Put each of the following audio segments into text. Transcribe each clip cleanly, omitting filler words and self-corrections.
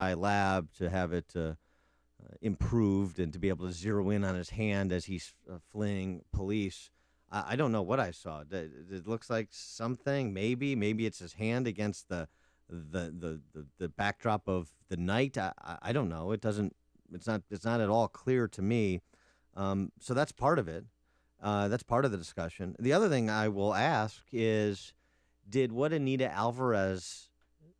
lab to have it improved and to be able to zero in on his hand as he's fleeing police. I don't know what I saw. It looks like something. Maybe it's his hand against the backdrop of the night. I don't know. It doesn't. It's not at all clear to me. So that's part of it. That's part of the discussion. The other thing I will ask is, did what Anita Alvarez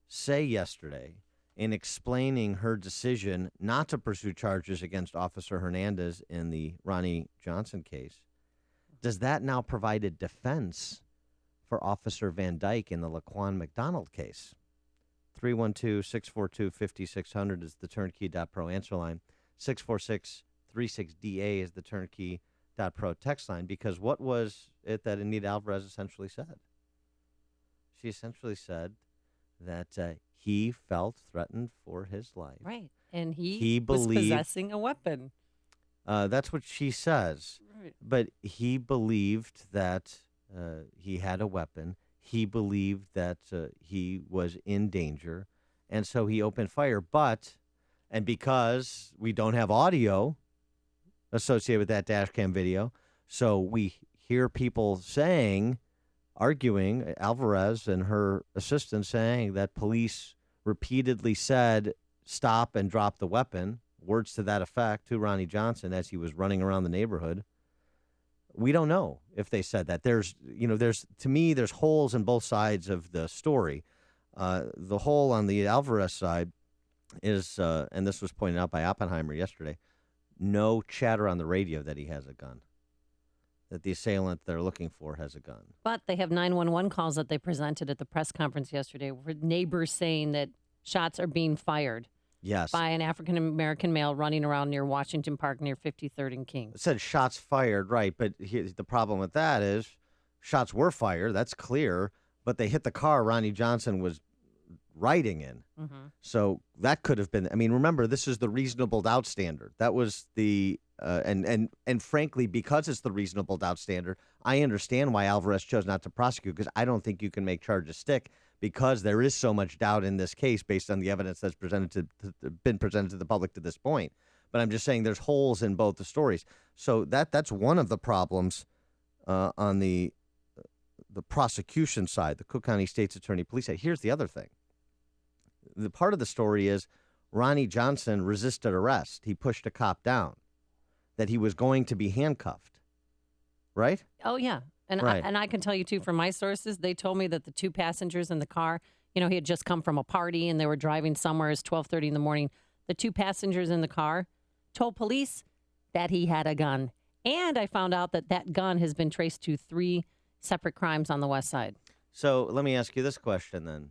say yesterday in explaining her decision not to pursue charges against Officer Hernandez in the Ronnie Johnson case, does that now provide a defense for Officer Van Dyke in the Laquan McDonald case? 312-642-5600 is the Turnkey.pro answer line. 646-36DA is the Turnkey.pro text line. Because what was it that Anita Alvarez essentially said? She essentially said that he felt threatened for his life. Right. And he was possessing a weapon. That's what she says. Right. But he believed that he had a weapon. He believed that he was in danger. And so he opened fire. And because we don't have audio associated with that dash cam video, so we hear people arguing, Alvarez and her assistant saying that police repeatedly said, stop and drop the weapon, words to that effect, to Ronnie Johnson as he was running around the neighborhood. We don't know if they said that. There's holes in both sides of the story. The hole on the Alvarez side is, and this was pointed out by Oppenheimer yesterday, no chatter on the radio that he has a gun, that the assailant they're looking for has a gun. But they have 911 calls that they presented at the press conference yesterday with neighbors saying that shots are being fired. Yes. By an African-American male running around near Washington Park near 53rd and King. It said shots fired, right, but the problem with that is shots were fired, that's clear, but they hit the car Ronnie Johnson was riding in. Mm-hmm. So that could have been, remember, this is the reasonable doubt standard. That was the, and frankly, because it's the reasonable doubt standard, I understand why Alvarez chose not to prosecute, because I don't think you can make charges stick, because there is so much doubt in this case based on the evidence that's been presented to the public to this point. But I'm just saying there's holes in both the stories. So that's one of the problems on the prosecution side, the Cook County State's Attorney Police side. Here's the other thing. The part of the story is Ronnie Johnson resisted arrest. He pushed a cop down, that he was going to be handcuffed, right? Oh, yeah. And right. I can tell you, too, from my sources, they told me that the two passengers in the car, he had just come from a party and they were driving somewhere. It's 12:30 in the morning. The two passengers in the car told police that he had a gun. And I found out that gun has been traced to 3 separate crimes on the west side. So let me ask you this question then.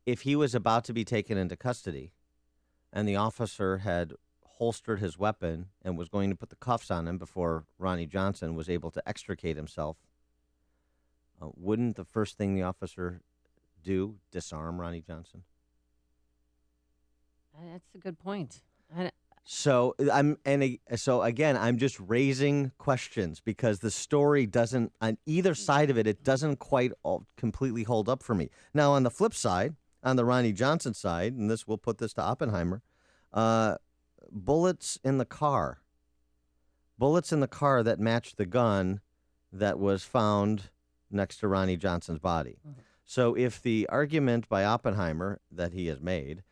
If he was about to be taken into custody and the officer had holstered his weapon and was going to put the cuffs on him before Ronnie Johnson was able to extricate himself, wouldn't the first thing the officer do disarm Ronnie Johnson? That's a good point. So again, I'm just raising questions because the story doesn't, on either side of it doesn't quite completely hold up for me. Now, on the flip side, on the Ronnie Johnson side, and we'll put this to Oppenheimer, bullets in the car that matched the gun that was found next to Ronnie Johnson's body. Mm-hmm. So if the argument by Oppenheimer that he has made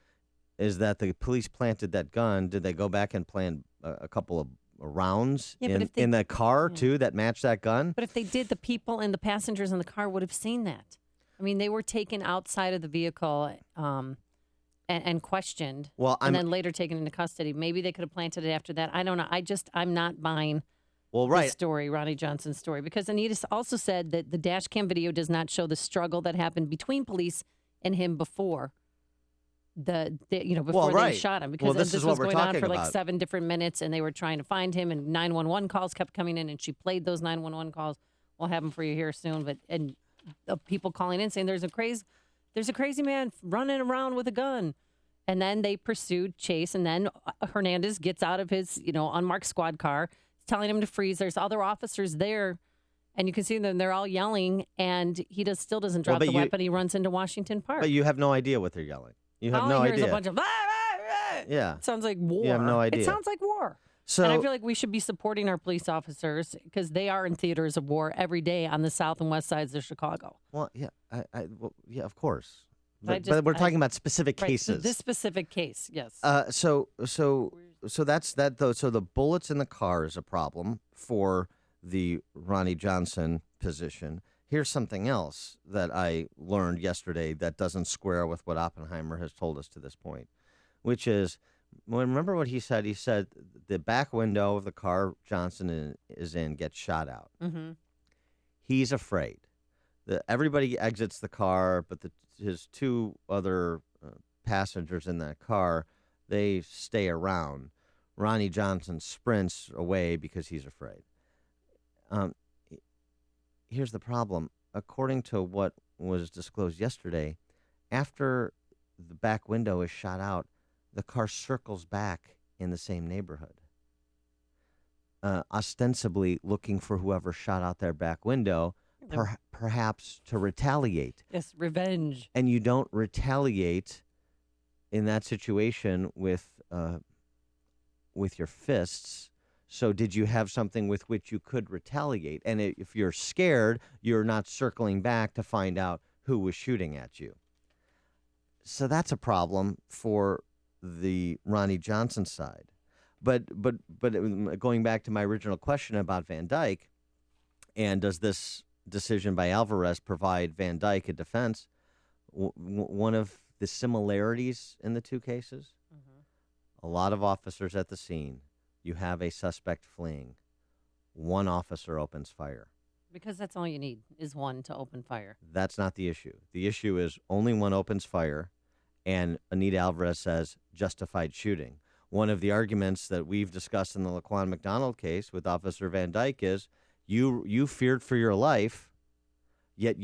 is that the police planted that gun, did they go back and plant a couple of rounds in the car, too, that matched that gun? But if they did, the people and the passengers in the car would have seen that. They were taken outside of the vehicle and questioned, and then later taken into custody. Maybe they could have planted it after that. I don't know. I'm not buying the story, Ronnie Johnson's story, because Anita also said that the dash cam video does not show the struggle that happened between police and him before before they shot him. Because this was going on for like 7 different minutes, and they were trying to find him, and 911 calls kept coming in, and she played those 911 calls. We'll have them for you here soon, and people calling in saying there's a crazy man running around with a gun. And then they pursued Chase, and then Hernandez gets out of his, unmarked squad car, telling him to freeze. There's other officers there, and you can see them. They're all yelling, and he still doesn't drop the weapon. He runs into Washington Park. But you have no idea what they're yelling. You have no idea. A bunch of yeah. It sounds like war. You have no idea. It sounds like war. So, and I feel like we should be supporting our police officers because they are in theaters of war every day on the south and west sides of Chicago. Well, yeah, yeah, of course. But we're talking about specific cases. This specific case, yes. So that's that though. So the bullets in the car is a problem for the Ronnie Johnson position. Here's something else that I learned yesterday that doesn't square with what Oppenheimer has told us to this point, which is, remember what he said? He said the back window of the car Johnson is in gets shot out. Mm-hmm. He's afraid. Everybody exits the car, but his two other passengers in that car, they stay around. Ronnie Johnson sprints away because he's afraid. Here's the problem. According to what was disclosed yesterday, after the back window is shot out, the car circles back in the same neighborhood, ostensibly looking for whoever shot out their back window, perhaps to retaliate. Yes, revenge. And you don't retaliate in that situation with your fists. So did you have something with which you could retaliate? And if you're scared, you're not circling back to find out who was shooting at you. So that's a problem for the Ronnie Johnson side. But going back to my original question about Van Dyke, and does this decision by Alvarez provide Van Dyke a defense? One of the similarities in the two cases, a lot of officers at the scene. You have a suspect fleeing. One officer opens fire. Because that's all you need is one to open fire. That's not the issue. The issue is only one opens fire, and Anita Alvarez says justified shooting. One of the arguments that we've discussed in the Laquan McDonald case with Officer Van Dyke is you feared for your life, yet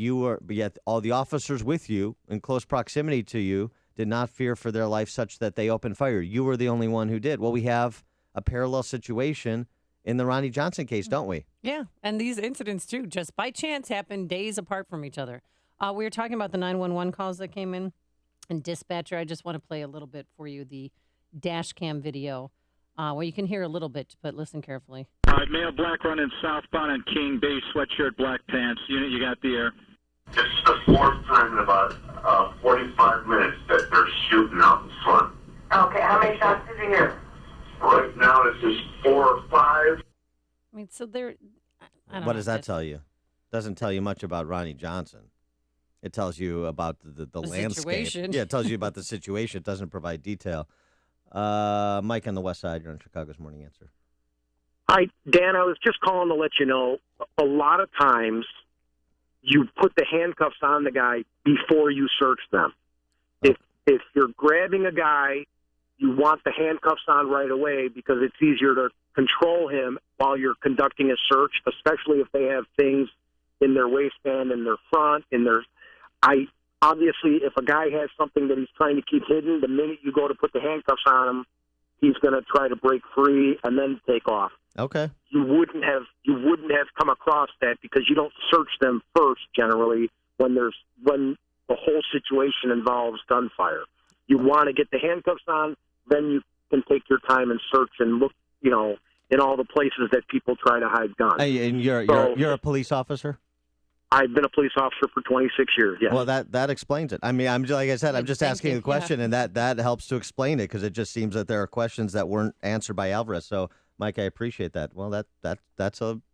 all the officers with you in close proximity to you did not fear for their life such that they opened fire. You were the only one who did. Well, we have a parallel situation in the Ronnie Johnson case, don't we? Yeah, and these incidents, too, just by chance happened days apart from each other. We were talking about the 911 calls that came in. And dispatcher, I just want to play a little bit for you, the dash cam video, where you can hear a little bit, but listen carefully. All right, male black running southbound on King Bay, sweatshirt, black pants. Unit, you got the air. This is the fourth time in about 45 minutes that they're shooting out in front. Okay, how many shots did you hear? Right now, this is 4 or 5. I mean, so they're... What does that tell you? Doesn't tell you much about Ronnie Johnson. It tells you about the landscape. Situation. Yeah, it tells you about the situation. It doesn't provide detail. Mike on the west side, you're on Chicago's Morning Answer. Hi, Dan. I was just calling to let you know, a lot of times you put the handcuffs on the guy before you search them. Oh. If you're grabbing a guy, you want the handcuffs on right away because it's easier to control him while you're conducting a search, especially if they have things in their waistband, in their front, obviously, if a guy has something that he's trying to keep hidden, the minute you go to put the handcuffs on him, he's going to try to break free and then take off. Okay. You wouldn't have come across that because you don't search them first generally when the whole situation involves gunfire. You want to get the handcuffs on, then you can take your time and search and look, in all the places that people try to hide guns. Hey, and you're a police officer? I've been a police officer for 26 years, yes. Well, that explains it. I mean, I'm just asking the question, and that helps to explain it because it just seems that there are questions that weren't answered by Alvarez. So, Mike, I appreciate that. Well,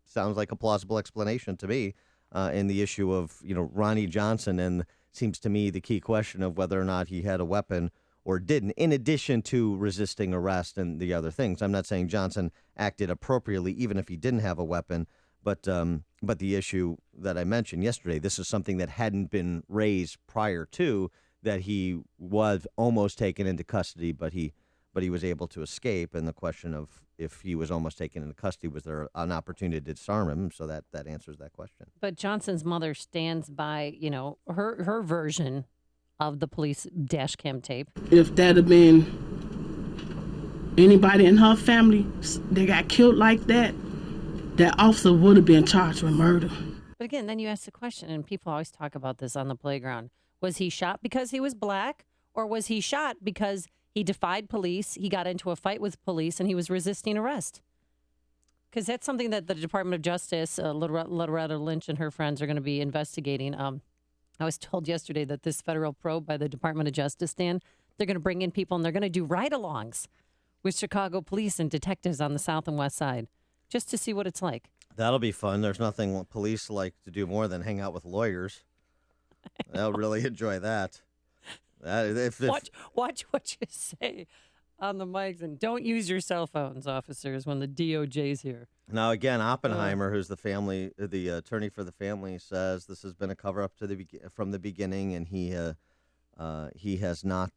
sounds like a plausible explanation to me in the issue of, Ronnie Johnson, and seems to me the key question of whether or not he had a weapon or didn't, in addition to resisting arrest and the other things. I'm not saying Johnson acted appropriately, even if he didn't have a weapon. But the issue that I mentioned yesterday, this is something that hadn't been raised prior to, that he was almost taken into custody, but he was able to escape. And the question of if he was almost taken into custody, was there an opportunity to disarm him? So that answers that question. But Johnson's mother stands by, her version of the police dash cam tape. If that had been anybody in her family, they got killed like that, that officer would have been charged with murder. But again, then you ask the question, and people always talk about this on the playground. Was he shot because he was black, Or was he shot because he defied police, he got into a fight with police, and he was resisting arrest? Because that's something that the Department of Justice, Loretta Lynch and her friends are going to be investigating. I was told yesterday that this federal probe by the Department of Justice, Dan, they're going to bring in people and they're going to do ride-alongs with Chicago police and detectives on the south and west side just to see what it's like. That'll be fun. There's nothing police like to do more than hang out with lawyers. They'll really enjoy that. Watch what you say on the mics, and don't use your cell phones, officers, when the DOJ's here. Now, again, Oppenheimer, who's the attorney for the family, says this has been a cover-up from the beginning, and he has not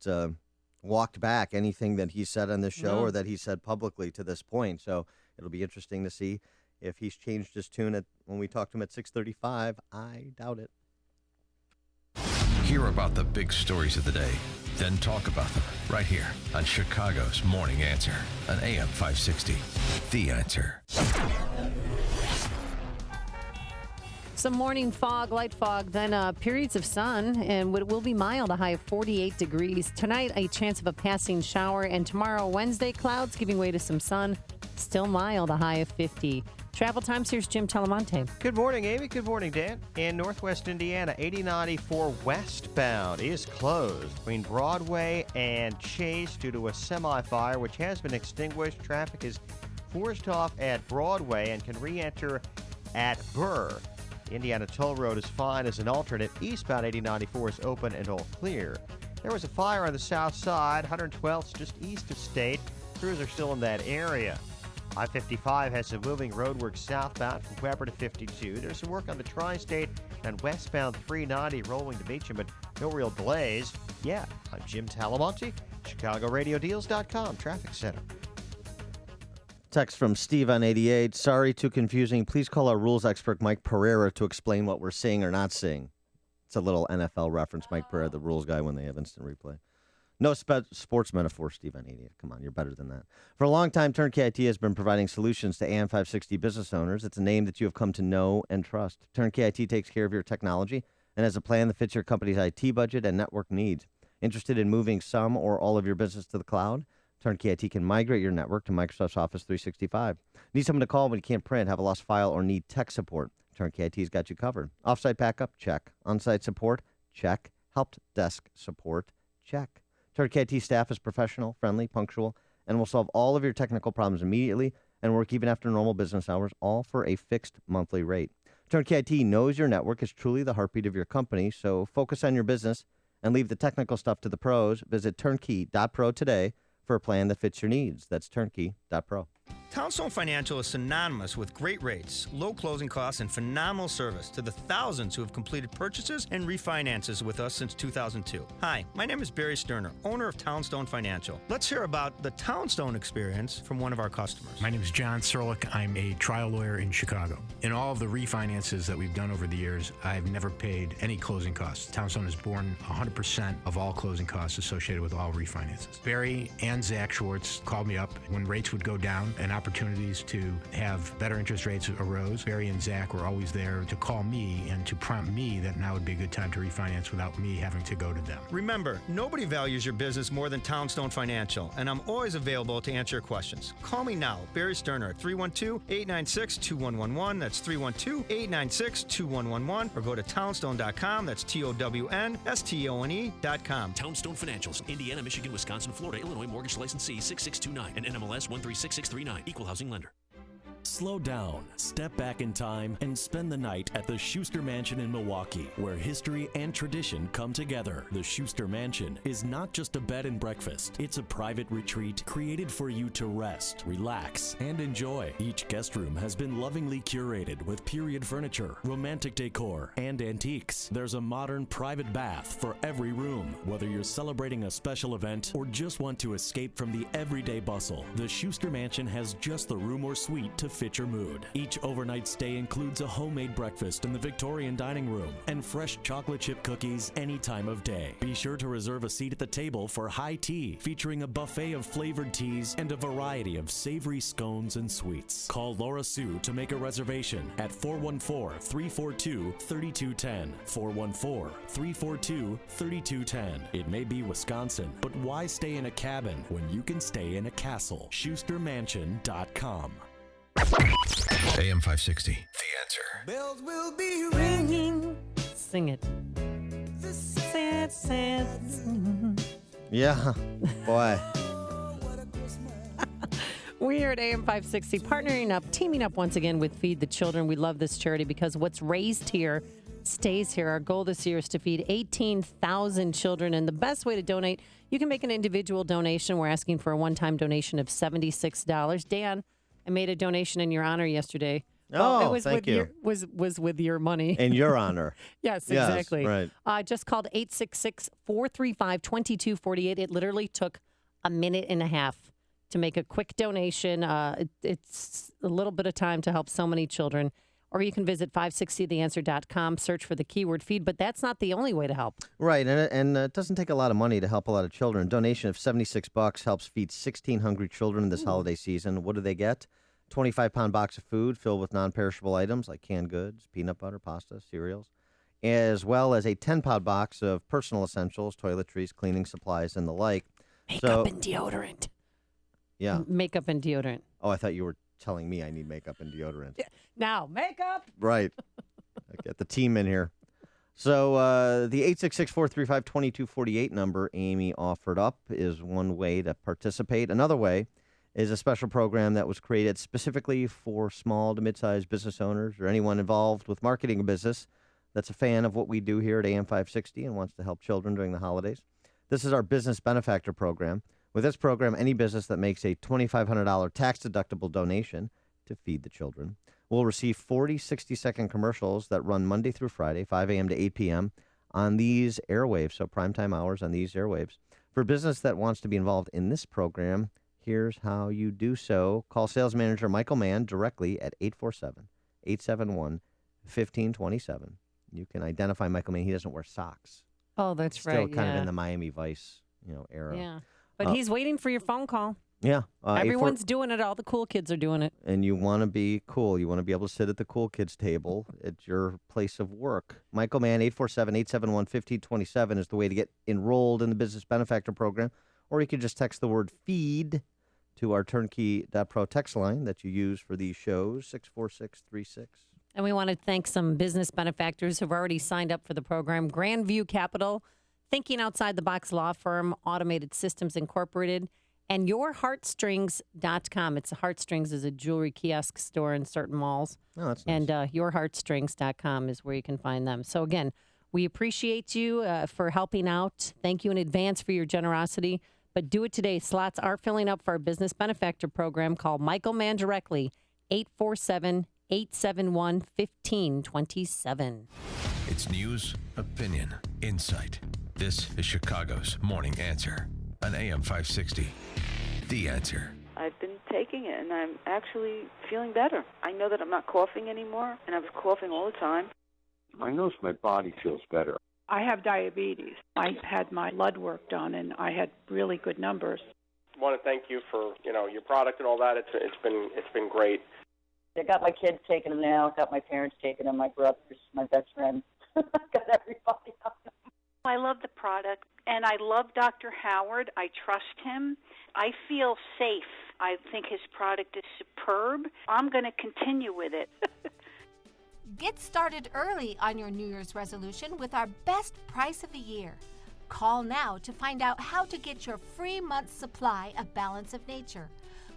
walked back anything that he said on this show or that he said publicly to this point. So it'll be interesting to see if he's changed his tune when we talk to him at 6:35. I doubt it. Hear about the big stories of the day, then talk about them right here on Chicago's Morning Answer on AM 560. The Answer. Some morning fog, light fog, then periods of sun, and it will be mild, a high of 48 degrees. Tonight, a chance of a passing shower, and tomorrow, Wednesday, clouds giving way to some sun. Still mild, a high of 50. Travel times, here's Jim Telemonte. Good morning, Amy. Good morning, Dan. In northwest Indiana, 8094 westbound is closed between Broadway and Chase due to a semi-fire, which has been extinguished. Traffic is forced off at Broadway and can re-enter at Burr. The Indiana Toll Road is fine as an alternate. Eastbound 8094 is open and all clear. There was a fire on the south side, 112th just east of State. Crews are still in that area. I-55 has some moving roadwork southbound from Weber to 52. There's some work on the Tri-State and westbound 390 rolling to Beecham, but no real delays. Yeah, I'm Jim Talamonte, ChicagoRadioDeals.com Traffic Center. Text from Steve on 88. Sorry, too confusing. Please call our rules expert, Mike Pereira, to explain what we're seeing or not seeing. It's a little NFL reference, Mike Pereira, the rules guy, when they have instant replay. No sports metaphor, Steve on 88. Come on, you're better than that. For a long time, Turnkey IT has been providing solutions to AM 560 business owners. It's a name that you have come to know and trust. Turnkey IT takes care of your technology and has a plan that fits your company's IT budget and network needs. Interested in moving some or all of your business to the cloud? Turnkey IT can migrate your network to Microsoft Office 365. Need someone to call when you can't print, have a lost file, or need tech support? Turnkey IT's got you covered. Offsite backup? Check. On-site support? Check. Help desk support? Check. Turnkey IT staff is professional, friendly, punctual, and will solve all of your technical problems immediately and work even after normal business hours, all for a fixed monthly rate. Turnkey IT knows your network is truly the heartbeat of your company, so focus on your business and leave the technical stuff to the pros. Visit turnkey.pro today for a plan that fits your needs. That's turnkey.pro. Townstone Financial is synonymous with great rates, low closing costs, and phenomenal service to the thousands who have completed purchases and refinances with us since 2002. Hi, my name is Barry Sterner, owner of Townstone Financial. Let's hear about the Townstone experience from one of our customers. My name is John Serlich. I'm a trial lawyer in Chicago. In all of the refinances that we've done over the years, I've never paid any closing costs. Townstone has borne 100% of all closing costs associated with all refinances. Barry and Zach Schwartz called me up when rates would go down and opportunities to have better interest rates arose. Barry and Zach were always there to call me and to prompt me that now would be a good time to refinance without me having to go to them. Remember, nobody values your business more than Townstone Financial, and I'm always available to answer your questions. Call me now, Barry Sterner, at 312-896-2111. That's 312-896-2111. Or go to townstone.com. That's TOWNSTONE.com. Townstone Financials, Indiana, Michigan, Wisconsin, Florida, Illinois, mortgage licensee 6629 and NMLS 136639. Equal housing lender. Slow down, step back in time, and spend the night at the Schuster Mansion in Milwaukee, where history and tradition come together. The Schuster Mansion is not just a bed and breakfast. It's a private retreat created for you to rest, relax, and enjoy. Each guest room has been lovingly curated with period furniture, romantic decor, and antiques. There's a modern private bath for every room. Whether you're celebrating a special event or just want to escape from the everyday bustle, the Schuster Mansion has just the room or suite to fit your mood. Each overnight stay includes a homemade breakfast in the Victorian dining room and fresh chocolate chip cookies any time of day. Be sure to reserve a seat at the table for high tea, featuring a buffet of flavored teas and a variety of savory scones and sweets. Call Laura Sue to make a reservation at 414-342-3210. 414-342-3210. It may be Wisconsin, but why stay in a cabin when you can stay in a castle? SchusterMansion.com. AM 560, The Answer. Bells will be ringing. Sing it. Sad, sad. Yeah, boy. We here at AM 560 partnering up, teaming up once again with Feed the Children. We love this charity because what's raised here stays here. Our goal this year is to feed 18,000 children. And the best way to donate, you can make an individual donation. We're asking for a one-time donation of $76. Dan, I made a donation in your honor yesterday. Oh, it was thank with you. Was with your money. In your honor. Yes, exactly. Right. Just called 866-435-2248. It literally took a minute and a half to make a quick donation. It's a little bit of time to help so many children. Or you can visit 560theanswer.com, search for the keyword feed, but that's not the only way to help. Right, and it doesn't take a lot of money to help a lot of children. Donation of $76 helps feed 16 hungry children this holiday season. What do they get? 25-pound box of food filled with non-perishable items like canned goods, peanut butter, pasta, cereals, as well as a 10-pound box of personal essentials, toiletries, cleaning supplies, and the like. Makeup and deodorant. Yeah. Makeup and deodorant. Oh, I thought you were telling me I need makeup and deodorant. Now, makeup. Right. I get the team in here. So the 866-435-2248 number Amy offered up is one way to participate. Another way is a special program that was created specifically for small to mid-sized business owners or anyone involved with marketing a business that's a fan of what we do here at AM 560 and wants to help children during the holidays. This is our Business Benefactor Program. With this program, any business that makes a $2,500 tax-deductible donation to Feed the Children will receive 40 60-second commercials that run Monday through Friday, 5 a.m. to 8 p.m. on these airwaves, so primetime hours on these airwaves. For a business that wants to be involved in this program, here's how you do so. Call sales manager Michael Mann directly at 847-871-1527. You can identify Michael Mann. He doesn't wear socks. Oh, that's Still right. Still kind of in the Miami Vice, era. Yeah. But he's waiting for your phone call. Yeah. Everyone's doing it. All the cool kids are doing it. And you want to be cool. You want to be able to sit at the cool kids table at your place of work. Michael Mann, 847-871-1527 is the way to get enrolled in the Business Benefactor Program. Or you can just text the word FEED to our turnkey.pro text line that you use for these shows, 64636. And we want to thank some business benefactors who've already signed up for the program. Grandview Capital, Thinking Outside the Box Law Firm, Automated Systems Incorporated, and YourHeartstrings.com. Heartstrings is a jewelry kiosk store in certain malls. Oh, that's nice. And YourHeartstrings.com is where you can find them. So again, we appreciate you for helping out. Thank you in advance for your generosity. But do it today. Slots are filling up for our Business Benefactor Program. Call Michael Mann directly, 847-871-1527. It's news, opinion, insight. This is Chicago's Morning Answer on AM 560. The Answer. I've been taking it, and I'm actually feeling better. I know that I'm not coughing anymore, and I was coughing all the time. I notice my body feels better. I have diabetes. I had my blood work done, and I had really good numbers. I want to thank you for your product and all that. It's been great. I got my kids taking them now. Got my parents taking them. My brothers, my best friend. Got everybody on them. I love the product, and I love Dr. Howard. I trust him. I feel safe. I think his product is superb. I'm going to continue with it. Get started early on your New Year's resolution with our best price of the year. Call now to find out how to get your free month's supply of Balance of Nature.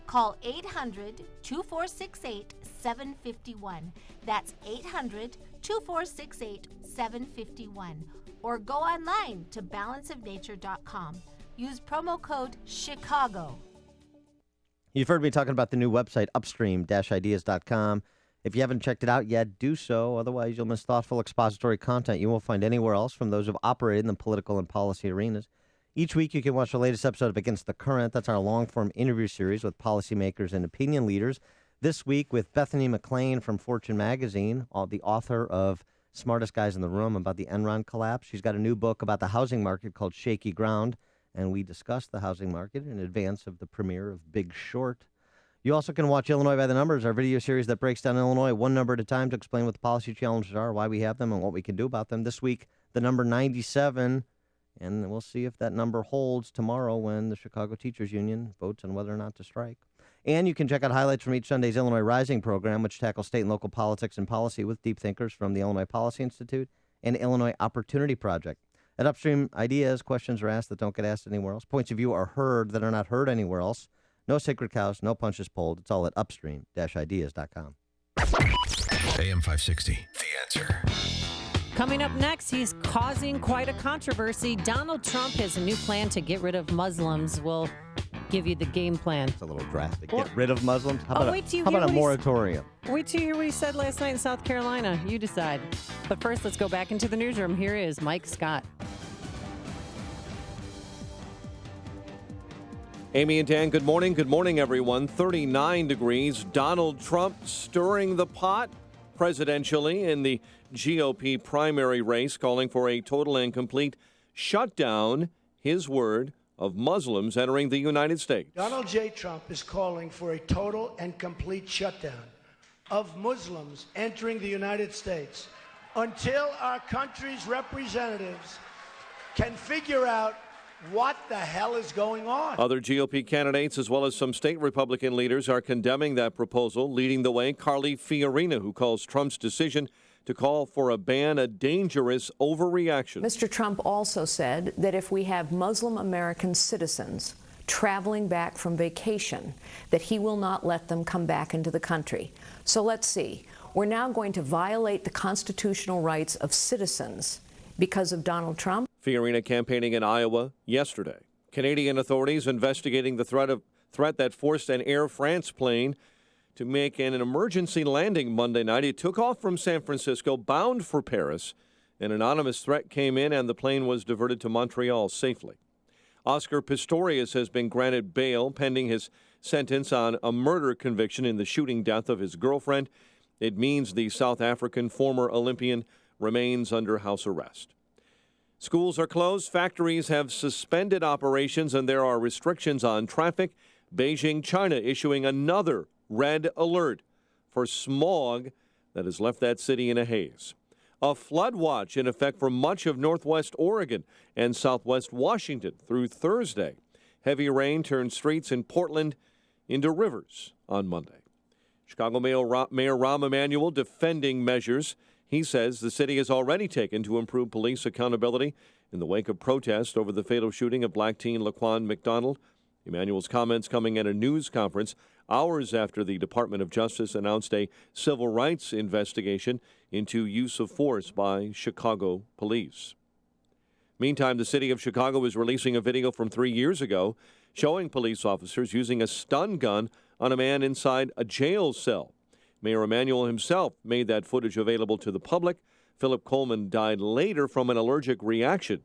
Call 800-2468-751. That's 800-2468-751. Or go online to balanceofnature.com. Use promo code CHICAGO. You've heard me talking about the new website, upstream-ideas.com. If you haven't checked it out yet, do so. Otherwise, you'll miss thoughtful expository content you won't find anywhere else from those who've operated in the political and policy arenas. Each week, you can watch the latest episode of Against the Current. That's our long-form interview series with policymakers and opinion leaders this week with Bethany McLean from Fortune Magazine, the author of Smartest Guys in the Room, about the Enron collapse. She's got a new book about the housing market called Shaky Ground, and we discussed the housing market in advance of the premiere of Big Short. You also can watch Illinois by the Numbers, our video series that breaks down Illinois one number at a time to explain what the policy challenges are, why we have them, and what we can do about them. This week, the number 97, and we'll see if that number holds tomorrow when the Chicago Teachers Union votes on whether or not to strike. And you can check out highlights from each Sunday's Illinois Rising program, which tackles state and local politics and policy with deep thinkers from the Illinois Policy Institute and Illinois Opportunity Project. At Upstream Ideas, questions are asked that don't get asked anywhere else. Points of view are heard that are not heard anywhere else. No sacred cows, no punches pulled. It's all at upstream-ideas.com. AM 560, The Answer. Coming up next, he's causing quite a controversy. Donald Trump has a new plan to get rid of Muslims. We'll give you the game plan. It's a little drastic. Get rid of Muslims? How about a moratorium? Wait till you hear what he said last night in South Carolina. You decide. But first, let's go back into the newsroom. Here is Mike Scott. Amy and Dan, good morning. Good morning, everyone. 39 degrees. Donald Trump stirring the pot presidentially in the GOP primary race, calling for a total and complete shutdown, his word, of Muslims entering the United States. Donald J. Trump is calling for a total and complete shutdown of Muslims entering the United States until our country's representatives can figure out what the hell is going on. Other GOP candidates, as well as some state Republican leaders, are condemning that proposal. Leading the way, Carly Fiorina, who calls Trump's decision to call for a ban a dangerous overreaction. Mr. Trump also said that if we have Muslim American citizens traveling back from vacation, that he will not let them come back into the country. So let's see. We're now going to violate the constitutional rights of citizens because of Donald Trump. Fiorina campaigning in Iowa yesterday. Canadian authorities investigating the threat that forced an Air France plane to make an emergency landing Monday night. It took off from San Francisco, bound for Paris. An anonymous threat came in, and the plane was diverted to Montreal safely. Oscar Pistorius has been granted bail pending his sentence on a murder conviction in the shooting death of his girlfriend. It means the South African former Olympian remains under house arrest. Schools are closed, factories have suspended operations, and there are restrictions on traffic. Beijing, China issuing another red alert for smog that has left that city in a haze. A flood watch in effect for much of northwest Oregon and southwest Washington through Thursday. Heavy rain turned streets in Portland into rivers on Monday. Chicago Mayor Rahm Emanuel defending measures he says the city has already taken to improve police accountability in the wake of protests over the fatal shooting of black teen Laquan McDonald. Emanuel's comments coming at a news conference hours after the Department of Justice announced a civil rights investigation into use of force by Chicago police. Meantime, the city of Chicago is releasing a video from 3 years ago showing police officers using a stun gun on a man inside a jail cell. Mayor Emanuel himself made that footage available to the public. Philip Coleman died later from an allergic reaction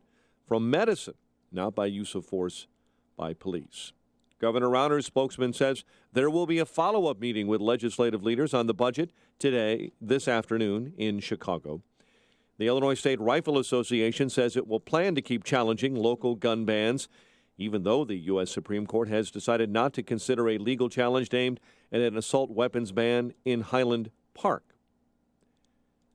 from medicine, not by use of force by police. Governor Rauner's spokesman says there will be a follow-up meeting with legislative leaders on the budget this afternoon in Chicago. The Illinois State Rifle Association says it will plan to keep challenging local gun bans, even though the U.S. Supreme Court has decided not to consider a legal challenge aimed at an assault weapons ban in Highland Park.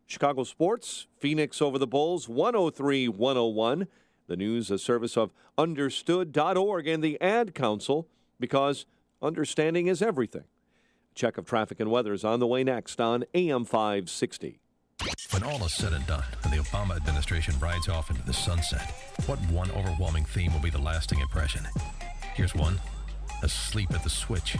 Chicago sports, Phoenix over the Bulls, 103-101. The news, a service of understood.org and the Ad Council, because understanding is everything. Check of traffic and weather is on the way next on AM 560. When all is said and done and the Obama administration rides off into the sunset, what one overwhelming theme will be the lasting impression? Here's one: asleep at the switch.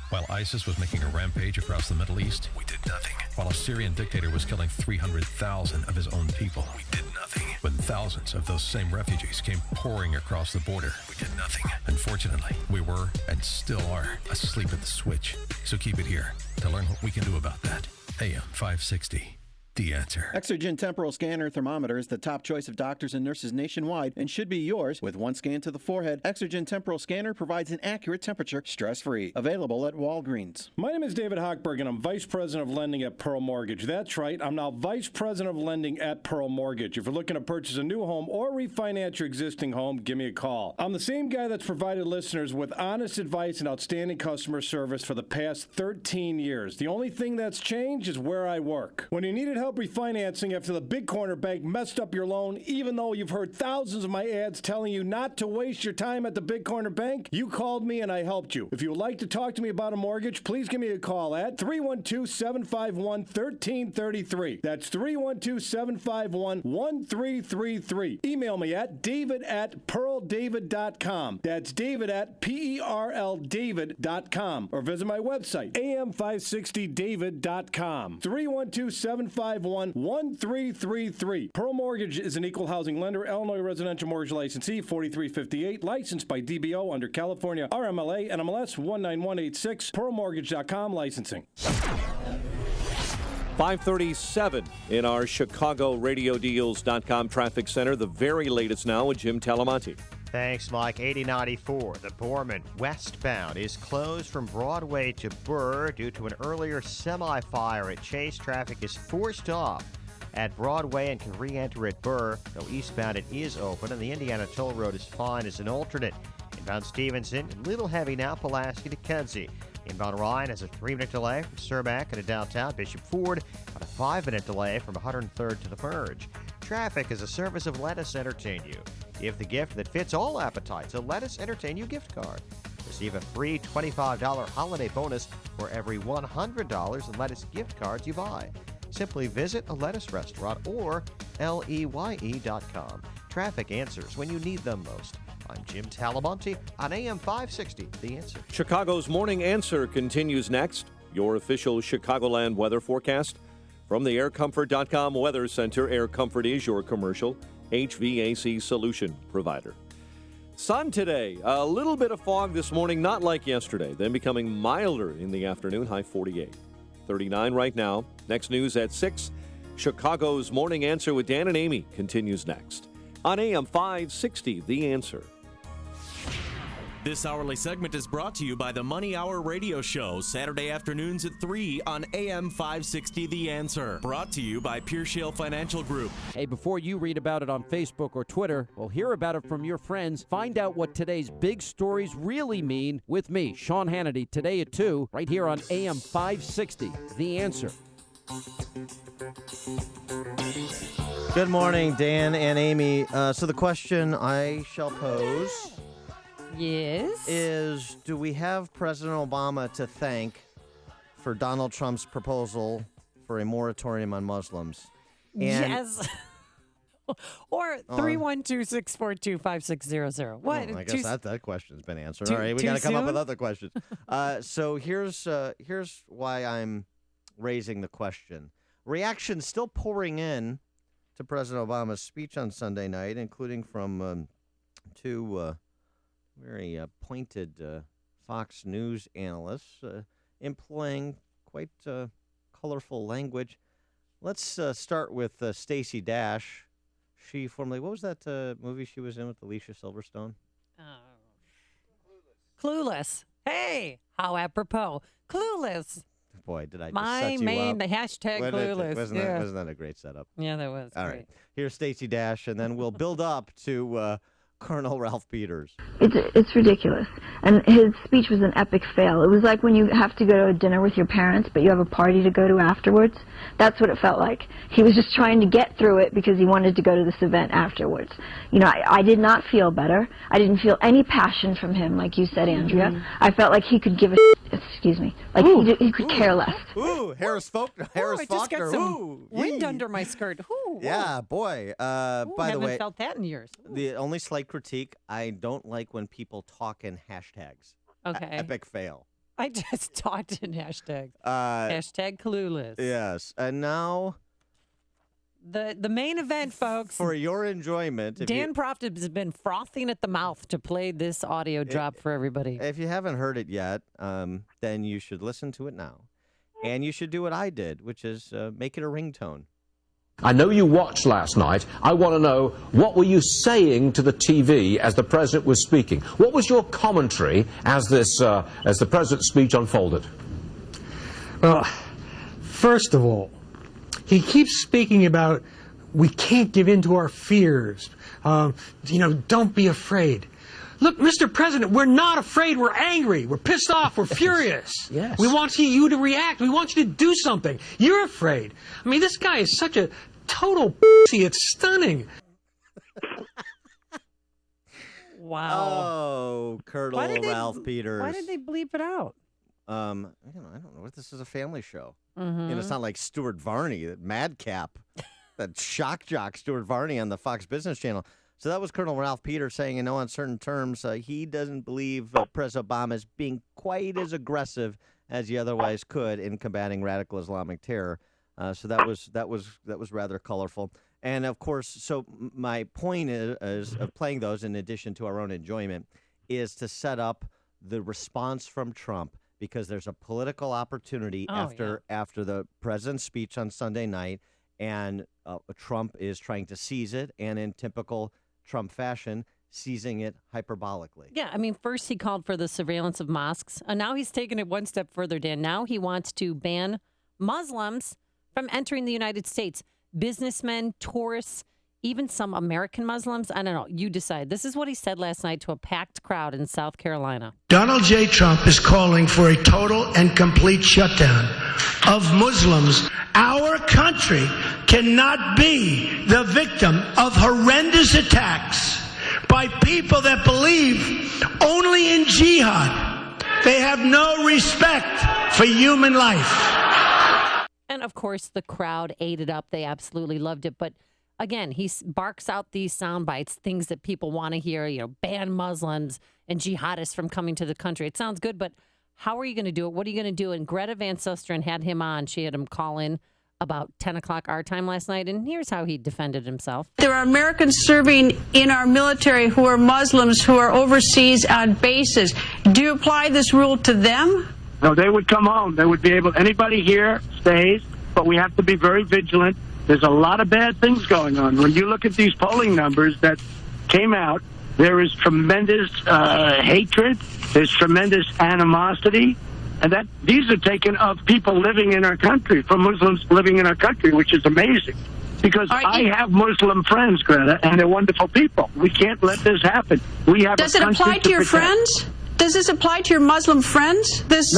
While ISIS was making a rampage across the Middle East, we did nothing. While a Syrian dictator was killing 300,000 of his own people, we did nothing. When thousands of those same refugees came pouring across the border, we did nothing. Unfortunately, we were and still are asleep at the switch. So keep it here to learn what we can do about that. AM 560. The Answer. Exergen temporal scanner thermometer is the top choice of doctors and nurses nationwide and should be yours. With one scan to the forehead, Exergen temporal scanner provides an accurate temperature, stress-free. Available at Walgreens. My name is David Hochberg, and I'm Vice President of Lending at Pearl Mortgage. That's right, I'm now Vice President of Lending at Pearl Mortgage. If you're looking to purchase a new home or refinance your existing home, give me a call. I'm the same guy that's provided listeners with honest advice and outstanding customer service for the past 13 years. The only thing that's changed is where I work. When you needed help refinancing after the Big Corner Bank messed up your loan, even though you've heard thousands of my ads telling you not to waste your time at the Big Corner Bank, you called me and I helped you. If you would like to talk to me about a mortgage, please give me a call at 312-751-1333. That's 312-751-1333. Email me at david@pearldavid.com. That's david@PERLDavid.com. Or visit my website, am560david.com. 312-751-1333. Pearl Mortgage is an equal housing lender, Illinois residential mortgage licensee, 4358, licensed by DBO under California RMLA and MLS 19186. PearlMortgage.com licensing. 537 in our ChicagoRadioDeals.com traffic center. The very latest now with Jim Talamonte. Thanks, Mike. 8094, the Borman westbound is closed from Broadway to Burr due to an earlier semi-fire at Chase. Traffic is forced off at Broadway and can re-enter at Burr, though eastbound it is open, and the Indiana Toll Road is fine as an alternate. Inbound Stevenson, a little heavy now, Pulaski to Kedzie. Inbound Ryan has a 3-minute delay from Cermak into downtown. Bishop Ford on a 5-minute delay from 103rd to the Verge. Traffic is a service of Lettuce Entertain You. Give the gift that fits all appetites, a Lettuce Entertain You gift card. Receive a free $25 holiday bonus for every $100 in lettuce gift cards you buy. Simply visit a lettuce restaurant or LEYE.com. Traffic answers when you need them most. I'm Jim Talamonte on AM 560, The Answer. Chicago's Morning Answer continues next. Your official Chicagoland weather forecast from the AirComfort.com Weather Center. Air Comfort is your commercial HVAC solution provider. Sun today. A little bit of fog this morning, not like yesterday. Then becoming milder in the afternoon, high 48. 39 right now. Next news at 6. Chicago's Morning Answer with Dan and Amy continues next on AM 560, The Answer. This hourly segment is brought to you by the Money Hour Radio Show, Saturday afternoons at 3 on AM 560 The Answer. Brought to you by Pure Shale Financial Group. Hey, before you read about it on Facebook or Twitter, well, hear about it from your friends. Find out what today's big stories really mean with me, Sean Hannity, today at 2, right here on AM 560 The Answer. Good morning, Dan and Amy. So the question I shall pose... Yes. Is, do we have President Obama to thank for Donald Trump's proposal for a moratorium on Muslims? And yes. Or 312-642-5600. What? I guess that question's been answered. All right, we got to come up with other questions. So here's why I'm raising the question. Reactions still pouring in to President Obama's speech on Sunday night, including from two very pointed Fox News analysts employing quite colorful language. Let's start with Stacey Dash. She formerly, what was that movie she was in with Alicia Silverstone? Clueless. Hey, how apropos. Clueless. Boy, did I just My set you main, up. the hashtag clueless. Wasn't that a great setup? Yeah, that was. All great. right. Here's Stacey Dash, and then we'll build up to Colonel Ralph Peters. It's ridiculous. And his speech was an epic fail. It was like when you have to go to a dinner with your parents, but you have a party to go to afterwards. That's what it felt like. He was just trying to get through it because he wanted to go to this event afterwards. You know, I did not feel better. I didn't feel any passion from him, like you said, Andrea. Mm-hmm. I felt like he could give a excuse me, like he could care less. Ooh, Harris Faulkner. I just got some wind under my skirt. Ooh, yeah, boy. By the way, haven't felt that in years. The only slight critique, I don't like when people talk in hashtags. Okay. Epic fail. I just talked in hashtags. Hashtag clueless. Yes. And now... The main event, folks. For your enjoyment. Dan Proft has been frothing at the mouth to play this audio drop for everybody. If you haven't heard it yet, then you should listen to it now. And you should do what I did, which is make it a ringtone. I know you watched last night. I want to know, what were you saying to the TV as the president was speaking? What was your commentary as the president's speech unfolded? Well, first of all, he keeps speaking about we can't give in to our fears. Don't be afraid. Look, Mr. President, we're not afraid. We're angry. We're pissed off. We're furious. Yes. We want you to react. We want you to do something. You're afraid. I mean, this guy is such a total pussy. It's stunning. Wow. Oh, Colonel Ralph Peters. Why did they bleep it out? I don't know. This is a family show. Mm-hmm. It's not like Stuart Varney, that madcap, that shock jock Stuart Varney on the Fox Business Channel. So that was Colonel Ralph Peters saying in no uncertain terms he doesn't believe President Obama is being quite as aggressive as he otherwise could in combating radical Islamic terror. So that was rather colorful. And of course, so my point is of playing those in addition to our own enjoyment is to set up the response from Trump, because there's a political opportunity after the president's speech on Sunday night, and Trump is trying to seize it, and in typical Trump fashion, seizing it hyperbolically. Yeah, I mean, first he called for the surveillance of mosques, and now he's taken it one step further, Dan. Now he wants to ban Muslims from entering the United States. Businessmen, tourists, even some American Muslims. I don't know. You decide. This is what he said last night to a packed crowd in South Carolina. Donald J. Trump is calling for a total and complete shutdown of Muslims. Our country cannot be the victim of horrendous attacks by people that believe only in jihad. They have no respect for human life. And, of course, the crowd ate it up. They absolutely loved it. But, again, he barks out these sound bites, things that people want to hear, ban Muslims and jihadists from coming to the country. It sounds good, but how are you going to do it? What are you going to do? And Greta Van Susteren had him on. She had him call in about 10 o'clock our time last night, and here's how he defended himself. There are Americans serving in our military who are Muslims who are overseas on bases. Do you apply this rule to them? No, they would come home. They would be able, anybody here stays, but we have to be very vigilant. There's a lot of bad things going on. When you look at these polling numbers that came out, there is tremendous hatred. There's tremendous animosity. And that these are taken of people living in our country, from Muslims living in our country, which is amazing. Because I have Muslim friends, Greta, and they're wonderful people. We can't let this happen. We have. Does it apply to your friends? Does this apply to your Muslim friends, this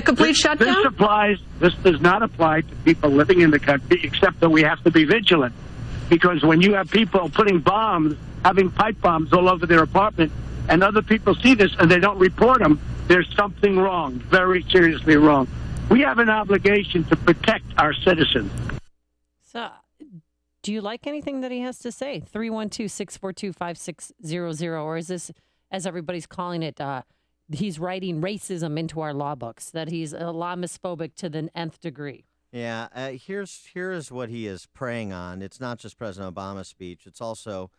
complete shutdown? This does not apply to people living in the country, except that we have to be vigilant. Because when you have people putting bombs, having pipe bombs all over their apartment, and other people see this and they don't report them, there's something wrong, very seriously wrong. We have an obligation to protect our citizens. So, do you like anything that he has to say? 312-642-5600, or is this, as everybody's calling it, he's writing racism into our law books, that he's Islamophobic to the nth degree? Yeah, here's what he is preying on. It's not just President Obama's speech. It's also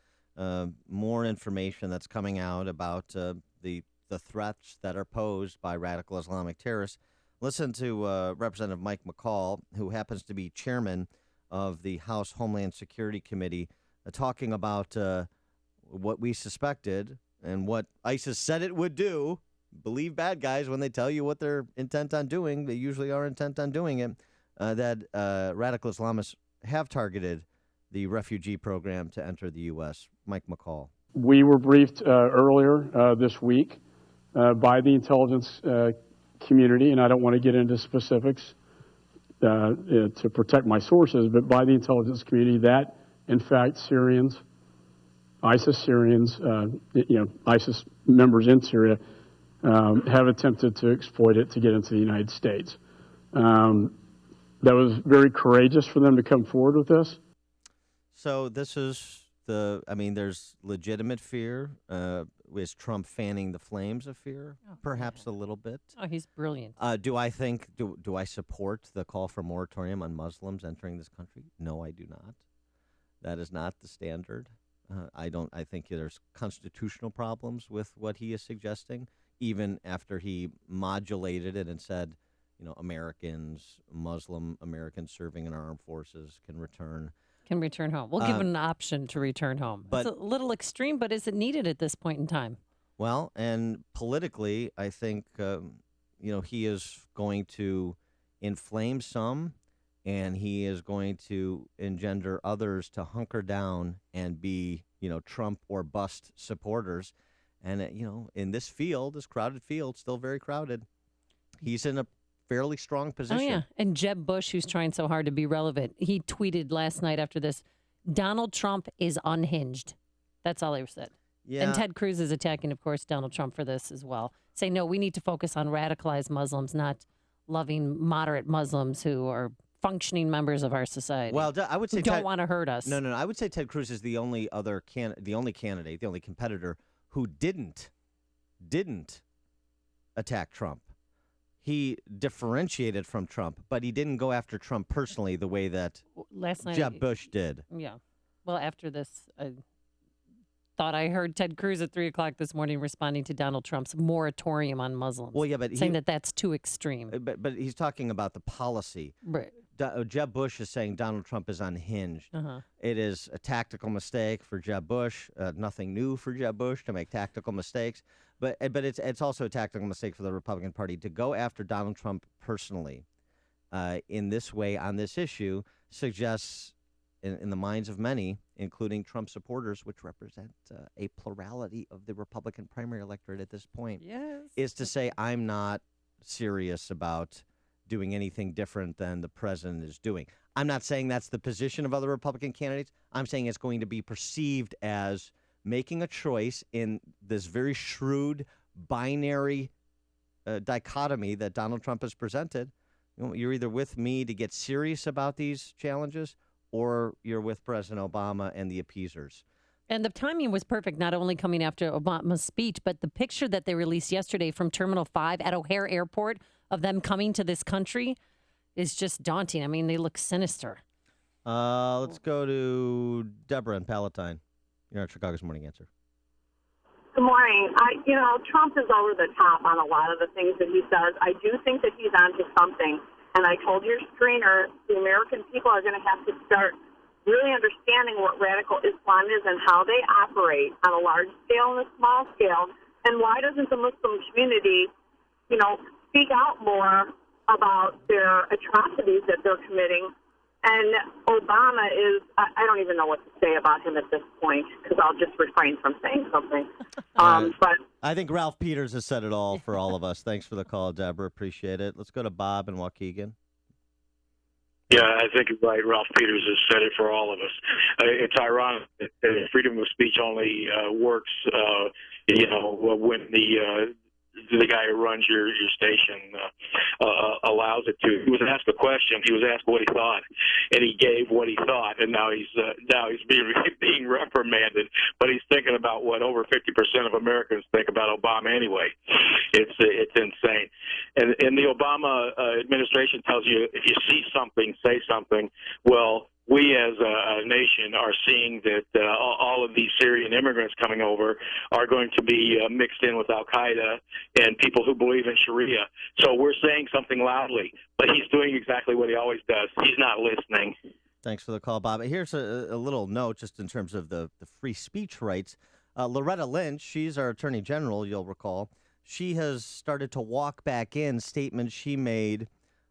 more information that's coming out about the threats that are posed by radical Islamic terrorists. Listen to Representative Mike McCall, who happens to be chairman of the House Homeland Security Committee, talking about what we suspected and what ISIS said it would do. Believe bad guys when they tell you what they're intent on doing. They usually are intent on doing it. That radical Islamists have targeted the refugee program to enter the U.S. Mike McCall. We were briefed earlier this week by the intelligence community, and I don't want to get into specifics to protect my sources, but by the intelligence community that, in fact, Syrians, ISIS members in Syria have attempted to exploit it to get into the United States. That was very courageous for them to come forward with this. So this is there's legitimate fear. Is Trump fanning the flames of fear? Perhaps a little bit. Oh, he's brilliant. Do I support the call for moratorium on Muslims entering this country? No, I do not. That is not the standard. I think there's constitutional problems with what he is suggesting, even after he modulated it and said, Muslim Americans serving in our armed forces can return. Can return home. We'll give him an option to return home. But it's a little extreme, but is it needed at this point in time? Well, and politically, I think, he is going to inflame some, and he is going to engender others to hunker down and be, Trump or bust supporters. And, in this field, this crowded field, still very crowded, he's in a fairly strong position. Oh, yeah. And Jeb Bush, who's trying so hard to be relevant, he tweeted last night after this, Donald Trump is unhinged. That's all he said. Yeah. And Ted Cruz is attacking, of course, Donald Trump for this as well. Saying, no, we need to focus on radicalized Muslims, not loving moderate Muslims who are functioning members of our society. Well, I would say who don't want to hurt us. No. I would say Ted Cruz is the only candidate, the only competitor who didn't attack Trump. He differentiated from Trump, but he didn't go after Trump personally the way that last night Jeb Bush did. Yeah. Well, after this, I thought I heard Ted Cruz at 3 o'clock this morning responding to Donald Trump's moratorium on Muslims. Well, yeah, but saying that that's too extreme. But he's talking about the policy. Right. Jeb Bush is saying Donald Trump is unhinged. Uh-huh. It is a tactical mistake for Jeb Bush. Nothing new for Jeb Bush to make tactical mistakes. But it's also a tactical mistake for the Republican Party to go after Donald Trump personally in this way on this issue suggests, in the minds of many, including Trump supporters, which represent a plurality of the Republican primary electorate at this point, is to say I'm not serious about doing anything different than the president is doing. I'm not saying that's the position of other Republican candidates. I'm saying it's going to be perceived as making a choice in this very shrewd binary dichotomy that Donald Trump has presented. You're either with me to get serious about these challenges, or you're with President Obama and the appeasers. And the timing was perfect, not only coming after Obama's speech, but the picture that they released yesterday from Terminal 5 at O'Hare Airport of them coming to this country is just daunting. I mean, they look sinister. Let's go to Deborah in Palatine. You're on Chicago's Morning Answer. Good morning. Trump is over the top on a lot of the things that he says. I do think that he's onto something. And I told your screener, the American people are going to have to start really understanding what radical Islam is and how they operate on a large scale and a small scale. And why doesn't the Muslim community, speak out more about their atrocities that they're committing? And Obama is, I don't even know what to say about him at this point, because I'll just refrain from saying something. But I think Ralph Peters has said it all for all of us. Thanks for the call, Deborah. Appreciate it. Let's go to Bob in Waukegan. Yeah, I think you're right. Ralph Peters has said it for all of us. It's ironic that freedom of speech only works, when the guy who runs your station allows it to. He was asked a question. He was asked what he thought, and he gave what he thought. And now he's being reprimanded. But he's thinking about what over 50% of Americans think about Obama anyway. It's insane. And the Obama administration tells you if you see something, say something. Well, we as a nation are seeing that all of these Syrian immigrants coming over are going to be mixed in with al-Qaeda and people who believe in Sharia. So we're saying something loudly, but he's doing exactly what he always does. He's not listening. Thanks for the call, Bob. Here's a little note just in terms of the free speech rights. Loretta Lynch, she's our attorney general, you'll recall. She has started to walk back in statements she made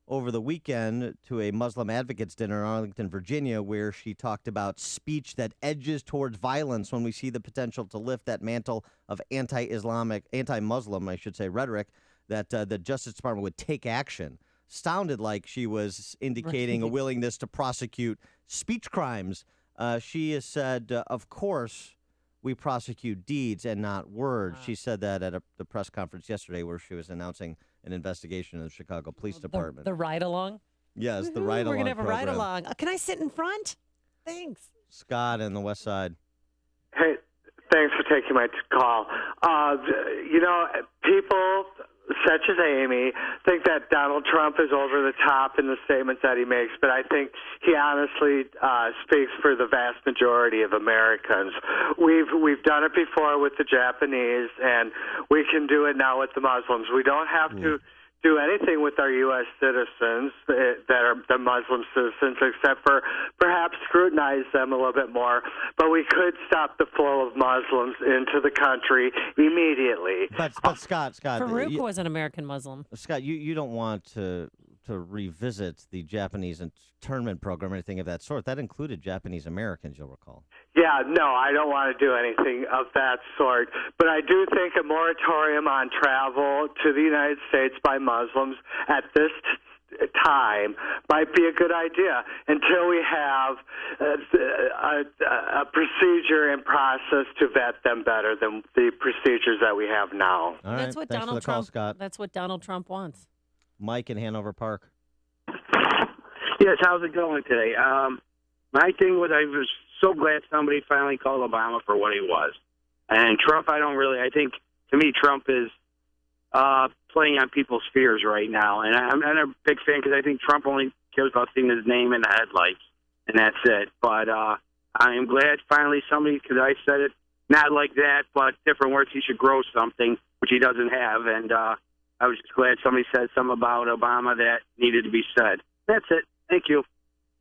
over the weekend to a Muslim advocates dinner in Arlington, Virginia, where she talked about speech that edges towards violence when we see the potential to lift that mantle of anti-Muslim, rhetoric, that the Justice Department would take action. Sounded like she was indicating a willingness to prosecute speech crimes. She has said, of course, we prosecute deeds and not words. She said that at the press conference yesterday where she was announcing an investigation in the Chicago Police Department. The ride-along? Yes, the ride-along We're going to have a program. ride-along. Can I sit in front? Thanks. Scott in the West Side. Hey, thanks for taking my call. People such as Amy think that Donald Trump is over the top in the statements that he makes, but I think he honestly speaks for the vast majority of Americans. We've done it before with the Japanese, and we can do it now with the Muslims. We don't have to do anything with our U.S. citizens that are the Muslim citizens, except for perhaps scrutinize them a little bit more. But we could stop the flow of Muslims into the country immediately. But Scott, Farouk was an American Muslim. Scott, you don't want to revisit the Japanese internment program or anything of that sort. That included Japanese Americans, you'll recall. Yeah, no, I don't want to do anything of that sort. But I do think a moratorium on travel to the United States by Muslims at this time might be a good idea until we have a procedure and process to vet them better than the procedures that we have now. All right, That's what thanks Donald for the call, Trump. Scott. That's what Donald Trump wants. Mike in Hanover Park. Yes, how's it going today? My thing was I was so glad somebody finally called Obama for what he was. And Trump, I think, to me, Trump is playing on people's fears right now. And I'm not a big fan because I think Trump only cares about seeing his name in the headlights, and that's it. But I am glad finally somebody, because I said it not like that, but different words, he should grow something, which he doesn't have. And I was just glad somebody said something about Obama that needed to be said. That's it. Thank you.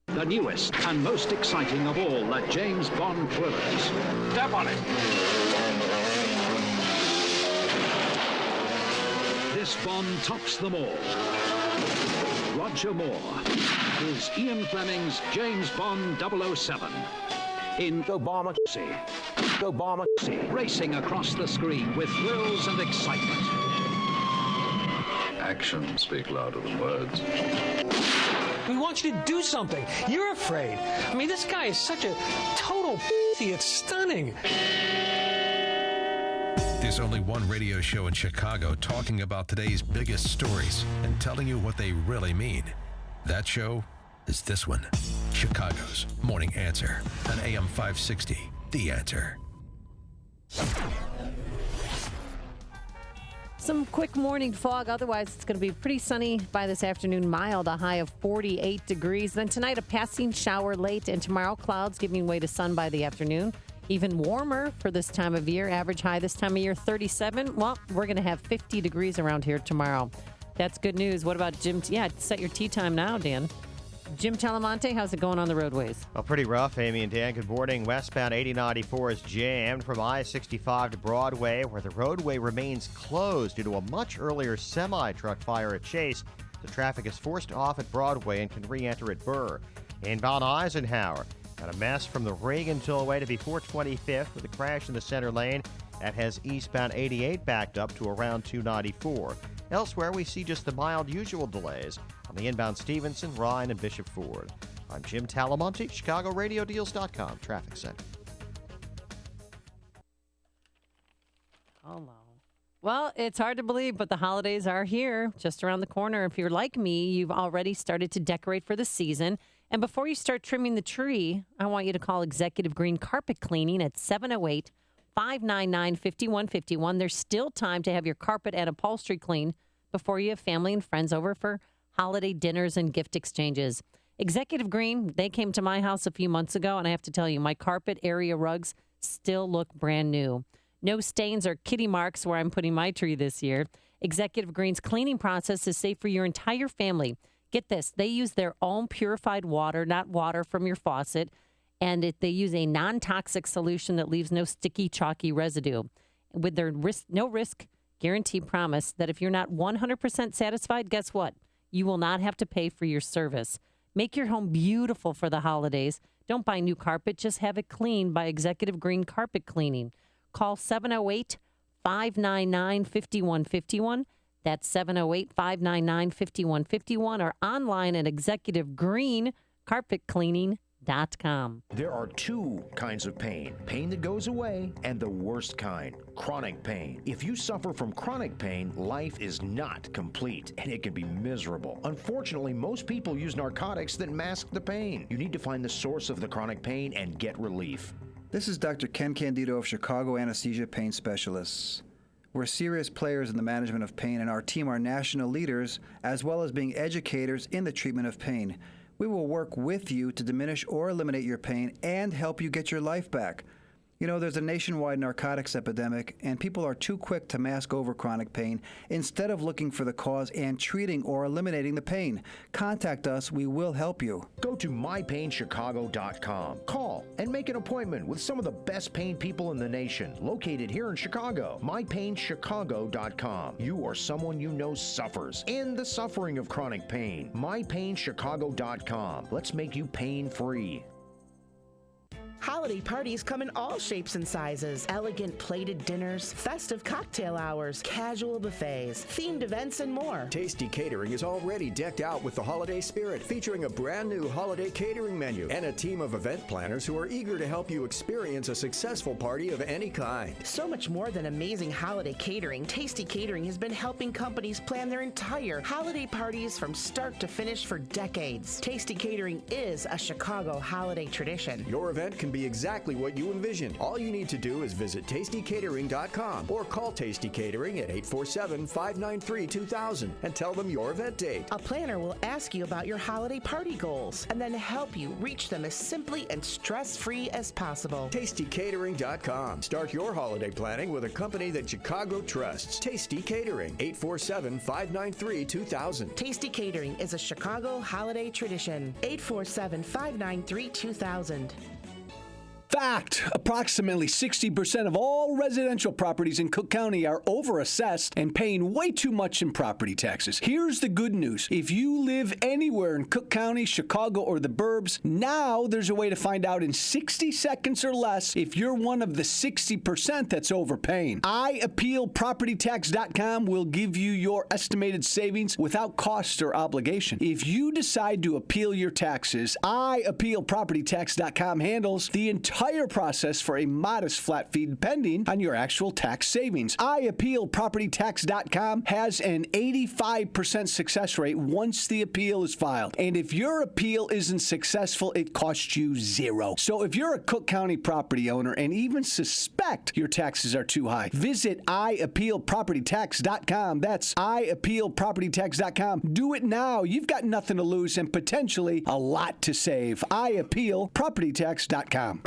The newest and most exciting of all the James Bond thrillers. Step on it. This Bond tops them all. Roger Moore is Ian Fleming's James Bond 007. In Obama, racing across the screen with thrills and excitement. Actions speak louder than words. We want you to do something. You're afraid. I mean, this guy is such a total it's stunning. There's only one radio show in Chicago talking about today's biggest stories and telling you what they really mean. That show is this one, Chicago's Morning Answer on AM 560, The Answer. Some quick morning fog. Otherwise, it's going to be pretty sunny by this afternoon. Mild, a high of 48 degrees. Then tonight, a passing shower late. And tomorrow, clouds giving way to sun by the afternoon. Even warmer for this time of year. Average high this time of year, 37. Well, we're going to have 50 degrees around here tomorrow. That's good news. What about Jim? Yeah, set your tea time now, Dan. Jim Talamonte, how's it going on the roadways? Well, pretty rough, Amy and Dan. Good morning. Westbound 8094 is jammed from I-65 to Broadway, where the roadway remains closed due to a much earlier semi-truck fire at Chase. The traffic is forced off at Broadway and can re-enter at Burr. Inbound Eisenhower, got a mess from the Reagan Tollway to before 25th with a crash in the center lane. That has eastbound 88 backed up to around 294. Elsewhere, we see just the mild usual delays on the inbound Stevenson, Rhine, and Bishop Ford. I'm Jim Talamonte, ChicagoRadioDeals.com, Traffic Center. Hello. Well, it's hard to believe, but the holidays are here, just around the corner. If you're like me, you've already started to decorate for the season. And before you start trimming the tree, I want you to call Executive Green Carpet Cleaning at 708-599-5151. There's still time to have your carpet and upholstery clean before you have family and friends over for holiday dinners and gift exchanges. Executive Green, they came to my house a few months ago, and I have to tell you, my carpet area rugs still look brand new. No stains or kitty marks where I'm putting my tree this year. Executive Green's cleaning process is safe for your entire family. Get this, they use their own purified water, not water from your faucet, and they use a non-toxic solution that leaves no sticky, chalky residue. With their no-risk guarantee promise that if you're not 100% satisfied, guess what? You will not have to pay for your service. Make your home beautiful for the holidays. Don't buy new carpet. Just have it cleaned by Executive Green Carpet Cleaning. Call 708-599-5151. That's 708-599-5151 or online at executivegreencarpetcleaning.com. There are two kinds of pain. Pain that goes away and the worst kind, chronic pain. If you suffer from chronic pain, life is not complete and it can be miserable. Unfortunately, most people use narcotics that mask the pain. You need to find the source of the chronic pain and get relief. This is Dr. Ken Candido of Chicago Anesthesia Pain Specialists. We're serious players in the management of pain, and our team are national leaders, as well as being educators in the treatment of pain. We will work with you to diminish or eliminate your pain and help you get your life back. You know, there's a nationwide narcotics epidemic, and people are too quick to mask over chronic pain instead of looking for the cause and treating or eliminating the pain. Contact us. We will help you. Go to mypainchicago.com. Call and make an appointment with some of the best pain people in the nation, located here in Chicago. mypainchicago.com. You or someone you know suffers. End the suffering of chronic pain. mypainchicago.com. Let's make you pain-free. Holiday parties come in all shapes and sizes. Elegant plated dinners, festive cocktail hours, casual buffets, themed events, and more. Tasty Catering is already decked out with the holiday spirit, featuring a brand new holiday catering menu and a team of event planners who are eager to help you experience a successful party of any kind. So much more than amazing holiday catering, Tasty Catering has been helping companies plan their entire holiday parties from start to finish for decades. Tasty Catering is a Chicago holiday tradition. Your event can be exactly what you envisioned. All you need to do is visit tastycatering.com or call Tasty Catering at 847-593-2000 and tell them your event date. A planner will ask you about your holiday party goals and then help you reach them as simply and stress-free as possible. tastycatering.com. Start your holiday planning with a company that Chicago trusts. Tasty Catering, 847-593-2000. Tasty Catering is a Chicago holiday tradition. 847-593-2000. Fact, approximately 60% of all residential properties in Cook County are overassessed and paying way too much in property taxes. Here's the good news. If you live anywhere in Cook County, Chicago, or the burbs, now there's a way to find out in 60 seconds or less if you're one of the 60% that's overpaying. IAppealPropertyTax.com will give you your estimated savings without cost or obligation. If you decide to appeal your taxes, IAppealPropertyTax.com handles the entire process for a modest flat fee depending on your actual tax savings. IAppealPropertyTax.com has an 85% success rate once the appeal is filed. And if your appeal isn't successful, it costs you $0. So if you're a Cook County property owner and even suspect your taxes are too high, visit IAppealPropertyTax.com. That's IAppealPropertyTax.com. Do it now. You've got nothing to lose and potentially a lot to save. IAppealPropertyTax.com.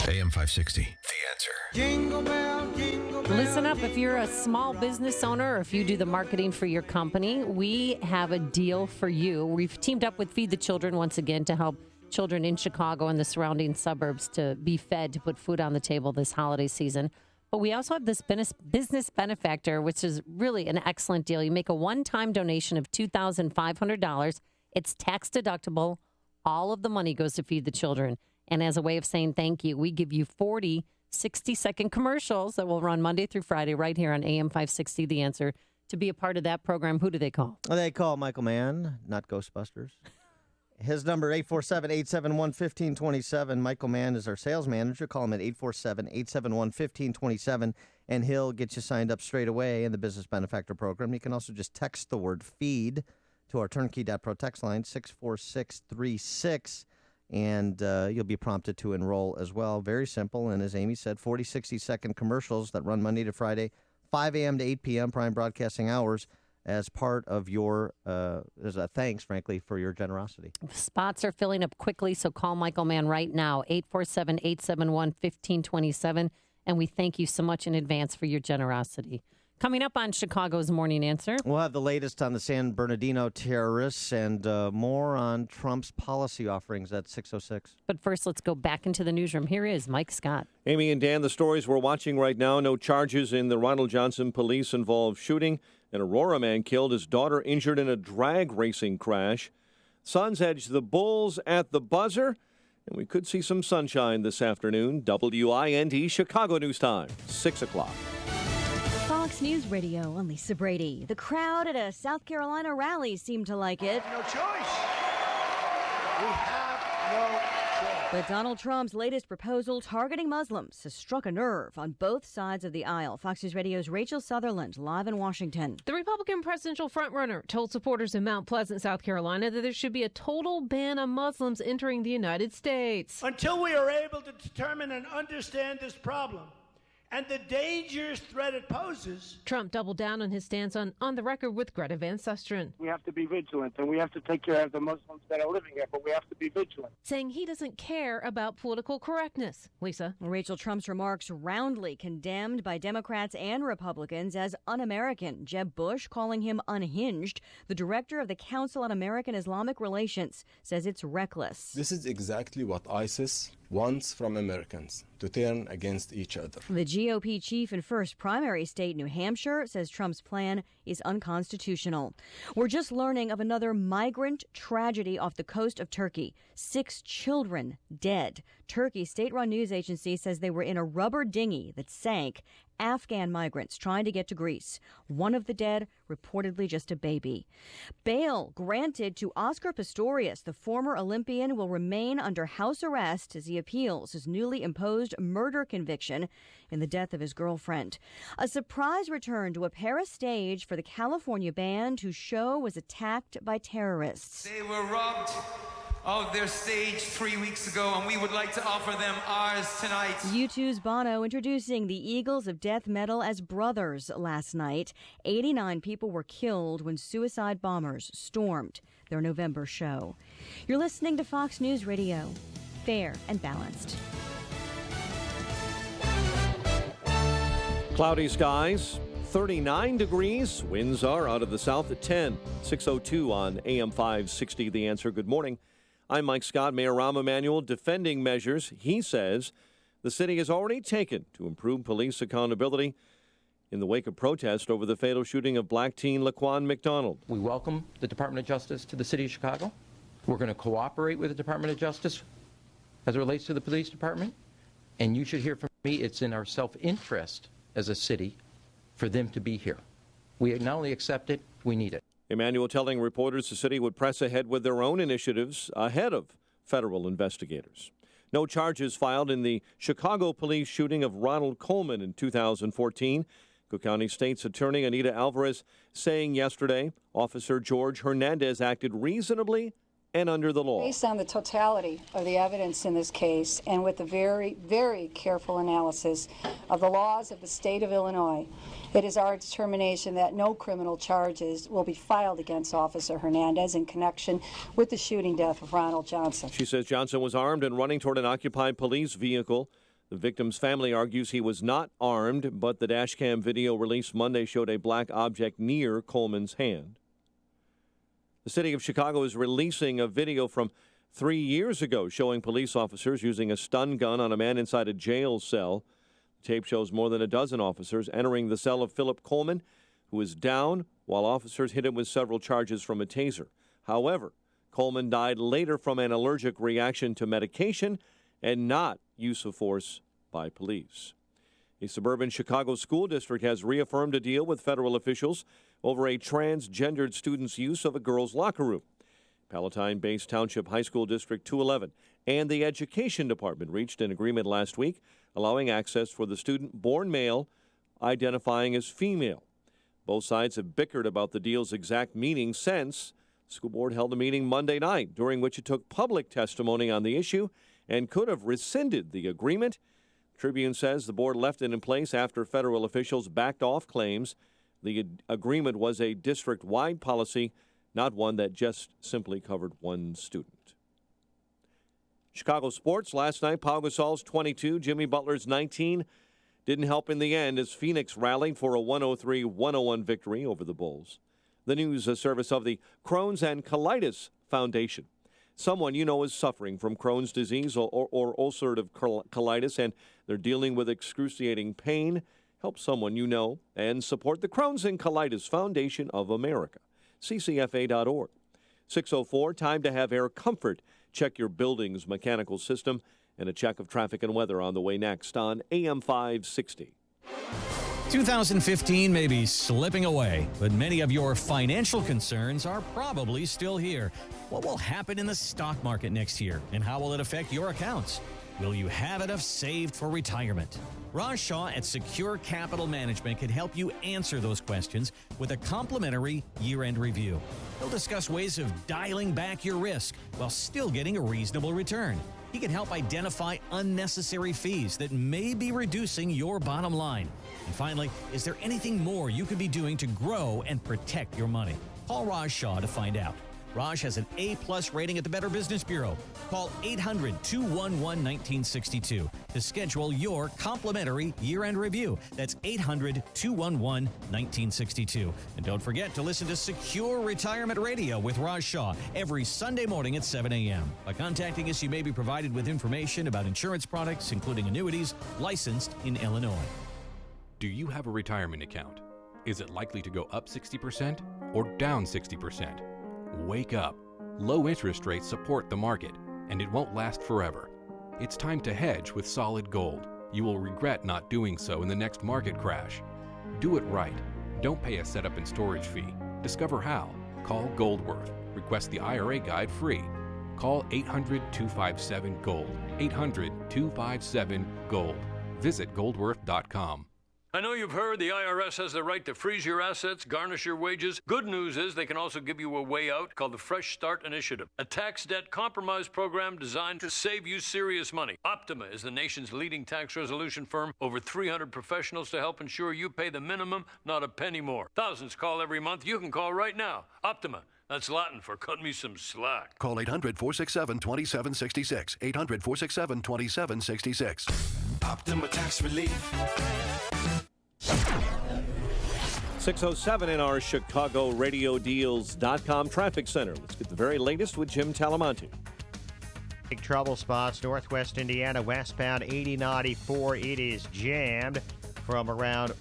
AM 560, The Answer. Jingle bell, jingle bell. Listen up, if you're a small business owner or if you do the marketing for your company, we have a deal for you. We've teamed up with Feed the Children once again to help children in Chicago and the surrounding suburbs to be fed, to put food on the table this holiday season. But we also have this business benefactor, which is really an excellent deal. You make a one-time donation of $2,500. It's tax deductible. All of the money goes to Feed the Children. And as a way of saying thank you, we give you 40 60-second commercials that will run Monday through Friday right here on AM 560, The Answer. To be a part of that program, who do they call? They call Michael Mann, not Ghostbusters. His number, 847-871-1527. Michael Mann is our sales manager. Call him at 847-871-1527, and he'll get you signed up straight away in the Business Benefactor Program. You can also just text the word FEED to our Turnkey.Pro text line, 64636. And you'll be prompted to enroll as well. Very simple. And as Amy said, 40, 60-second commercials that run Monday to Friday, 5 a.m. to 8 p.m., prime broadcasting hours, as part of your, as a thanks, frankly, for your generosity. Spots are filling up quickly, so call Michael Mann right now, 847-871-1527. And we thank you so much in advance for your generosity. Coming up on Chicago's Morning Answer, we'll have the latest on the San Bernardino terrorists and more on Trump's policy offerings at 6:06. But first, let's go back into the newsroom. Here is Mike Scott. Amy and Dan, the stories we're watching right now. No charges in the Ronald Johnson police-involved shooting. An Aurora man killed, his daughter injured in a drag racing crash. Suns edge the Bulls at the buzzer. And we could see some sunshine this afternoon. WIND Chicago News Time, 6 o'clock. Fox News Radio, I'm Lisa Brady. The crowd at a South Carolina rally seemed to like it. No choice. We have no choice. But Donald Trump's latest proposal targeting Muslims has struck a nerve on both sides of the aisle. Fox News Radio's Rachel Sutherland, live in Washington. The Republican presidential frontrunner told supporters in Mount Pleasant, South Carolina, that there should be a total ban on Muslims entering the United States. Until we are able to determine and understand this problem and the dangerous threat it poses. Trump doubled down on his stance on the record with Greta Van Susteren. We have to be vigilant, and we have to take care of the Muslims that are living here, but we have to be vigilant. Saying he doesn't care about political correctness. Lisa. Rachel Trump's remarks roundly condemned by Democrats and Republicans as un-American. Jeb Bush calling him unhinged. The director of the Council on American Islamic Relations says it's reckless. This is exactly what ISIS wants from Americans, to turn against each other. The GOP chief in first primary state, New Hampshire, says Trump's plan is unconstitutional. We're just learning of another migrant tragedy off the coast of Turkey. 6 children dead. Turkey's state-run news agency says they were in a rubber dinghy that sank. Afghan migrants trying to get to Greece. One of the dead, reportedly just a baby. Bail granted to Oscar Pistorius. The former Olympian will remain under house arrest as he appeals his newly imposed murder conviction in the death of his girlfriend. A surprise return to a Paris stage for the California band whose show was attacked by terrorists. They were robbed of their stage 3 weeks ago, and we would like to offer them ours tonight. U2's Bono introducing the Eagles of death metal as brothers last night. 89 people were killed when suicide bombers stormed their November show. You're listening to Fox News Radio. Fair and balanced. Cloudy skies, 39 degrees. Winds are out of the south at 10. 6:02 on AM 560. The Answer. Good morning. I'm Mike Scott. Mayor Rahm Emanuel defending measures he says the city has already taken to improve police accountability in the wake of protest over the fatal shooting of black teen Laquan McDonald. We welcome the Department of Justice to the city of Chicago. We're going to cooperate with the Department of Justice as it relates to the police department. And you should hear from me, it's in our self-interest as a city for them to be here. We not only accept it, we need it. Emanuel telling reporters the city would press ahead with their own initiatives ahead of federal investigators. No charges filed in the Chicago police shooting of Ronald Coleman in 2014. Cook County State's Attorney Anita Alvarez saying yesterday Officer George Hernandez acted reasonably and under the law. Based on the totality of the evidence in this case and with the very, very careful analysis of the laws of the state of Illinois, it is our determination that no criminal charges will be filed against Officer Hernandez in connection with the shooting death of Ronald Johnson. She says Johnson was armed and running toward an occupied police vehicle. The victim's family argues he was not armed, but the dashcam video released Monday showed a black object near Coleman's hand. The city of Chicago is releasing a video from 3 years ago showing police officers using a stun gun on a man inside a jail cell. The tape shows more than a dozen officers entering the cell of Philip Coleman, who is down, while officers hit him with several charges from a taser. However, Coleman died later from an allergic reaction to medication and not use of force by police. A suburban Chicago school district has reaffirmed a deal with federal officials over a transgendered student's use of a girls' locker room. Palatine-based Township High School District 211 and the Education Department reached an agreement last week allowing access for the student born male identifying as female. Both sides have bickered about the deal's exact meaning since the school board held a meeting Monday night during which it took public testimony on the issue and could have rescinded the agreement. Tribune says the board left it in place after federal officials backed off claims the agreement was a district-wide policy, not one that just simply covered one student. Chicago sports last night, Pau Gasol's 22, Jimmy Butler's 19 didn't help in the end as Phoenix rallied for a 103-101 victory over the Bulls. The news, a service of the Crohn's and Colitis Foundation. Someone you know is suffering from Crohn's disease or ulcerative colitis, and they're dealing with excruciating pain. Help someone you know and support the Crohn's and Colitis Foundation of America. ccfa.org. 6:04, time to have air comfort. Check your building's mechanical system, and a check of traffic and weather on the way next on AM 560. 2015 may be slipping away, but many of your financial concerns are probably still here. What will happen in the stock market next year, and how will it affect your accounts? Will you have enough saved for retirement? Raj Shah at Secure Capital Management can help you answer those questions with a complimentary year-end review. He'll discuss ways of dialing back your risk while still getting a reasonable return. He can help identify unnecessary fees that may be reducing your bottom line. And finally, is there anything more you could be doing to grow and protect your money? Call Raj Shah to find out. Raj has an A-plus rating at the Better Business Bureau. Call 800-211-1962 to schedule your complimentary year-end review. That's 800-211-1962. And don't forget to listen to Secure Retirement Radio with Raj Shah every Sunday morning at 7 a.m. By contacting us, you may be provided with information about insurance products, including annuities, licensed in Illinois. Do you have a retirement account? Is it likely to go up 60% or down 60%? Wake up. Low interest rates support the market, and it won't last forever. It's time to hedge with solid gold. You will regret not doing so in the next market crash. Do it right. Don't pay a setup and storage fee. Discover how. Call Goldworth. Request the IRA guide free. Call 800-257-GOLD. 800-257-GOLD. Visit goldworth.com. I know you've heard the IRS has the right to freeze your assets, garnish your wages. Good news is they can also give you a way out called the Fresh Start Initiative, a tax debt compromise program designed to save you serious money. Optima is the nation's leading tax resolution firm, over 300 professionals to help ensure you pay the minimum, not a penny more. Thousands call every month. You can call right now. Optima. That's Latin for cut me some slack. Call 800-467-2766. 800-467-2766. Optima Tax Relief. 6:07 in our Chicago RadioDeals.com traffic center. Let's get the very latest with Jim Talamonte. Big trouble spots, Northwest Indiana, westbound 8094. It is jammed from around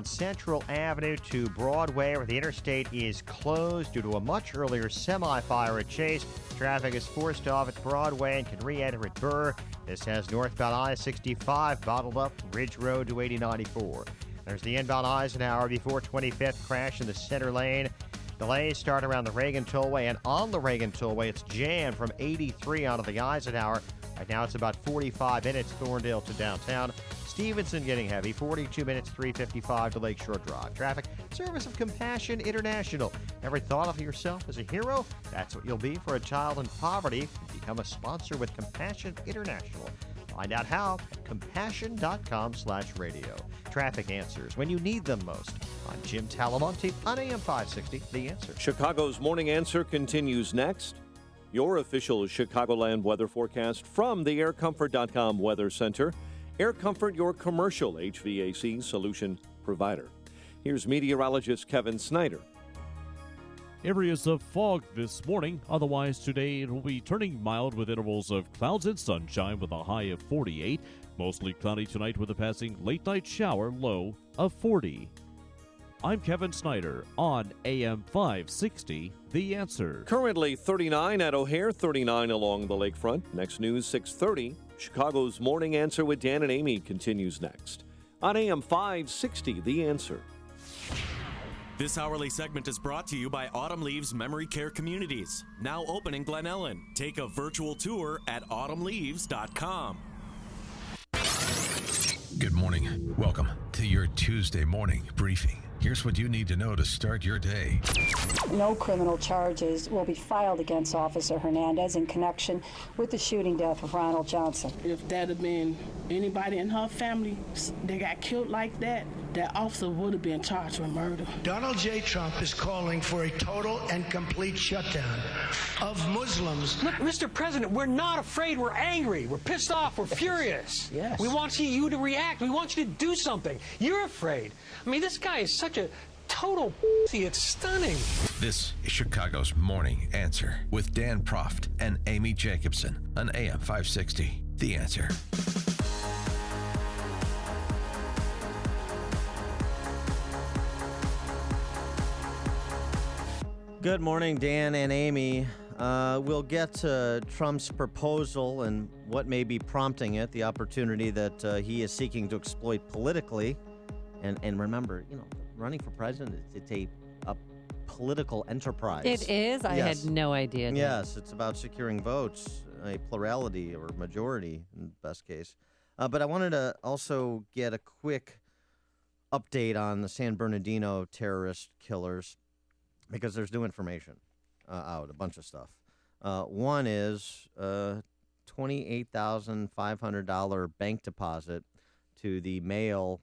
Central Avenue to Broadway, where the interstate is closed due to a much earlier semi-fire at Chase. Traffic is forced off at Broadway and can re-enter at Burr. This has northbound I-65 bottled up from Ridge Road to 8094. There's the inbound Eisenhower before 25th crash in the center lane. Delays start around the Reagan Tollway, and on the Reagan Tollway, it's jammed from 83 onto the Eisenhower. Right now, it's about 45 minutes, Thorndale to downtown. Stevenson getting heavy, 42 minutes, 3:55 to Lakeshore Drive. Traffic, service of Compassion International. Ever thought of yourself as a hero? That's what you'll be for a child in poverty. Become a sponsor with Compassion International. Find out how at compassion.com/radio. Traffic answers when you need them most. I'm Jim Talamonte on AM 560, The Answer. Chicago's Morning Answer continues next. Your official Chicagoland weather forecast from the aircomfort.com Weather Center. Air Comfort, your commercial HVAC solution provider. Here's meteorologist Kevin Snyder. Areas of fog this morning. Otherwise, today it will be turning mild with intervals of clouds and sunshine with a high of 48. Mostly cloudy tonight with a passing late-night shower, low of 40. I'm Kevin Snyder on AM 560, The Answer. Currently 39 at O'Hare, 39 along the lakefront. Next news, 6:30. Chicago's Morning Answer with Dan and Amy continues next. On AM 560, The Answer. This hourly segment is brought to you by Autumn Leaves Memory Care Communities, now open in Glen Ellen. Take a virtual tour at autumnleaves.com. Good morning. Welcome to your Tuesday morning briefing. Here's what you need to know to start your day. No criminal charges will be filed against Officer Hernandez in connection with the shooting death of Ronald Johnson. If that had been anybody in her family that got killed like that, that officer would have been charged with murder. Donald J. Trump is calling for a total and complete shutdown of Muslims. Look, Mr. President, we're not afraid. We're angry. We're pissed off. We're furious. Yes. We want you to react. We want you to do something. You're afraid. I mean, this guy is such a total pussy. It's stunning. This is Chicago's Morning Answer with Dan Proft and Amy Jacobson on AM 560. The Answer. Good morning, Dan and Amy. We'll get to Trump's proposal and what may be prompting it, the opportunity that he is seeking to exploit politically. And remember, running for president, it's a political enterprise. It is? I had no idea. Yes, it's about securing votes, a plurality or majority in the best case. But I wanted to also get a quick update on the San Bernardino terrorist killers, because there's new information out, a bunch of stuff. One is $28,500 bank deposit to the male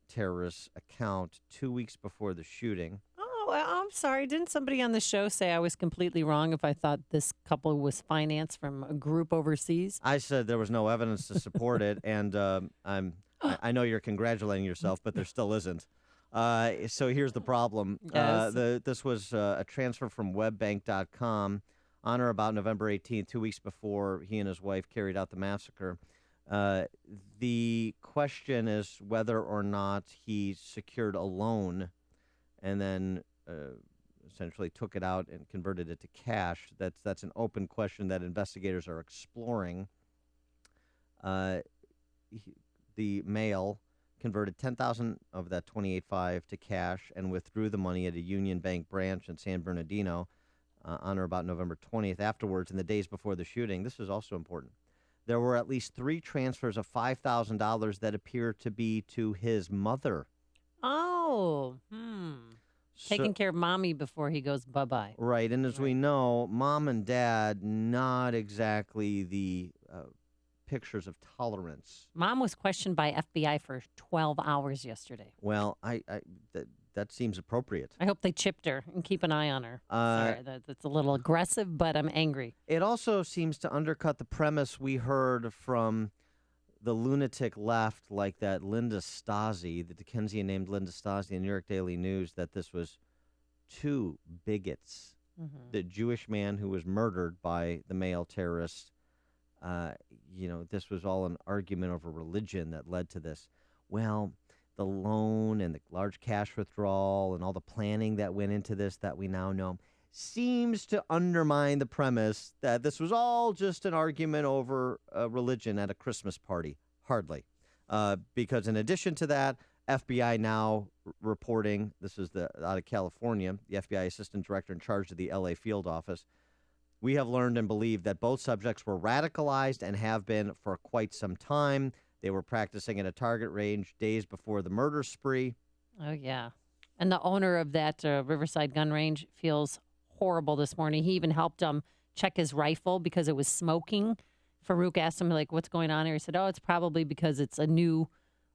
terrorist's account 2 weeks before the shooting. Oh, well, I'm sorry. Didn't somebody on the show say I was completely wrong if I thought this couple was financed from a group overseas? I said there was no evidence to support it, and I know you're congratulating yourself, but there still isn't. So here's the problem. Yes. This was a transfer from webbank.com on or about November 18th, 2 weeks before he and his wife carried out the massacre. The question is whether or not he secured a loan and then essentially took it out and converted it to cash. That's an open question that investigators are exploring. The male converted $10,000 of that $28,500 to cash and withdrew the money at a Union Bank branch in San Bernardino on or about November 20th. Afterwards, in the days before the shooting, this is also important, there were at least 3 transfers of $5,000 that appear to be to his mother. Oh, taking care of mommy before he goes bye-bye. Right, and as we know, mom and dad, not exactly the pictures of tolerance. Mom was questioned by FBI for 12 hours yesterday. Well, that seems appropriate. I hope they chipped her and keep an eye on her. Sorry, that's a little aggressive, but I'm angry. It also seems to undercut the premise we heard from the lunatic left, like that Linda Stasi, the Dickensian named Linda Stasi in the New York Daily News, that this was 2 bigots. The Jewish man who was murdered by the male terrorist, this was all an argument over religion that led to this. Well, the loan and the large cash withdrawal and all the planning that went into this that we now know seems to undermine the premise that this was all just an argument over religion at a Christmas party. Hardly. Because in addition to that, FBI now reporting, this is out of California, the FBI assistant director in charge of the LA field office, we have learned and believed that both subjects were radicalized and have been for quite some time. They were practicing at a target range days before the murder spree. Oh, yeah. And the owner of that Riverside gun range feels horrible this morning. He even helped him check his rifle because it was smoking. Farouk asked him, what's going on here? He said, it's probably because it's a new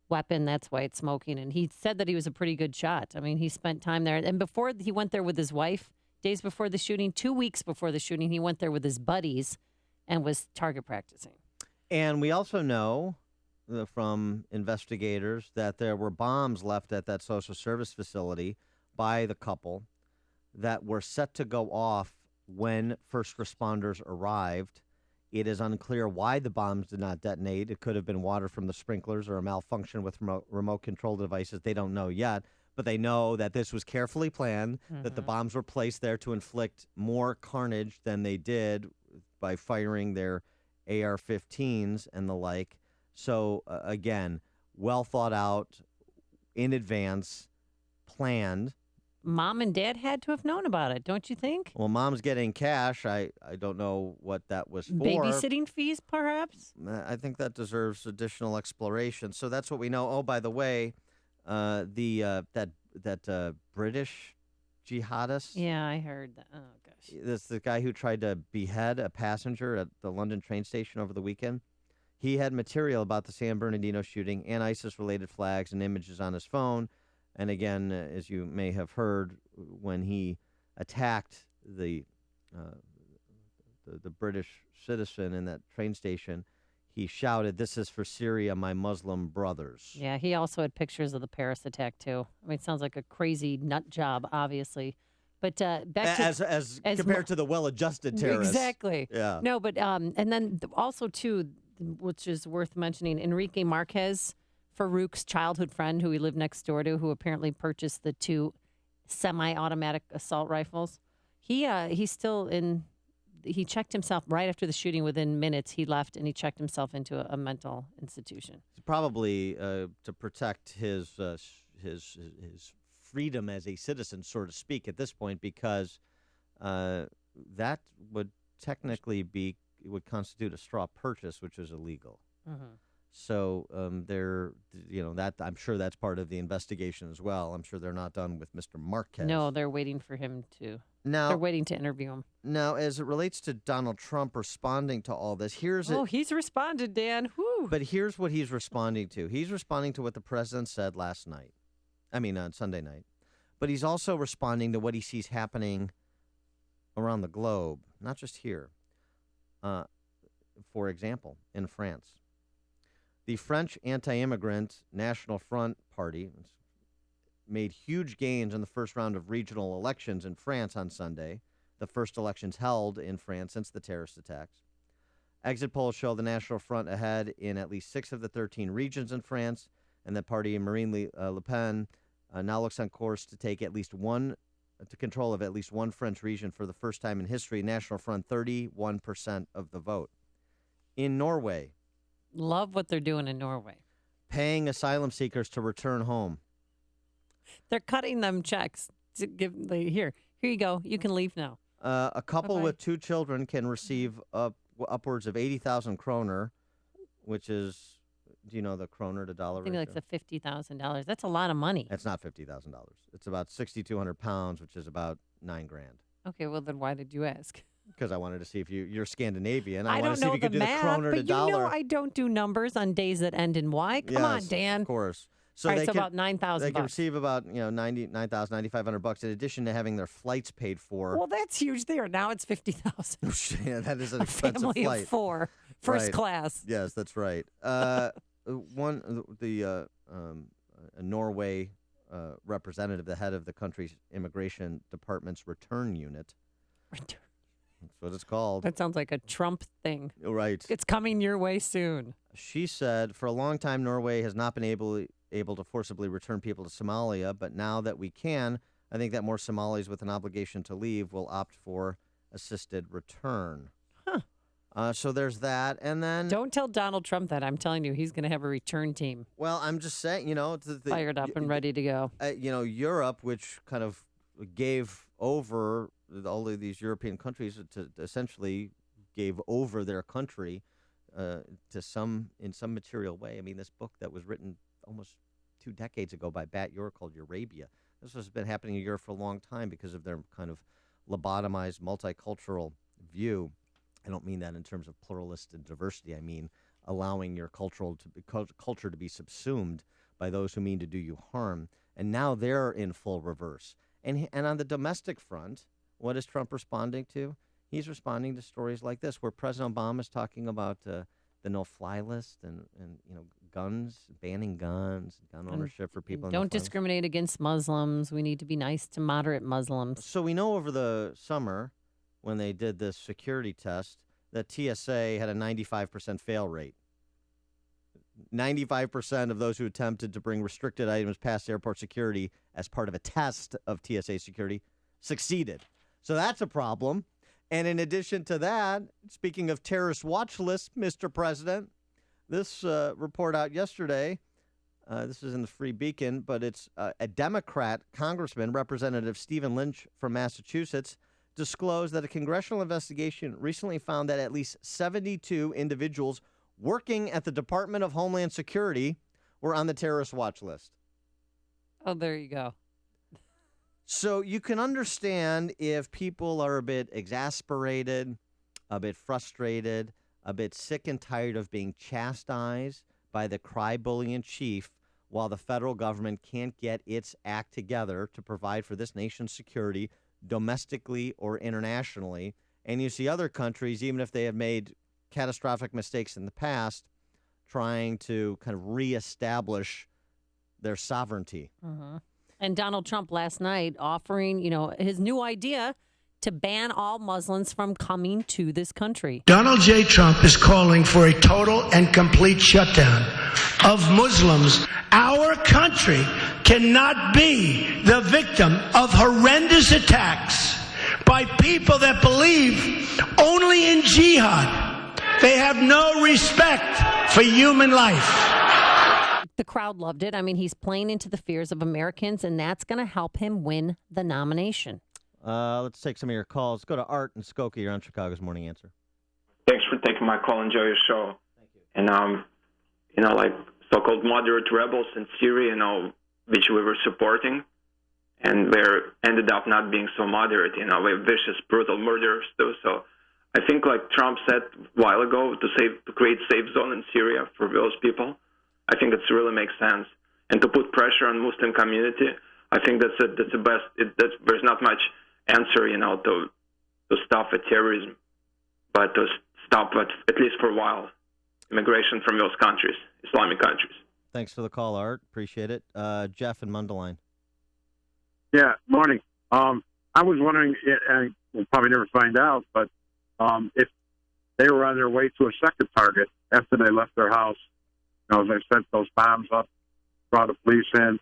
weapon. That's why it's smoking. And he said that he was a pretty good shot. I mean, he spent time there. And before he went there with his wife, days before the shooting, 2 weeks before the shooting, he went there with his buddies and was target practicing. And we also know from investigators that there were bombs left at that social service facility by the couple that were set to go off when first responders arrived. It is unclear why the bombs did not detonate. It could have been water from the sprinklers or a malfunction with remote control devices. They don't know yet, but they know that this was carefully planned, that the bombs were placed there to inflict more carnage than they did by firing their AR-15s and the like. So, again, well thought out, in advance, planned. Mom and dad had to have known about it, don't you think? Well, mom's getting cash. I don't know what that was for. Babysitting fees, perhaps? I think that deserves additional exploration. So that's what we know. Oh, by the way, that British jihadist. Yeah, I heard that. Oh, gosh. This the guy who tried to behead a passenger at the London train station over the weekend. He had material about the San Bernardino shooting and ISIS-related flags and images on his phone. And again, as you may have heard, when he attacked the British citizen in that train station, he shouted, "This is for Syria, my Muslim brothers." Yeah, he also had pictures of the Paris attack, too. I mean, it sounds like a crazy nut job, obviously. But back to... As compared to the well-adjusted terrorists. Exactly. Yeah. No, but... and then also, too, which is worth mentioning, Enrique Marquez, Farouk's childhood friend who he lived next door to, who apparently purchased the 2 semi-automatic assault rifles. He's still in... He checked himself right after the shooting. Within minutes, he left and he checked himself into a mental institution. Probably to protect his freedom as a citizen, so to speak, at this point, because that would technically would constitute a straw purchase, which is illegal. Mm-hmm. So that I'm sure that's part of the investigation as well. I'm sure they're not done with Mr. Marquez. No, they're waiting for him to Now they're waiting to interview him. Now, as it relates to Donald Trump responding to all this, he's responded, Dan. Whew. But here's what he's responding to. He's responding to what the president said on Sunday night. But he's also responding to what he sees happening around the globe, not just here. For example, in France, the French anti-immigrant National Front Party made huge gains in the first round of regional elections in France on Sunday, the first elections held in France since the terrorist attacks. Exit polls show the National Front ahead in at least 6 of the 13 regions in France, and the party Marine Le Pen now looks on course to take control of at least one French region for the first time in history. National Front, 31% of the vote. In Norway. Love what they're doing in Norway. Paying asylum seekers to return home. They're cutting them checks. Here you go. You can leave now. A couple with 2 children can receive upwards of 80,000 kroner, which is, do you know the kroner to dollar ratio? I think like the $50,000. That's a lot of money. That's not $50,000. It's about 6,200 pounds, which is about $9,000. Okay, well then why did you ask? Because I wanted to see if you're Scandinavian. I want to see if you could do math, the kroner to dollar. You know I don't do numbers on days that end in Y. Come on, Dan. Of course. So All right, so about $9,000. They can receive about $9,500 in addition to having their flights paid for. Well, that's huge there. Now it's $50,000. Yeah, that is an a expensive family flight. Of 4, first class. Yes, that's right. Norway representative, the head of the country's immigration department's return unit. That's what it's called. That sounds like a Trump thing. Right. It's coming your way soon. She said, for a long time, Norway has not been able to forcibly return people to Somalia, but now that we can, I think that more Somalis with an obligation to leave will opt for assisted return. Huh. So there's that, and then... Don't tell Donald Trump that. I'm telling you, he's going to have a return team. Well, I'm just saying, fired up and ready to go. Europe, which kind of gave over, all of these European countries essentially gave over their country in some material way. I mean, this book that was written almost 2 decades ago by Bat Yor called Eurabia. This has been happening in Europe for a long time because of their kind of lobotomized, multicultural view. I don't mean that in terms of pluralist and diversity. I mean allowing your culture to be subsumed by those who mean to do you harm. And now they're in full reverse. And on the domestic front, what is Trump responding to? He's responding to stories like this, where President Obama is talking about the no-fly list and guns, banning guns, gun ownership for people. Don't discriminate against Muslims. We need to be nice to moderate Muslims. So we know over the summer, when they did this security test, that TSA had a 95% fail rate. 95% of those who attempted to bring restricted items past airport security as part of a test of TSA security succeeded. So that's a problem. And in addition to that, speaking of terrorist watch lists, Mr. President, this report out yesterday, this is in the Free Beacon, but it's a Democrat congressman, Representative Stephen Lynch from Massachusetts, disclosed that a congressional investigation recently found that at least 72 individuals working at the Department of Homeland Security were on the terrorist watch list. Oh, there you go. So you can understand if people are a bit exasperated, a bit frustrated, a bit sick and tired of being chastised by the cry-bully in chief while the federal government can't get its act together to provide for this nation's security domestically or internationally. And you see other countries, even if they have made catastrophic mistakes in the past, trying to kind of reestablish their sovereignty. Mm-hmm. And Donald Trump last night offering, his new idea to ban all Muslims from coming to this country. Donald J. Trump is calling for a total and complete shutdown of Muslims. Our country cannot be the victim of horrendous attacks by people that believe only in jihad. They have no respect for human life. The crowd loved it. I mean, he's playing into the fears of Americans, and that's going to help him win the nomination. Let's take some of your calls. Go to Art and Skokie. You're on Chicago's Morning Answer. Thanks for taking my call. Enjoy your show. Thank you. And, like so-called moderate rebels in Syria, which we were supporting. and they ended up not being so moderate, with vicious, brutal murders too. So I think, like Trump said a while ago, to create safe zone in Syria for those people, I think it really makes sense. And to put pressure on Muslim community, I think that's the best. There's not much answer, to stop the terrorism, but to stop it, at least for a while, immigration from those countries, Islamic countries. Thanks for the call, Art. Appreciate it. Jeff in Mundelein. Yeah, morning. I was wondering, and we'll probably never find out, but if they were on their way to a second target after they left their house, they sent those bombs up, brought the police in,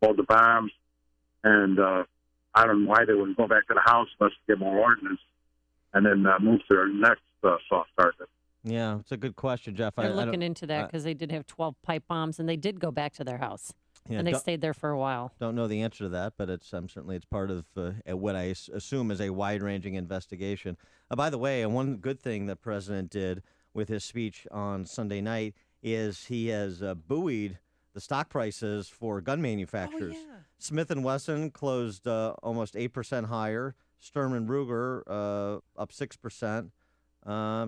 pulled the bombs, and I don't know why they wouldn't go back to the house unless to get more ordnance, and then move to their next soft target. Yeah, it's a good question, Jeff. They're looking into that because they did have 12 pipe bombs, and they did go back to their house. Yeah, and they stayed there for a while. Don't know the answer to that, but certainly it's part of what I assume is a wide-ranging investigation. By the way, and one good thing the president did with his speech on Sunday night is he has buoyed the stock prices for gun manufacturers. Oh, yeah. Smith & Wesson closed almost 8% higher. Sturm & Ruger up 6%.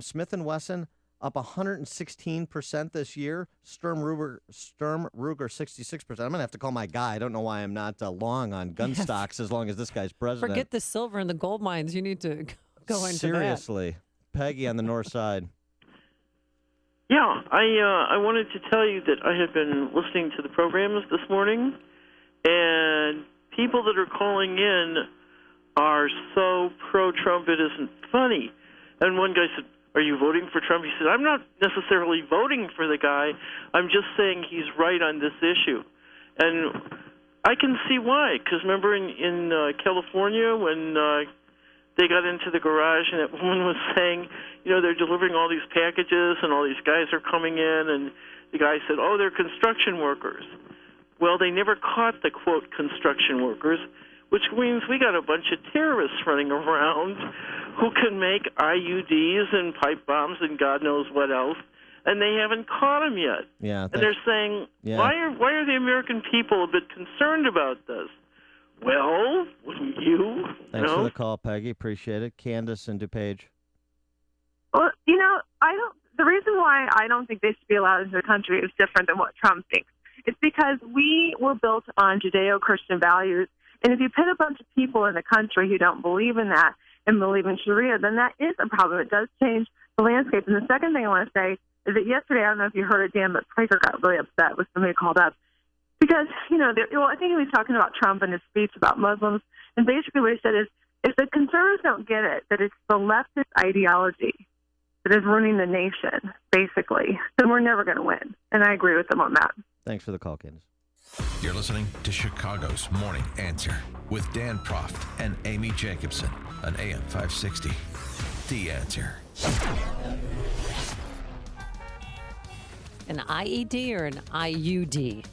Smith & Wesson up 116% this year. Sturm Ruger 66%. I'm going to have to call my guy. I don't know why I'm not long on gun stocks as long as this guy's president. Forget the silver and the gold mines. You need to go into Seriously. Peggy on the north side. Yeah, I wanted to tell you that I had been listening to the programs this morning, and people that are calling in are so pro-Trump it isn't funny. And one guy said, "Are you voting for Trump?" He said, "I'm not necessarily voting for the guy. I'm just saying he's right on this issue." And I can see why, because remember in California when they got into the garage and that woman was saying, they're delivering all these packages and all these guys are coming in, and the guy said, "Oh, they're construction workers." Well, they never caught the, quote, construction workers, which means we got a bunch of terrorists running around who can make IUDs and pipe bombs and God knows what else, and they haven't caught them yet. Yeah, and they're saying, why are the American people a bit concerned about this? Well, wouldn't you? Thanks for the call, Peggy. Appreciate it. Candace and DuPage. Well, the reason why I don't think they should be allowed into the country is different than what Trump thinks. It's because we were built on Judeo-Christian values, and if you put a bunch of people in the country who don't believe in that and believe in Sharia, then that is a problem. It does change the landscape. And the second thing I want to say is that yesterday, I don't know if you heard it, Dan, but Prager got really upset when somebody called up. Because, I think he was talking about Trump and his speech about Muslims, and basically what he said is, if the conservatives don't get it, that it's the leftist ideology that is ruining the nation, basically, then we're never going to win. And I agree with them on that. Thanks for the call, Candace. You're listening to Chicago's Morning Answer with Dan Proft and Amy Jacobson on AM 560. The Answer. An IED or an IUD?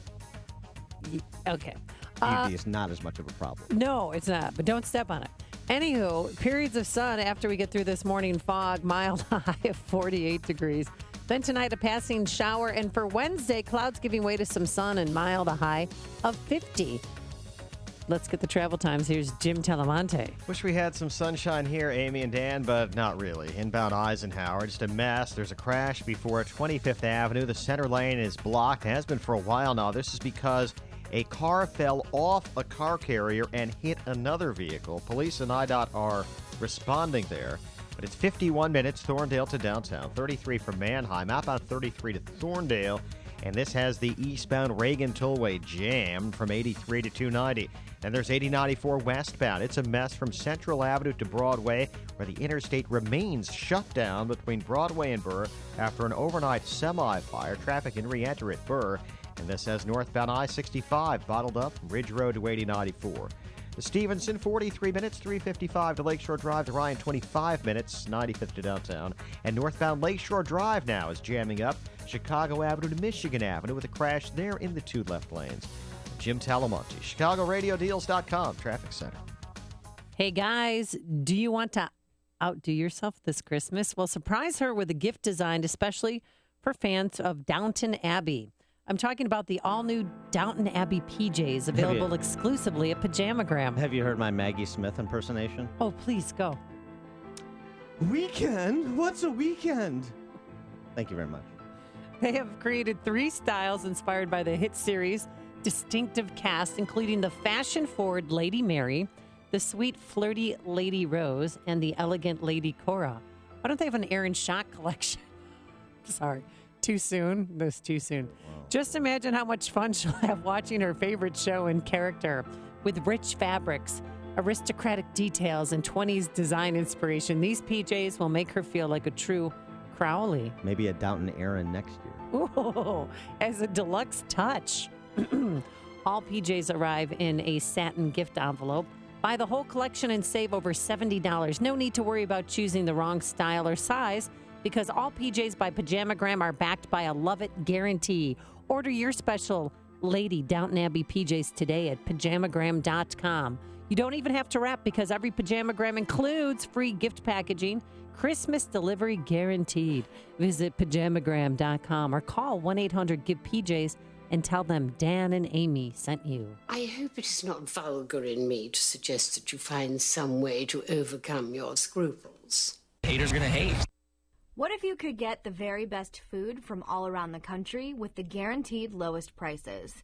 Okay. IUD is not as much of a problem. No, it's not, but don't step on it. Anywho, periods of sun after we get through this morning fog, mild high of 48 degrees. Then tonight, a passing shower. And for Wednesday, clouds giving way to some sun and mild, a high of 50. Let's get the travel times. Here's Jim Telemonte. Wish we had some sunshine here, Amy and Dan, but not really. Inbound Eisenhower, just a mess. There's a crash before 25th Avenue. The center lane is blocked. It has been for a while now. This is because a car fell off a car carrier and hit another vehicle. Police and IDOT are responding there. But it's 51 minutes, Thorndale to downtown, 33 from Manheim, outbound 33 to Thorndale. And this has the eastbound Reagan Tollway jammed from 83 to 290. And there's 8094 westbound. It's a mess from Central Avenue to Broadway, where the interstate remains shut down between Broadway and Burr after an overnight semi-fire. Traffic can re-enter at Burr. And this has northbound I-65 bottled up from Ridge Road to 8094. To Stevenson, 43 minutes, 355 to Lakeshore Drive. To Ryan, 25 minutes, 95th to downtown. And northbound Lakeshore Drive now is jamming up Chicago Avenue to Michigan Avenue with a crash there in the two left lanes. Jim Talamonte, ChicagoRadioDeals.com, Traffic Center. Hey guys, do you want to outdo yourself this Christmas? Well, surprise her with a gift designed especially for fans of Downton Abbey. I'm talking about the all-new Downton Abbey PJs, available exclusively at Pajamagram. Have you heard my Maggie Smith impersonation? Oh, please, go. Weekend? What's a weekend? Thank you very much. They have created 3 styles inspired by the hit series' distinctive cast, including the fashion-forward Lady Mary, the sweet, flirty Lady Rose, and the elegant Lady Cora. Why don't they have an Aaron Schock collection? Sorry. Too soon? This too soon. Wow. Just imagine how much fun she'll have watching her favorite show in character. With rich fabrics, aristocratic details, and 20s design inspiration, these PJs will make her feel like a true Crowley. Maybe a Downton Aaron next year. Ooh, as a deluxe touch. All PJs arrive in a satin gift envelope. Buy the whole collection and save over $70. No need to worry about choosing the wrong style or size, because all PJs by Pajamagram are backed by a Love It guarantee. Order your special Lady Downton Abbey PJs today at Pajamagram.com. You don't even have to wrap, because every Pajamagram includes free gift packaging, Christmas delivery guaranteed. Visit Pajamagram.com or call 1-800-GIVE-PJs and tell them Dan and Amy sent you. I hope it is not vulgar in me to suggest that you find some way to overcome your scruples. Haters gonna hate. What if you could get the very best food from all around the country with the guaranteed lowest prices?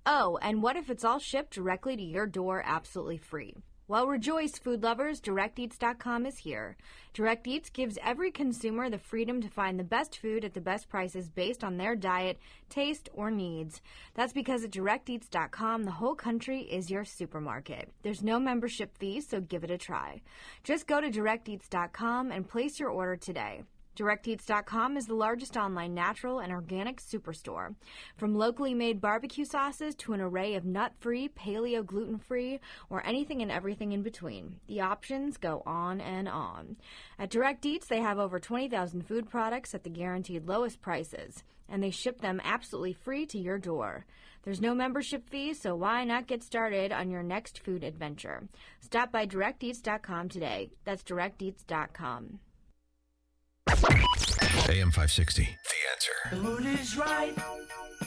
Oh, and what if it's all shipped directly to your door absolutely free? Well, rejoice, food lovers, DirectEats.com is here. Direct Eats gives every consumer the freedom to find the best food at the best prices based on their diet, taste, or needs. That's because at DirectEats.com, the whole country is your supermarket. There's no membership fee, so give it a try. Just go to DirectEats.com and place your order today. DirectEats.com is the largest online natural and organic superstore. From locally made barbecue sauces to an array of nut-free, paleo, gluten-free, or anything and everything in between. The options go on and on. At Direct Eats, they have over 20,000 food products at the guaranteed lowest prices, and they ship them absolutely free to your door. There's no membership fee, so why not get started on your next food adventure? Stop by DirectEats.com today. That's DirectEats.com. AM 560. The mood is right.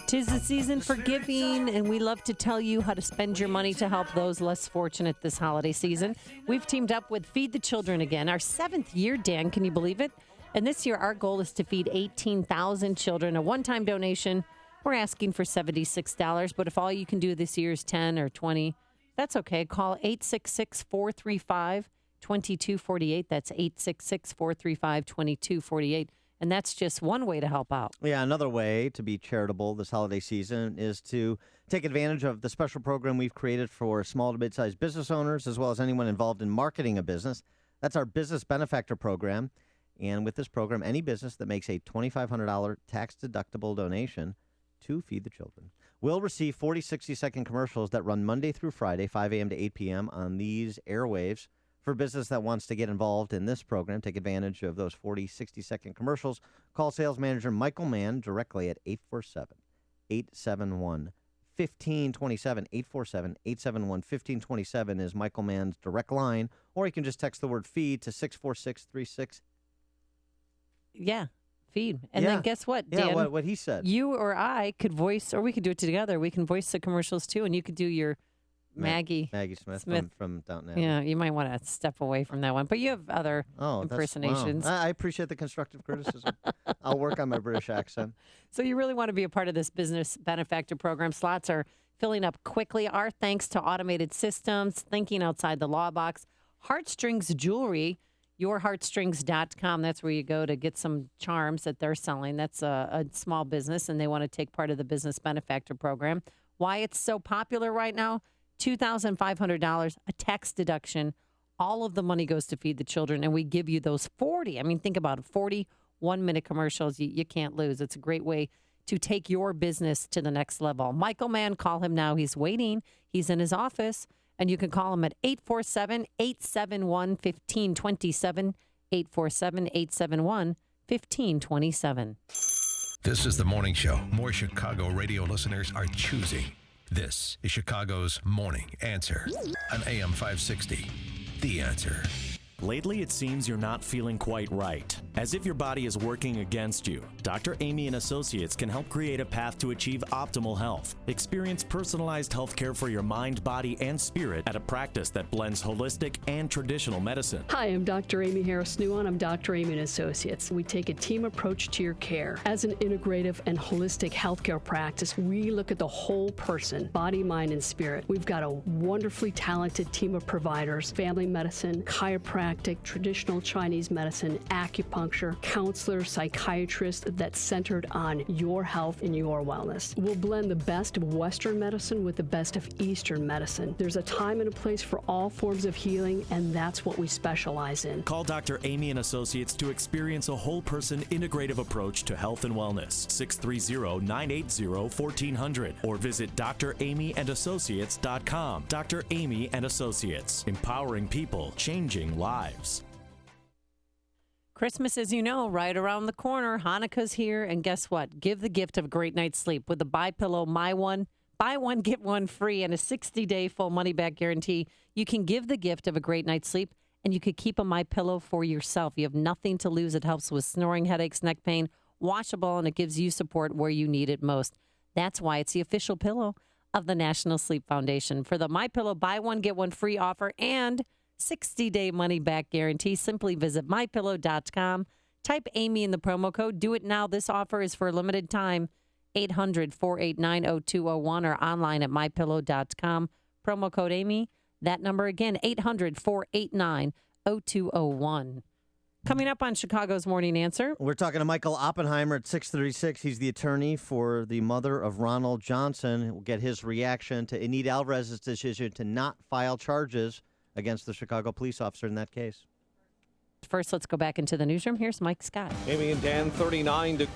'Tis the season for giving, and we love to tell you how to spend your money to help those less fortunate this holiday season. We've teamed up with Feed the Children again, our 7th year, Dan, can you believe it? And this year, our goal is to feed 18,000 children. A one-time donation, we're asking for $76, but if all you can do this year is 10 or 20, that's okay. Call 866-435-2248. That's 866-435-2248. And that's just one way to help out. Yeah, another way to be charitable this holiday season is to take advantage of the special program we've created for small to mid-sized business owners, as well as anyone involved in marketing a business. That's our Business Benefactor Program. And with this program, any business that makes a $2,500 tax-deductible donation to Feed the Children will receive 40 60-second commercials that run Monday through Friday, 5 a.m. to 8 p.m. on these airwaves. For business that wants to get involved in this program, take advantage of those 40 60-second commercials. Call sales manager Michael Mann directly at 847-871-1527. 847-871-1527 is Michael Mann's direct line, or you can just text the word feed to 64636. Yeah, feed. And then guess what, Dan? Yeah, what he said. You or I could voice, or we could do it together. We can voice the commercials too, and you could do your Maggie Smith. From Downton Abbey. Yeah, you might want to step away from that one, but you have other impersonations. Wow. I appreciate the constructive criticism. I'll work on my British accent. So you really want to be a part of this Business Benefactor Program. Slots are filling up quickly. Our thanks to automated systems, thinking outside the law box. Heartstrings Jewelry, yourheartstrings.com. That's where you go to get some charms that they're selling. That's a small business, and they want to take part of the Business Benefactor Program. Why it's so popular right now? $2,500, a tax deduction. All of the money goes to Feed the Children, and we give you those 40. I mean, think about it, 40 one-minute commercials you can't lose. It's a great way to take your business to the next level. Michael Mann, call him now. He's waiting. He's in his office, and you can call him at 847-871-1527, 847-871-1527. This is the morning show more Chicago radio listeners are choosing. This is Chicago's Morning Answer on AM 560. The Answer. Lately, it seems you're not feeling quite right, as if your body is working against you. Dr. Amy and Associates can help create a path to achieve optimal health. Experience personalized health care for your mind, body, and spirit at a practice that blends holistic and traditional medicine. Hi, I'm Dr. Amy Harris-Nuon. I'm Dr. Amy and Associates. We take a team approach to your care. As an integrative and holistic healthcare practice, we look at the whole person, body, mind, and spirit. We've got a wonderfully talented team of providers, family medicine, chiropractic, traditional Chinese medicine, acupuncture, counselors, psychiatrists that's centered on your health and your wellness. We'll blend the best of Western medicine with the best of Eastern medicine. There's a time and a place for all forms of healing, and that's what we specialize in. Call Dr. Amy and Associates to experience a whole person integrative approach to health and wellness. 630-980-1400 or visit dramyandassociates.com. Dr. Amy and Associates, empowering people, changing lives. Christmas, as you know, right around the corner. Hanukkah's here, and guess what? Give the gift of a great night's sleep with the MyPillow buy one, get one free, and a 60-day full money-back guarantee. You can give the gift of a great night's sleep, and you could keep a MyPillow for yourself. You have nothing to lose. It helps with snoring, headaches, neck pain, washable, and it gives you support where you need it most. That's why it's the official pillow of the National Sleep Foundation. For the MyPillow buy one, get one free offer and 60-day money-back guarantee, simply visit MyPillow.com. Type Amy in the promo code. Do it now. This offer is for a limited time. 800-489-0201 or online at MyPillow.com. Promo code Amy. That number again, 800-489-0201. Coming up on Chicago's Morning Answer. We're talking to Michael Oppenheimer at 636. He's the attorney for the mother of Ronald Johnson. We'll get his reaction to Enid Alvarez's decision to not file charges against the Chicago police officer in that case. First, let's go back into the newsroom. Here's Mike Scott. Amy and Dan, 39.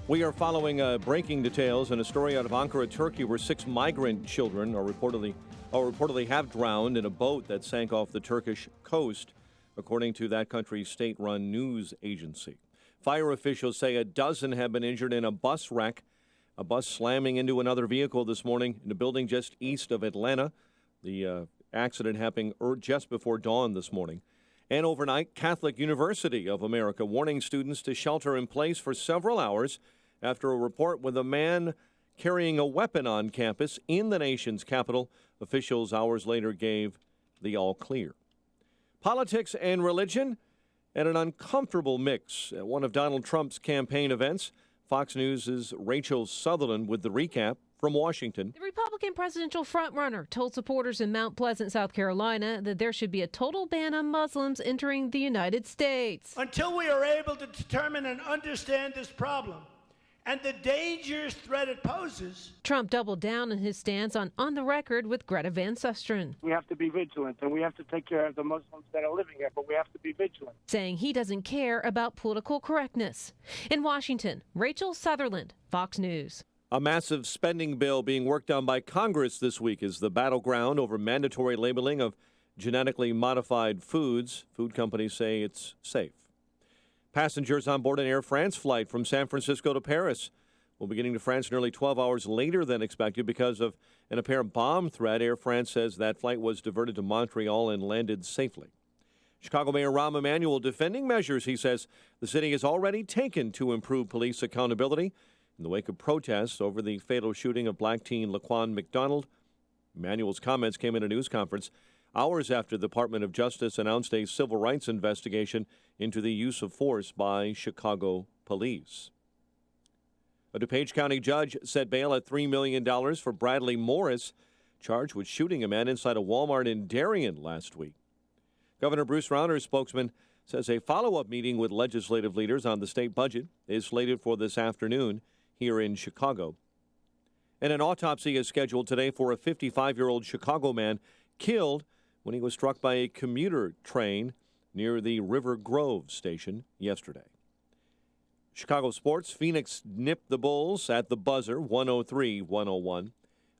We are following breaking details in a story out of Ankara, Turkey, where 6 migrant children are reportedly have drowned in a boat that sank off the Turkish coast, according to that country's state-run news agency. Fire officials say a dozen have been injured in a bus wreck, a bus slamming into another vehicle this morning in a building just east of Atlanta. The accident happening just before dawn this morning. And overnight, Catholic University of America warning students to shelter in place for several hours after a report with a man carrying a weapon on campus in the nation's capital. Officials hours later gave the all clear. Politics and religion and an uncomfortable mix at one of Donald Trump's campaign events. Fox News' Rachel Sutherland with the recap from Washington. The Republican presidential frontrunner told supporters in Mount Pleasant, South Carolina, that there should be a total ban on Muslims entering the United States. Until we are able to determine and understand this problem and the dangerous threat it poses. Trump doubled down on his stance on the record with Greta Van Susteren. We have to be vigilant, and we have to take care of the Muslims that are living here, but we have to be vigilant. Saying he doesn't care about political correctness. In Washington, Rachel Sutherland, Fox News. A massive spending bill being worked on by Congress this week is the battleground over mandatory labeling of genetically modified foods. Food companies say it's safe. Passengers on board an Air France flight from San Francisco to Paris will be getting to France nearly 12 hours later than expected because of an apparent bomb threat. Air France says that flight was diverted to Montreal and landed safely. Chicago Mayor Rahm Emanuel defending measures he says the city has already taken to improve police accountability in the wake of protests over the fatal shooting of black teen Laquan McDonald. Emanuel's comments came in a news conference hours after the Department of Justice announced a civil rights investigation into the use of force by Chicago police. A DuPage County judge set bail at $3 million for Bradley Morris, charged with shooting a man inside a Walmart in Darien last week. Governor Bruce Rauner's spokesman says a follow-up meeting with legislative leaders on the state budget is slated for this afternoon here in Chicago. And an autopsy is scheduled today for a 55-year-old Chicago man killed when he was struck by a commuter train near the River Grove station yesterday. Chicago sports, Phoenix nipped the Bulls at the buzzer, 103-101.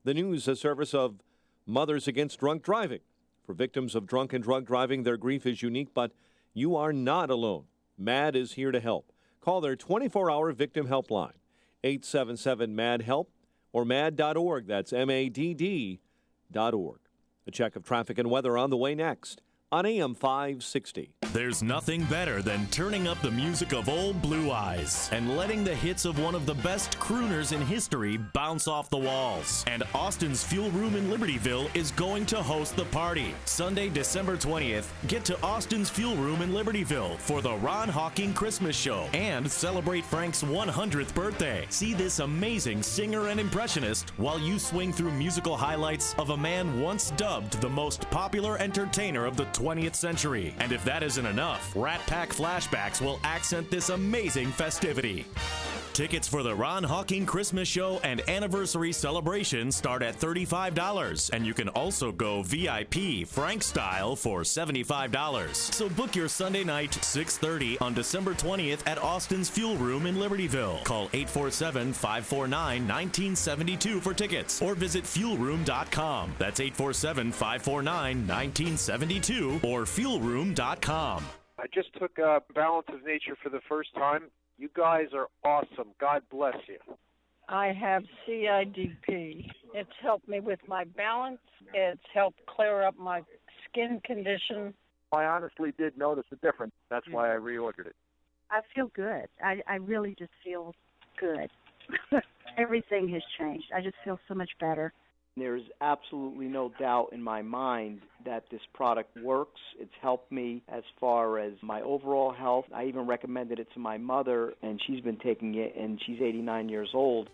The news, a service of Mothers Against Drunk Driving. For victims of drunk and drug driving, their grief is unique, but you are not alone. MAD is here to help. Call their 24-hour victim helpline, 877-MAD-HELP, or mad.org. That's MADD.org. A check of traffic and weather on the way next. on AM 560. There's nothing better than turning up the music of Old Blue Eyes and letting the hits of one of the best crooners in history bounce off the walls. And Austin's Fuel Room in Libertyville is going to host the party. Sunday, December 20th, get to Austin's Fuel Room in Libertyville for the Ron Hawking Christmas Show and celebrate Frank's 100th birthday. See this amazing singer and impressionist while you swing through musical highlights of a man once dubbed the most popular entertainer of the 20th century. And if that isn't enough, Rat Pack flashbacks will accent this amazing festivity. Tickets for the Ron Hawking Christmas Show and anniversary celebration start at $35, and you can also go VIP Frank style for $75. So book your Sunday night 6:30 on December 20th at Austin's Fuel Room in Libertyville. Call 847-549-1972 for tickets or visit fuelroom.com. That's 847-549-1972 or fuelroom.com. I just took Balance of Nature for the first time. You guys are awesome. God bless you. I have CIDP. It's helped me with my balance. It's helped clear up my skin condition. I honestly did notice a difference. That's why I reordered it. I feel good. I really just feel good. Everything has changed. I just feel so much better. There's absolutely no doubt in my mind that this product works. It's helped me as far as my overall health. I even recommended it to my mother, and she's been taking it, and she's 89 years old.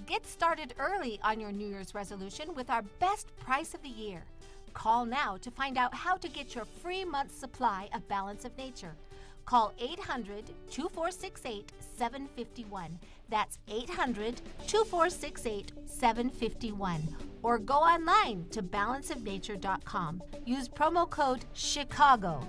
Get started early on your New Year's resolution with our best price of the year. Call now to find out how to get your free month's supply of Balance of Nature. Call 800-2468-751. That's 800-2468-751. Or go online to balanceofnature.com. Use promo code CHICAGO.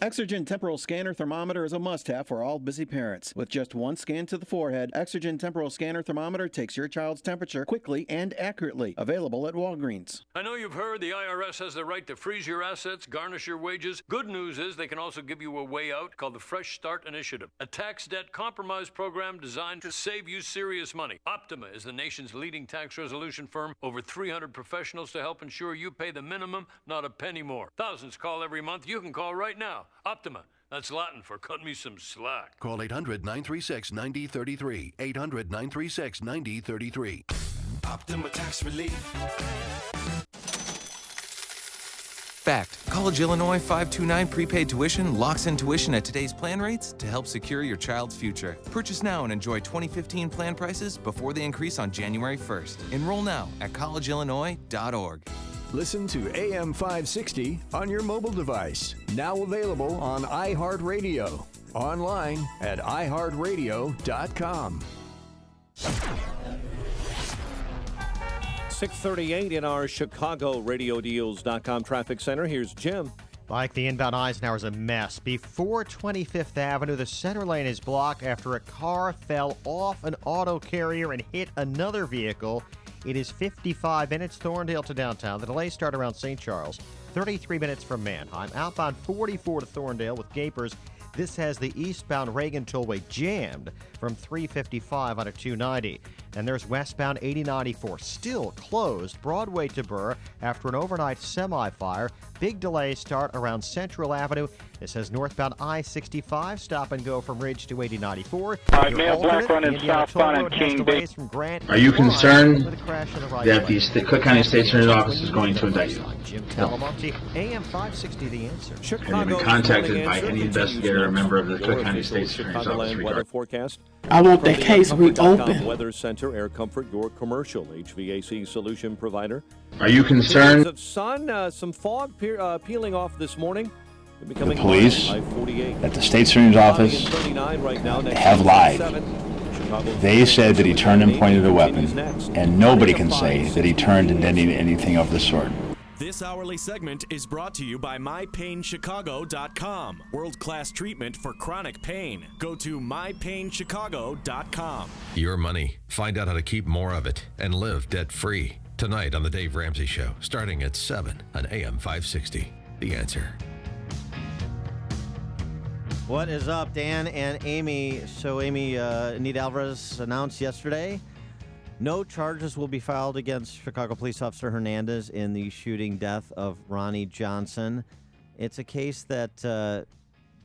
Exergen Temporal Scanner Thermometer is a must-have for all busy parents. With just one scan to the forehead, Exergen Temporal Scanner Thermometer takes your child's temperature quickly and accurately. Available at Walgreens. I know you've heard the IRS has the right to freeze your assets, garnish your wages. Good news is they can also give you a way out called the Fresh Start Initiative, a tax debt compromise program designed to save you serious money. Optima is the nation's leading tax resolution firm. Over 300 professionals to help ensure you pay the minimum, not a penny more. Thousands call every month. You can call right now. Optima. That's Latin for cut me some slack. Call 800-936-9033. 800-936-9033. Optima Tax Relief. Fact. College Illinois 529 prepaid tuition locks in tuition at today's plan rates to help secure your child's future. Purchase now and enjoy 2015 plan prices before they increase on January 1st. Enroll now at collegeillinois.org. Listen to AM 560 on your mobile device. Now available on iHeartRadio. Online at iHeartRadio.com. 6:38 in our Chicago RadioDeals.com traffic center. Here's Jim. Like the inbound Eisenhower's a mess. Before 25th Avenue, the center lane is blocked after a car fell off an auto carrier and hit another vehicle. It is 55 minutes Thorndale to downtown. The delays start around St. Charles, 33 minutes from Manheim. Outbound 44 to Thorndale with Gapers. This has the eastbound Reagan Tollway jammed from 355 on a 290. And there's westbound 8094 still closed Broadway to Burr after an overnight semi-fire. Big delays start around Central Avenue. This has northbound I-65 stop and go from Ridge to 8094. All right, Mail Black running southbound at King Bay. Are you concerned that the Cook County State Attorney's Office is going to indict you? Jim Talamonte, AM 560, The Answer. Have you been contacted by any investigator or member of the Cook County State Attorney's Office weather forecast. I want that case reopened. Weather Center, Air Comfort, your commercial HVAC solution provider. Are you concerned? Of sun, some fog peeling off this morning. The police at the State Attorney's Office have lied. They said that he turned and pointed a weapon, and nobody can say that he turned and did anything of the sort. This hourly segment is brought to you by MyPainChicago.com. World-class treatment for chronic pain. Go to MyPainChicago.com. Your money. Find out how to keep more of it and live debt-free. Tonight on The Dave Ramsey Show, starting at 7 on AM 560. The Answer. What is up, Dan and Amy? So Amy, Anita Alvarez announced yesterday no charges will be filed against Chicago Police Officer Hernandez in the shooting death of Ronnie Johnson. It's a case that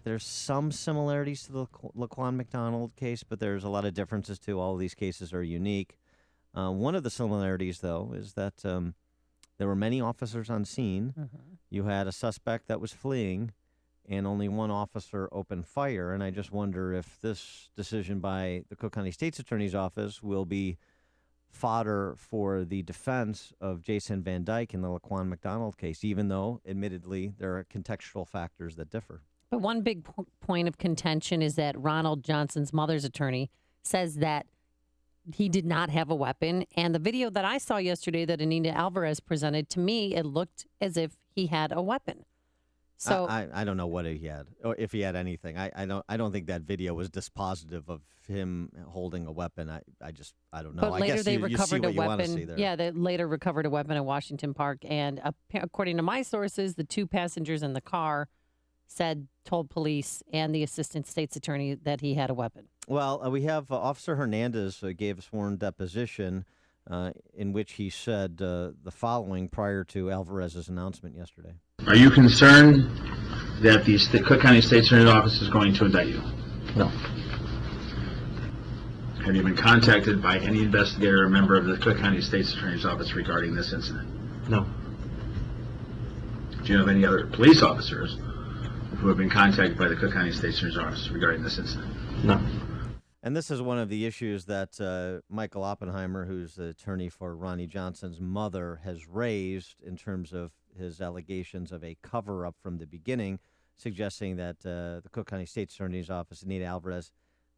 there's some similarities to the Laquan McDonald case, but there's a lot of differences too. All of these cases are unique. One of the similarities, though, is that there were many officers on scene. You had a suspect that was fleeing, and only one officer opened fire. And I just wonder if this decision by the Cook County State's Attorney's Office will be fodder for the defense of Jason Van Dyke in the Laquan McDonald case, even though, admittedly, there are contextual factors that differ. But one big point of contention is that Ronald Johnson's mother's attorney says that he did not have a weapon. And the video that I saw yesterday that Anita Alvarez presented, to me, it looked as if he had a weapon. So I don't know what he had, or if he had anything. I don't think that video was dispositive of him holding a weapon. I don't know. But later I guess they you recovered see a what you want to see weapon. there. Yeah, they later recovered a weapon at Washington Park. And according to my sources, the two passengers in the car told police and the assistant state's attorney that he had a weapon. Well, we have Officer Hernandez gave a sworn deposition in which he said the following prior to Alvarez's announcement yesterday. Are you concerned that the Cook County State's Attorney's Office is going to indict you? No. Have you been contacted by any investigator or member of the Cook County State's Attorney's Office regarding this incident? No. Do you know of any other police officers who have been contacted by the Cook County State's Attorney's Office regarding this incident? No. And this is one of the issues that Michael Oppenheimer, who's the attorney for Ronnie Johnson's mother, has raised in terms of his allegations of a cover-up from the beginning, suggesting that the Cook County State's Attorney's Office, Anita Alvarez,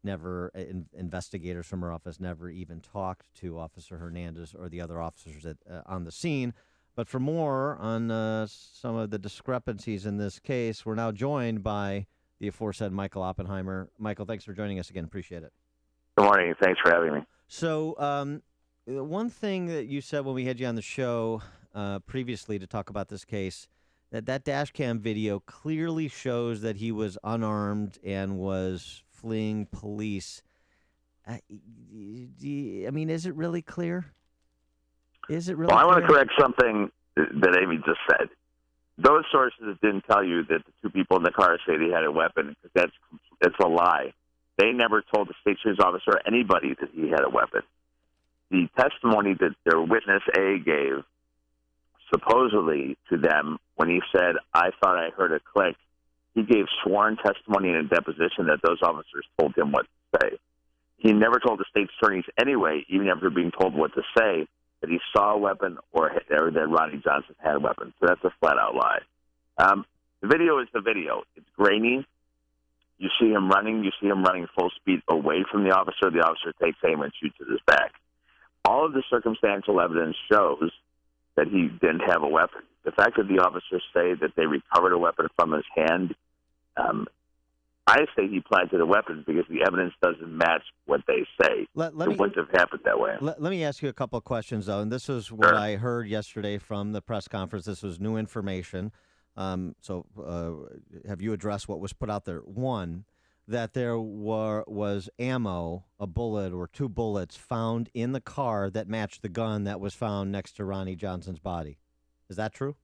investigators from her office never even talked to Officer Hernandez or the other officers on the scene. But for more on some of the discrepancies in this case, we're now joined by the aforesaid Michael Oppenheimer. Michael, thanks for joining us again. Appreciate it. Good morning. Thanks for having me. So one thing that you said when we had you on the show previously to talk about this case, that dash cam video clearly shows that he was unarmed and was fleeing police. I mean, is it really clear? Is it really Well, I want clear? to correct something that Amy just said. Those sources didn't tell you that the two people in the car say they had a weapon, because that's a lie. They never told the state attorney's office or anybody that he had a weapon. The testimony that their witness A gave supposedly to them when he said, "I thought I heard a click," he gave sworn testimony in a deposition that those officers told him what to say. He never told the state attorneys anyway, even after being told what to say, that he saw a weapon or that Ronnie Johnson had a weapon. So that's a flat-out lie. The video is the video. It's grainy. You see him running. You see him running full speed away from the officer. The officer takes aim and shoots at his back. All of the circumstantial evidence shows that he didn't have a weapon. The fact that the officers say that they recovered a weapon from his hand, I say he planted a weapon because the evidence doesn't match what they say. It wouldn't have happened that way. Let me ask you a couple of questions, though, and this is what I heard yesterday from the press conference. This was new information. So have you addressed what was put out there? One, that there was ammo, a bullet or two bullets found in the car that matched the gun that was found next to Ronnie Johnson's body. Is that true?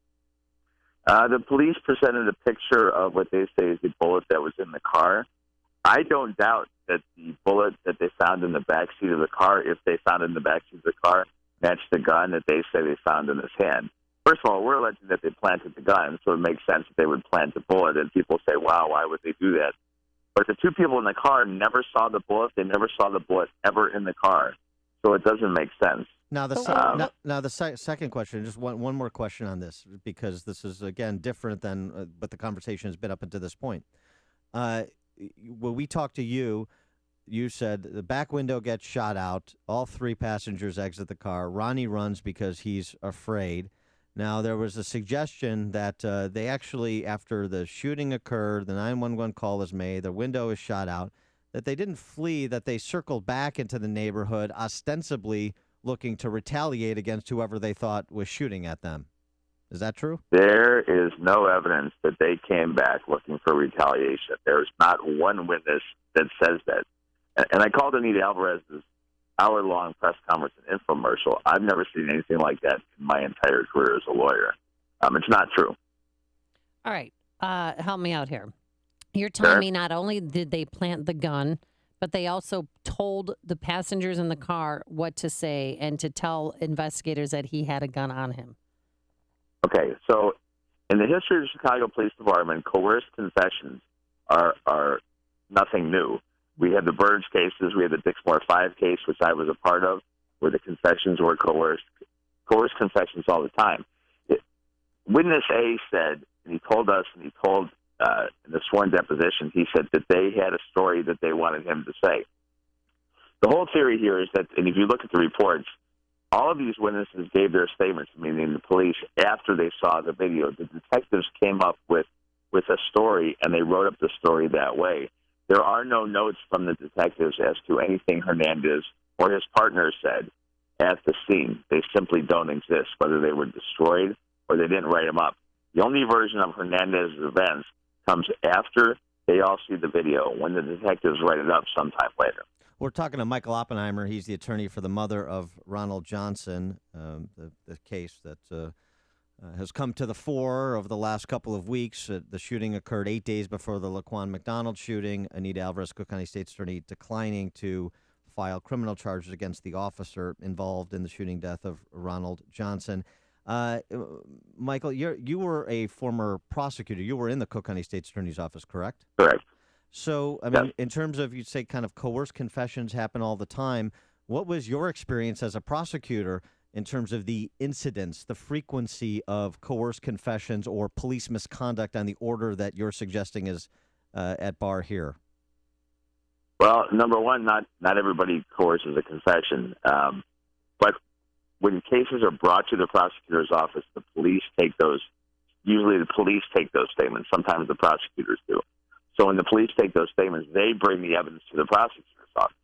The police presented a picture of what they say is the bullet that was in the car. I don't doubt that the bullet that they found in the backseat of the car, if they found it in the backseat of the car, matched the gun that they say they found in his hand. First of all, we're alleging that they planted the gun, so it makes sense that they would plant the bullet. And people say, wow, why would they do that? But the two people in the car never saw the bullet. They never saw the bullet ever in the car. So it doesn't make sense. Now, the second question, just one more question on this, because this is, again, different than what the conversation has been up until this point. When we talked to you, you said the back window gets shot out. All three passengers exit the car. Ronnie runs because he's afraid. Now, there was a suggestion that they actually, after the shooting occurred, the 911 call is made, the window is shot out, that they didn't flee, that they circled back into the neighborhood, ostensibly looking to retaliate against whoever they thought was shooting at them. Is that true? There is no evidence that they came back looking for retaliation. There's not one witness that says that. And I called Anita Alvarez's hour-long press conference and infomercial. I've never seen anything like that in my entire career as a lawyer. It's not true. All right. help me out here. You're telling me not only did they plant the gun, but they also told the passengers in the car what to say and to tell investigators that he had a gun on him. Okay, so in the history of the Chicago Police Department, coerced confessions are nothing new. We had the Burge cases. We had the Dixmoor 5 case, which I was a part of, where the confessions were coerced. Coerced confessions all the time. Witness A said, and he told us, and he told in the sworn deposition, he said that they had a story that they wanted him to say. The whole theory here is that, and if you look at the reports, all of these witnesses gave their statements, meaning the police, after they saw the video. The detectives came up with a story, and they wrote up the story that way. There are no notes from the detectives as to anything Hernandez or his partner said at the scene. They simply don't exist, whether they were destroyed or they didn't write them up. The only version of Hernandez's events comes after they all see the video, when the detectives write it up sometime later. We're talking to Michael Oppenheimer. He's the attorney for the mother of Ronald Johnson, the case that has come to the fore over the last couple of weeks. The shooting occurred 8 days before the Laquan McDonald shooting. Anita Alvarez, Cook County State's attorney, declining to file criminal charges against the officer involved in the shooting death of Ronald Johnson. Michael, you were a former prosecutor. You were in the Cook County State's attorney's office, correct? Correct. So, I mean, in terms of, you'd say kind of coerced confessions happen all the time, what was your experience as a prosecutor in terms of the incidence, the frequency of coerced confessions or police misconduct on the order that you're suggesting is at bar here? Well, number one, not everybody coerces a confession. But when cases are brought to the prosecutor's office, the police take those. Usually the police take those statements. Sometimes the prosecutors do. So when the police take those statements, they bring the evidence to the prosecutor's office.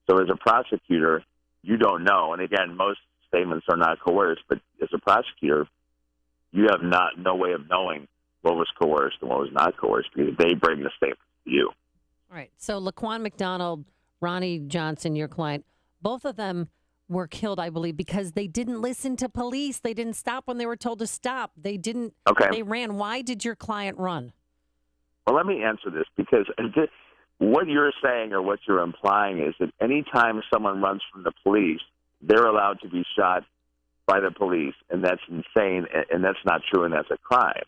So as a prosecutor, you don't know. And again, most statements are not coerced, but as a prosecutor, you have no way of knowing what was coerced and what was not coerced because they bring the statements to you. All right. So Laquan McDonald, Ronnie Johnson, your client, both of them were killed, I believe, because they didn't listen to police. They didn't stop when they were told to stop. They didn't. Okay. They ran. Why did your client run? Well, let me answer this, because what you're saying or what you're implying is that any time someone runs from the police, they're allowed to be shot by the police, and that's insane, and that's not true, and that's a crime.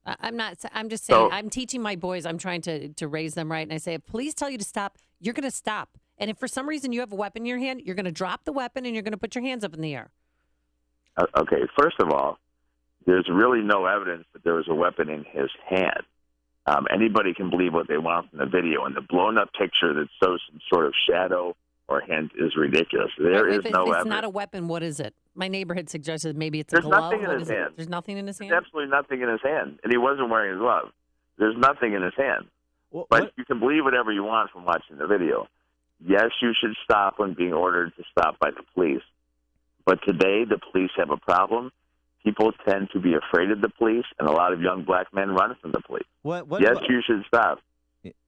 I'm not. I'm just saying. I'm teaching my boys. I'm trying to raise them right, and I say, if police tell you to stop, you're going to stop. And if for some reason you have a weapon in your hand, you're going to drop the weapon and you're going to put your hands up in the air. Okay. First of all, there's really no evidence that there was a weapon in his hand. Anybody can believe what they want from the video, and the blown-up picture that shows some sort of shadow or hint is ridiculous. There is no evidence. It's not a weapon. What is it? My neighbor had suggested maybe it's a There's glove. Nothing in his hand. There's nothing in his hand? There's absolutely nothing in his hand, and he wasn't wearing a glove. There's nothing in his hand. But you can believe whatever you want from watching the video. Yes, you should stop when being ordered to stop by the police. But today, the police have a problem. People tend to be afraid of the police, and a lot of young black men run from the police. You should stop.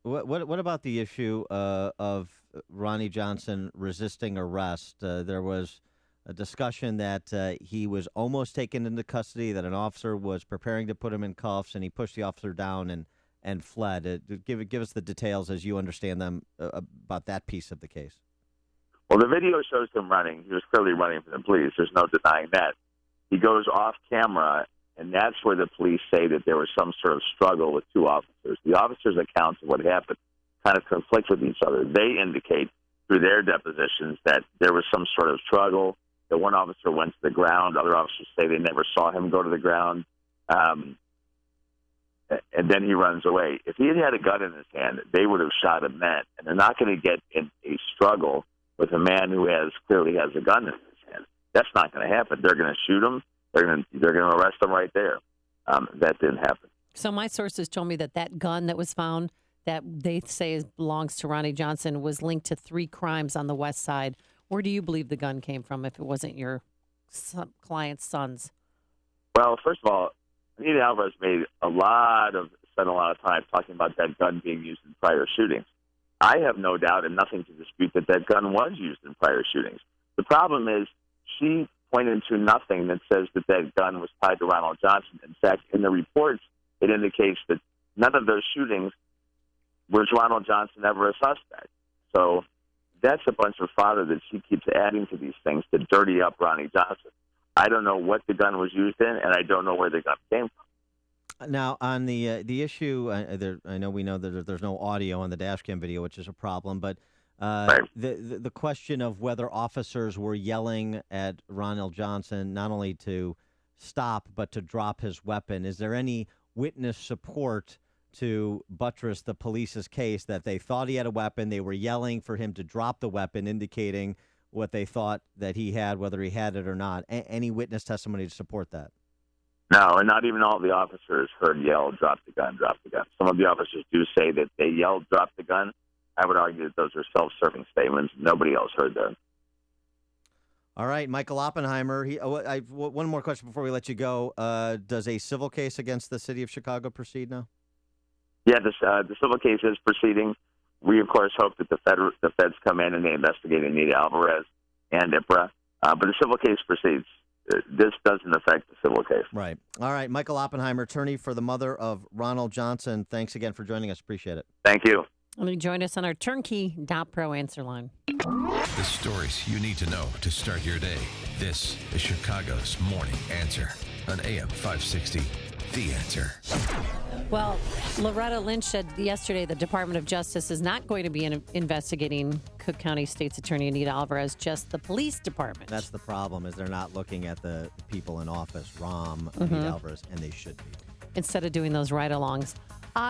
What about the issue of Ronnie Johnson resisting arrest? There was a discussion that he was almost taken into custody, that an officer was preparing to put him in cuffs, and he pushed the officer down and fled. Give us the details as you understand them about that piece of the case. Well, the video shows him running. He was clearly running from the police. There's no denying that. He goes off camera, and that's where the police say that there was some sort of struggle with two officers. The officers' accounts of what happened kind of conflict with each other. They indicate through their depositions that there was some sort of struggle, that one officer went to the ground. Other officers say they never saw him go to the ground. And then he runs away. If he had had a gun in his hand, they would have shot him then. And they're not going to get in a struggle with a man who clearly has a gun in his hand. That's not going to happen. They're going to shoot him. They're going to arrest him right there. That didn't happen. So my sources told me that gun that was found, that they say belongs to Ronnie Johnson, was linked to 3 crimes on the west side. Where do you believe the gun came from if it wasn't your client's son's? Well, first of all, Anita Alvarez spent a lot of time talking about that gun being used in prior shootings. I have no doubt and nothing to dispute that gun was used in prior shootings. The problem is she pointed to nothing that says that gun was tied to Ronald Johnson. In fact, in the reports, it indicates that none of those shootings was Ronald Johnson ever a suspect. So that's a bunch of fodder that she keeps adding to these things to dirty up Ronnie Johnson. I don't know what the gun was used in, and I don't know where the gun came from. Now, on the issue, I know we know that there's no audio on the dash cam video, which is a problem, but the question of whether officers were yelling at Ronald Johnson not only to stop but to drop his weapon, is there any witness support to buttress the police's case that they thought he had a weapon, they were yelling for him to drop the weapon, indicating what they thought that he had, whether he had it or not? Any witness testimony to support that? No, and not even all the officers heard yell, drop the gun, drop the gun. Some of the officers do say that they yelled, drop the gun. I would argue that those are self-serving statements. Nobody else heard that. All right, Michael Oppenheimer. One more question before we let you go. Does a civil case against the city of Chicago proceed now? Yeah, the civil case is proceeding. We, of course, hope that the feds come in and they investigate Anita Alvarez and IPRA. But the civil case proceeds. This doesn't affect the civil case. Right. All right, Michael Oppenheimer, attorney for the mother of Ronald Johnson. Thanks again for joining us. Appreciate it. Thank you. And you join us on our turnkey.pro answer line. The stories you need to know to start your day. This is Chicago's Morning Answer on AM 560. The Answer. Well, Loretta Lynch said yesterday the Department of Justice is not going to be investigating Cook County State's Attorney Anita Alvarez, just the police department. That's the problem, is they're not looking at the people in office, Anita Alvarez, and they should be. Instead of doing those ride-alongs.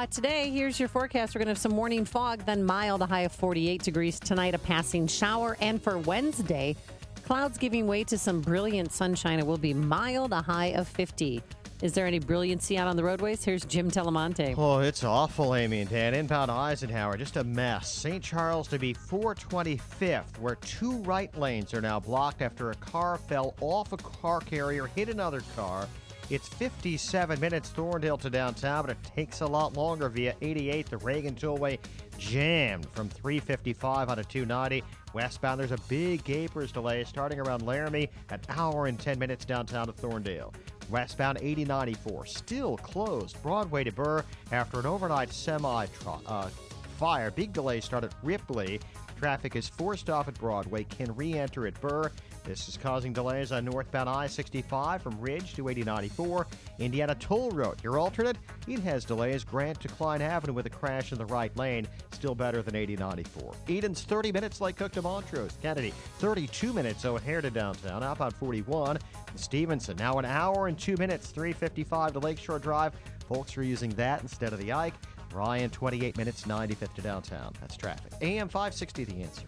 Today, here's your forecast. We're going to have some morning fog, then mild, a high of 48 degrees. Tonight, a passing shower. And for Wednesday, clouds giving way to some brilliant sunshine. It will be mild, a high of 50. Is there any brilliancy out on the roadways? Here's Jim Telemonte. Oh, it's awful, Amy and Dan. Inbound Eisenhower, just a mess. St. Charles to be 425th, where 2 right lanes are now blocked after a car fell off a car carrier, hit another car. It's 57 minutes Thorndale to downtown, but it takes a lot longer via 88. The Reagan Tollway jammed from 355 on a 290. Westbound, there's a big Gapers delay starting around Laramie, an hour and 10 minutes downtown to Thorndale. Westbound 8094 still closed Broadway to Burr after an overnight fire. Big delay started at Ripley. Traffic is forced off at Broadway, can re-enter at Burr. This is causing delays on northbound I-65 from Ridge to 8094. Indiana Toll Road, your alternate, it has delays. Grant to Klein Avenue with a crash in the right lane, still better than 8094. Eden's 30 minutes like Cook to Montrose. Kennedy, 32 minutes O'Hare to downtown. Outbound 41. Stevenson, now an hour and 2 minutes, 355 to Lakeshore Drive. Folks are using that instead of the Ike. Ryan, 28 minutes, 95th to downtown. That's traffic. AM 560, The Answer.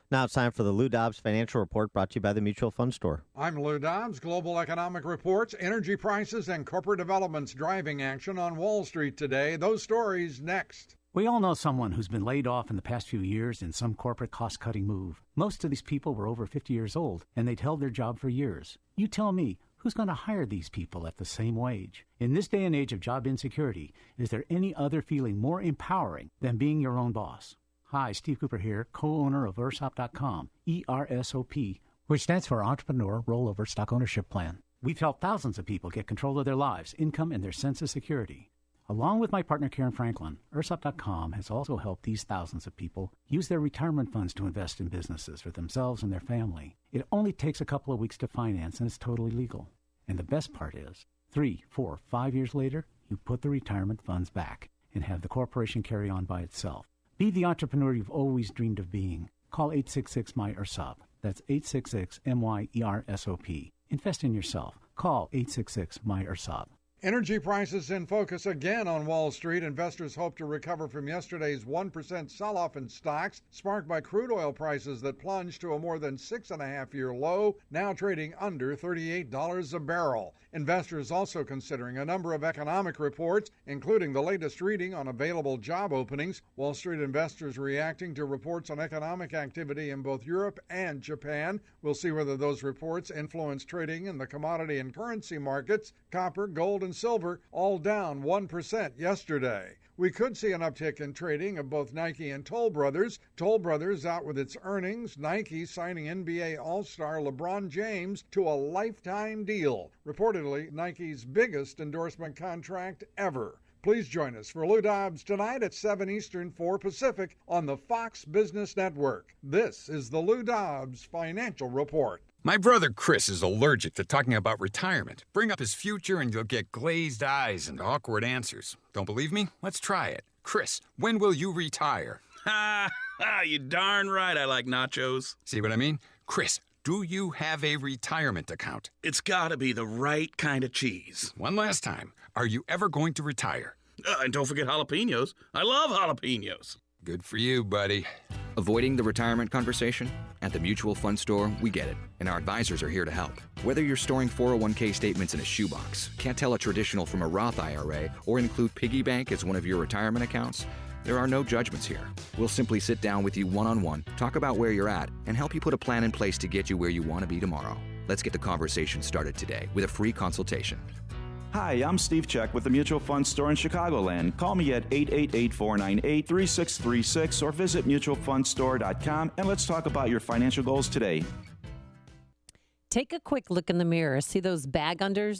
Now it's time for the Lou Dobbs Financial Report, brought to you by the Mutual Fund Store. I'm Lou Dobbs. Global economic reports, energy prices, and corporate developments driving action on Wall Street today. Those stories next. We all know someone who's been laid off in the past few years in some corporate cost-cutting move. Most of these people were over 50 years old, and they'd held their job for years. You tell me, who's going to hire these people at the same wage? In this day and age of job insecurity, is there any other feeling more empowering than being your own boss? Hi, Steve Cooper here, co-owner of ERSOP.com, ERSOP, which stands for Entrepreneur Rollover Stock Ownership Plan. We've helped thousands of people get control of their lives, income, and their sense of security. Along with my partner Karen Franklin, ERSOP.com has also helped these thousands of people use their retirement funds to invest in businesses for themselves and their family. It only takes a couple of weeks to finance, and it's totally legal. And the best part is, 3, 4, 5 years later, you put the retirement funds back and have the corporation carry on by itself. Be the entrepreneur you've always dreamed of being. Call 866-MY-ERSOP. That's 866-MY-ERSOP. Invest in yourself. Call 866-MY-ERSOP. Energy prices in focus again on Wall Street. Investors hope to recover from yesterday's 1% sell-off in stocks, sparked by crude oil prices that plunged to a more than 6.5-year low, now trading under $38 a barrel. Investors also considering a number of economic reports, including the latest reading on available job openings. Wall Street investors reacting to reports on economic activity in both Europe and Japan. We'll see whether those reports influence trading in the commodity and currency markets. Copper, gold, and silver all down 1% yesterday. We could see an uptick in trading of both Nike and Toll Brothers. Toll Brothers out with its earnings. Nike signing NBA All-Star LeBron James to a lifetime deal. Reportedly, Nike's biggest endorsement contract ever. Please join us for Lou Dobbs tonight at 7 Eastern, 4 Pacific on the Fox Business Network. This is the Lou Dobbs Financial Report. My brother Chris is allergic to talking about retirement. Bring up his future and you'll get glazed eyes and awkward answers. Don't believe me? Let's try it. Chris, when will you retire? Ha! You darn right I like nachos. See what I mean? Chris, do you have a retirement account? It's gotta be the right kind of cheese. One last time. Are you ever going to retire? And don't forget jalapenos. I love jalapenos. Good for you, buddy. Avoiding the retirement conversation? At the Mutual Fund Store, we get it, and our advisors are here to help. Whether you're storing 401k statements in a shoebox, can't tell a traditional from a Roth IRA, or include piggy bank as one of your retirement accounts, there are no judgments here. We'll simply sit down with you one-on-one, talk about where you're at, and help you put a plan in place to get you where you want to be tomorrow. Let's get the conversation started today with a free consultation. Hi, I'm Steve Check with the Mutual Fund Store in Chicagoland. Call me at 888-498-3636 or visit mutualfundstore.com and let's talk about your financial goals today. Take a quick look in the mirror. See those bags under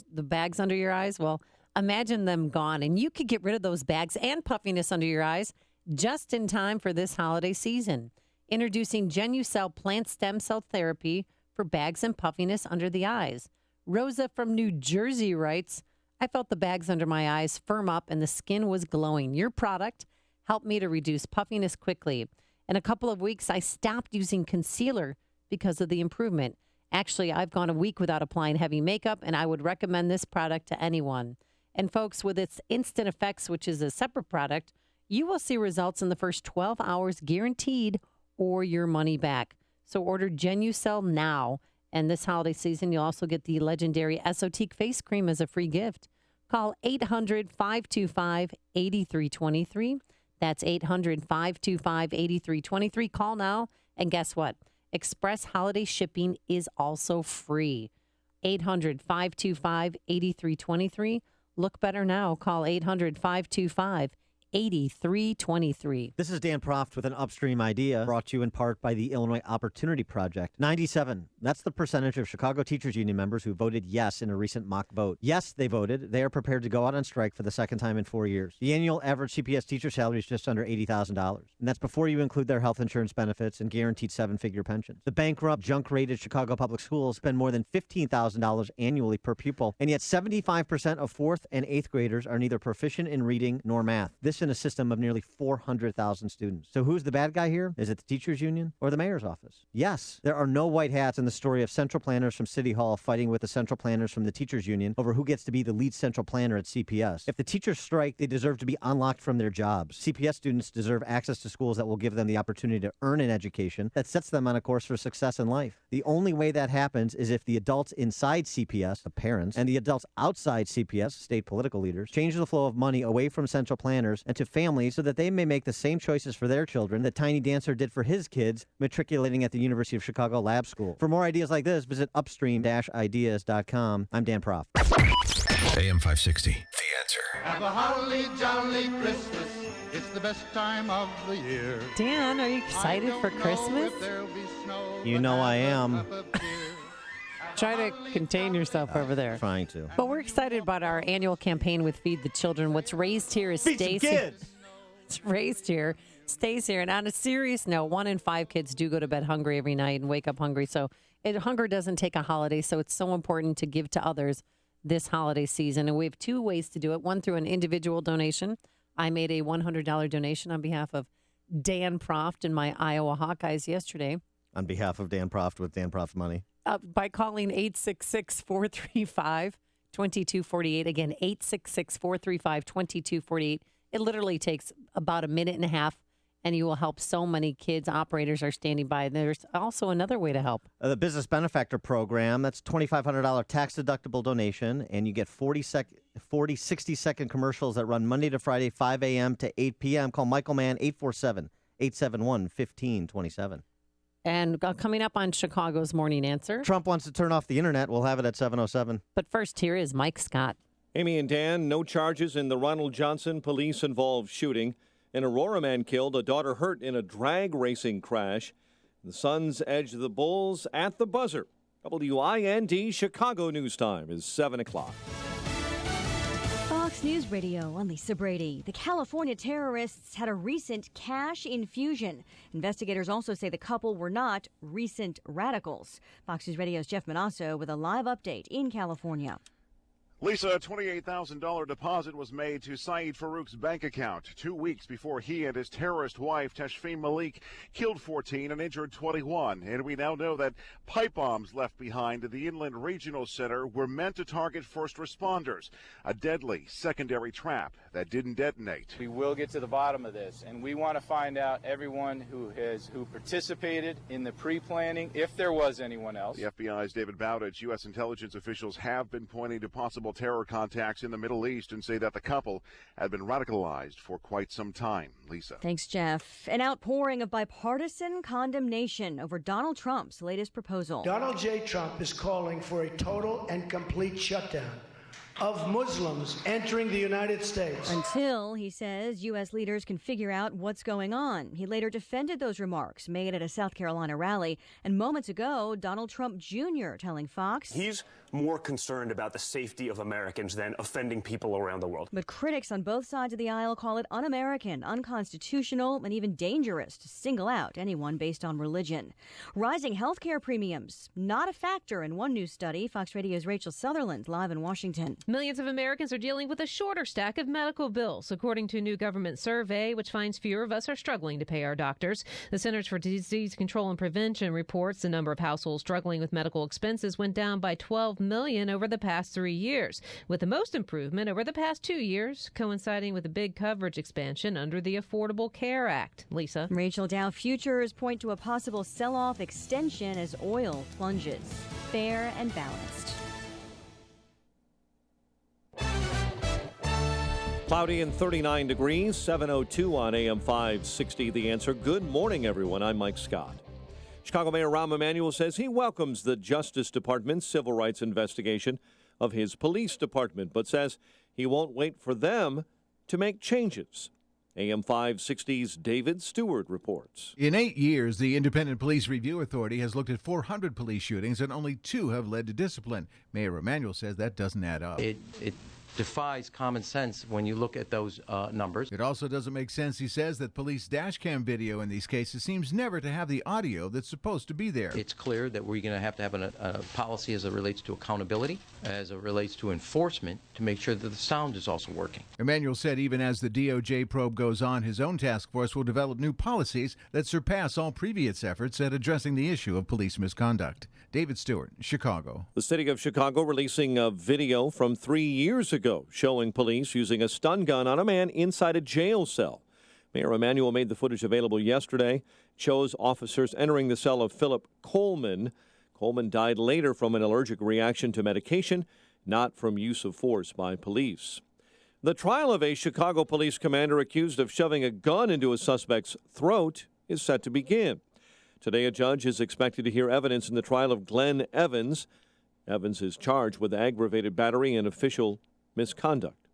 your eyes? Well, imagine them gone, and you could get rid of those bags and puffiness under your eyes just in time for this holiday season. Introducing Genucell Plant Stem Cell Therapy for bags and puffiness under the eyes. Rosa from New Jersey writes, I felt the bags under my eyes firm up and the skin was glowing. Your product helped me to reduce puffiness quickly. In a couple of weeks, I stopped using concealer because of the improvement. Actually, I've gone a week without applying heavy makeup, and I would recommend this product to anyone. And folks, with its Instant Effects, which is a separate product, you will see results in the first 12 hours guaranteed or your money back. So order Genucell now. And this holiday season, you'll also get the legendary Esotique face cream as a free gift. Call 800-525-8323. That's 800-525-8323. Call now. And guess what? Express holiday shipping is also free. 800-525-8323. Look better now. Call 800-525-8323. 8323. This is Dan Proft with an Upstream idea brought to you in part by the Illinois Opportunity Project. 97. That's the percentage of Chicago Teachers Union members who voted yes in a recent mock vote. Yes, they voted. They are prepared to go out on strike for the second time in 4 years. The annual average CPS teacher salary is just under $80,000. And that's before you include their health insurance benefits and guaranteed seven-figure pensions. The bankrupt, junk-rated Chicago Public Schools spend more than $15,000 annually per pupil. And yet 75% of 4th and 8th graders are neither proficient in reading nor math. This in a system of nearly 400,000 students. So who's the bad guy here? Is it the teachers union or the mayor's office? Yes, there are no white hats in the story of central planners from City Hall fighting with the central planners from the teachers union over who gets to be the lead central planner at CPS. If the teachers strike, they deserve to be unlocked from their jobs. CPS students deserve access to schools that will give them the opportunity to earn an education that sets them on a course for success in life. The only way that happens is if the adults inside CPS, the parents, and the adults outside CPS, state political leaders, change the flow of money away from central planners and to families so that they may make the same choices for their children that Tiny Dancer did for his kids matriculating at the University of Chicago Lab School. For more ideas like this, visit upstream-ideas.com. I'm Dan Proft. AM 560. The Answer. Have a holly jolly Christmas. It's the best time of the year. Dan, are you excited for Christmas? You know I am. Try to contain yourself over there. Trying to. But we're excited about our annual campaign with Feed the Children. What's raised here is stays here. It's raised here, stays here. And on a serious note, 1 in 5 kids do go to bed hungry every night and wake up hungry. So hunger doesn't take a holiday. So it's so important to give to others this holiday season. And we have 2 ways to do it. One, through an individual donation. I made a $100 donation on behalf of Dan Proft and my Iowa Hawkeyes yesterday. On behalf of Dan Proft with Dan Proft money. By calling 866-435-2248. Again, 866-435-2248. It literally takes about a minute and a half, and you will help so many kids. Operators are standing by. There's also another way to help. The Business Benefactor Program, that's $2,500 tax-deductible donation, and you get 40, 60-second commercials that run Monday to Friday, 5 a.m. to 8 p.m. Call Michael Mann, 847-871-1527. And coming up on Chicago's Morning Answer. Trump wants to turn off the internet. We'll have it at 7:07. But first, here is Mike Scott. Amy and Dan, no charges in the Ronald Johnson police-involved shooting. An Aurora man killed, a daughter hurt in a drag racing crash. The Suns edge the Bulls at the buzzer. WIND Chicago News Time is 7 o'clock. Fox News Radio, I'm Lisa Brady. The California terrorists had a recent cash infusion. Investigators also say the couple were not recent radicals. Fox News Radio's Jeff Manasso with a live update in California. Lisa, a $28,000 deposit was made to Saeed Farouk's bank account 2 weeks before he and his terrorist wife, Tashfeen Malik, killed 14 and injured 21. And we now know that pipe bombs left behind at the Inland Regional Center were meant to target first responders, a deadly secondary trap that didn't detonate. We will get to the bottom of this, and we want to find out everyone who participated in the pre-planning, if there was anyone else. The FBI's David Bowditch, U.S. intelligence officials have been pointing to possible terror contacts in the Middle East and say that the couple had been radicalized for quite some time. Lisa. Thanks, Jeff. An outpouring of bipartisan condemnation over Donald Trump's latest proposal. Donald J. Trump is calling for a total and complete shutdown of Muslims entering the United States. Until, he says, U.S. leaders can figure out what's going on. He later defended those remarks made at a South Carolina rally. And moments ago, Donald Trump Jr. telling Fox he's more concerned about the safety of Americans than offending people around the world. But critics on both sides of the aisle call it un-American, unconstitutional, and even dangerous to single out anyone based on religion. Rising health care premiums, not a factor in one new study. Fox Radio's Rachel Sutherland, live in Washington. Millions of Americans are dealing with a shorter stack of medical bills, according to a new government survey, which finds fewer of us are struggling to pay our doctors. The Centers for Disease Control and Prevention reports the number of households struggling with medical expenses went down by 12 million over the past 3 years, with the most improvement over the past 2 years, coinciding with a big coverage expansion under the Affordable Care Act. Lisa. Rachel, Dow futures point to a possible sell-off extension as oil plunges. Fair and balanced. Cloudy and 39 degrees, 7:02 on AM 560. The Answer. Good morning, everyone. I'm Mike Scott. Chicago Mayor Rahm Emanuel says he welcomes the Justice Department's civil rights investigation of his police department, but says he won't wait for them to make changes. AM 560's David Stewart reports. In 8 years, the Independent Police Review Authority has looked at 400 police shootings, and only 2 have led to discipline. Mayor Emanuel says that doesn't add up. It defies common sense when you look at those numbers. It also doesn't make sense, he says, that police dash cam video in these cases seems never to have the audio that's supposed to be there. It's clear that we're going to have a policy as it relates to accountability, as it relates to enforcement, to make sure that the sound is also working. Emanuel said even as the DOJ probe goes on, his own task force will develop new policies that surpass all previous efforts at addressing the issue of police misconduct. David Stewart, Chicago. The city of Chicago releasing a video from 3 years ago showing police using a stun gun on a man inside a jail cell. Mayor Emanuel made the footage available yesterday. It shows officers entering the cell of Philip Coleman. Coleman died later from an allergic reaction to medication, not from use of force by police. The trial of a Chicago police commander accused of shoving a gun into a suspect's throat is set to begin. Today, a judge is expected to hear evidence in the trial of Glenn Evans. Evans is charged with aggravated battery and official misconduct.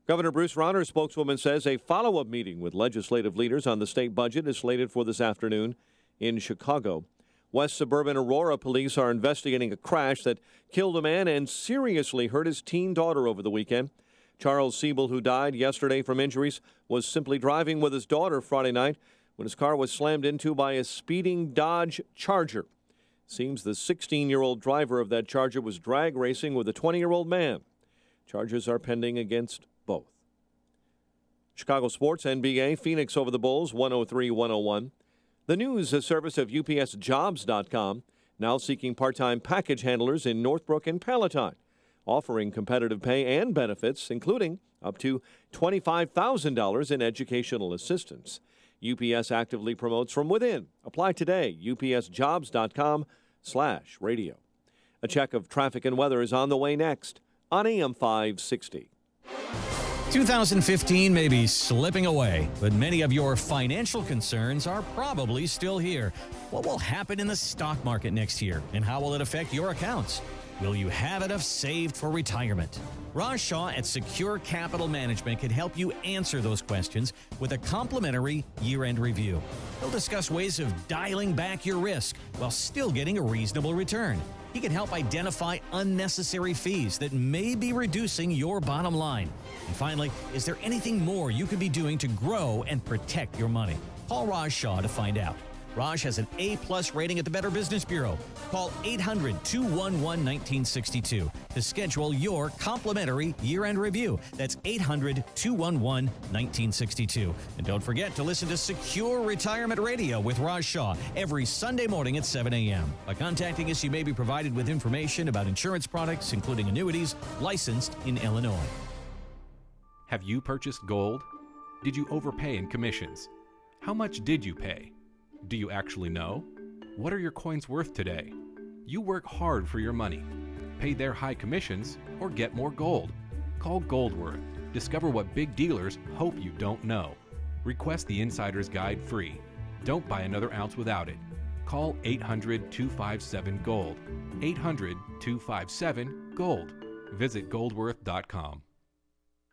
Governor Bruce Rauner's spokeswoman says a follow-up meeting with legislative leaders on the state budget is slated for this afternoon in Chicago. West Suburban Aurora police are investigating a crash that killed a man and seriously hurt his teen daughter over the weekend. Charles Siebel, who died yesterday from injuries, was simply driving with his daughter Friday night when his car was slammed into by a speeding Dodge Charger. Seems the 16-year-old driver of that Charger was drag racing with a 20-year-old man. Charges are pending against both. Chicago sports, NBA, Phoenix over the Bulls, 103-101. The news service of UPSJobs.com, now seeking part-time package handlers in Northbrook and Palatine, offering competitive pay and benefits, including up to $25,000 in educational assistance. UPS actively promotes from within. Apply today, upsjobs.com/radio. A check of traffic and weather is on the way next on AM 560. 2015 may be slipping away, but many of your financial concerns are probably still here. What will happen in the stock market next year, and how will it affect your accounts? Will you have enough saved for retirement? Raj Shaw at Secure Capital Management can help you answer those questions with a complimentary year-end review. He'll discuss ways of dialing back your risk while still getting a reasonable return. He can help identify unnecessary fees that may be reducing your bottom line. And finally, is there anything more you could be doing to grow and protect your money? Call Raj Shaw to find out. Raj has an A-plus rating at the Better Business Bureau. Call 800-211-1962 to schedule your complimentary year-end review. That's 800-211-1962. And don't forget to listen to Secure Retirement Radio with Raj Shaw every Sunday morning at 7 a.m. By contacting us, you may be provided with information about insurance products, including annuities, licensed in Illinois. Have you purchased gold? Did you overpay in commissions? How much did you pay? Do you actually know? What are your coins worth today? You work hard for your money. Pay their high commissions or get more gold. Call Goldworth. Discover what big dealers hope you don't know. Request the Insider's Guide free. Don't buy another ounce without it. Call 800-257-GOLD. 800-257-GOLD. Visit goldworth.com.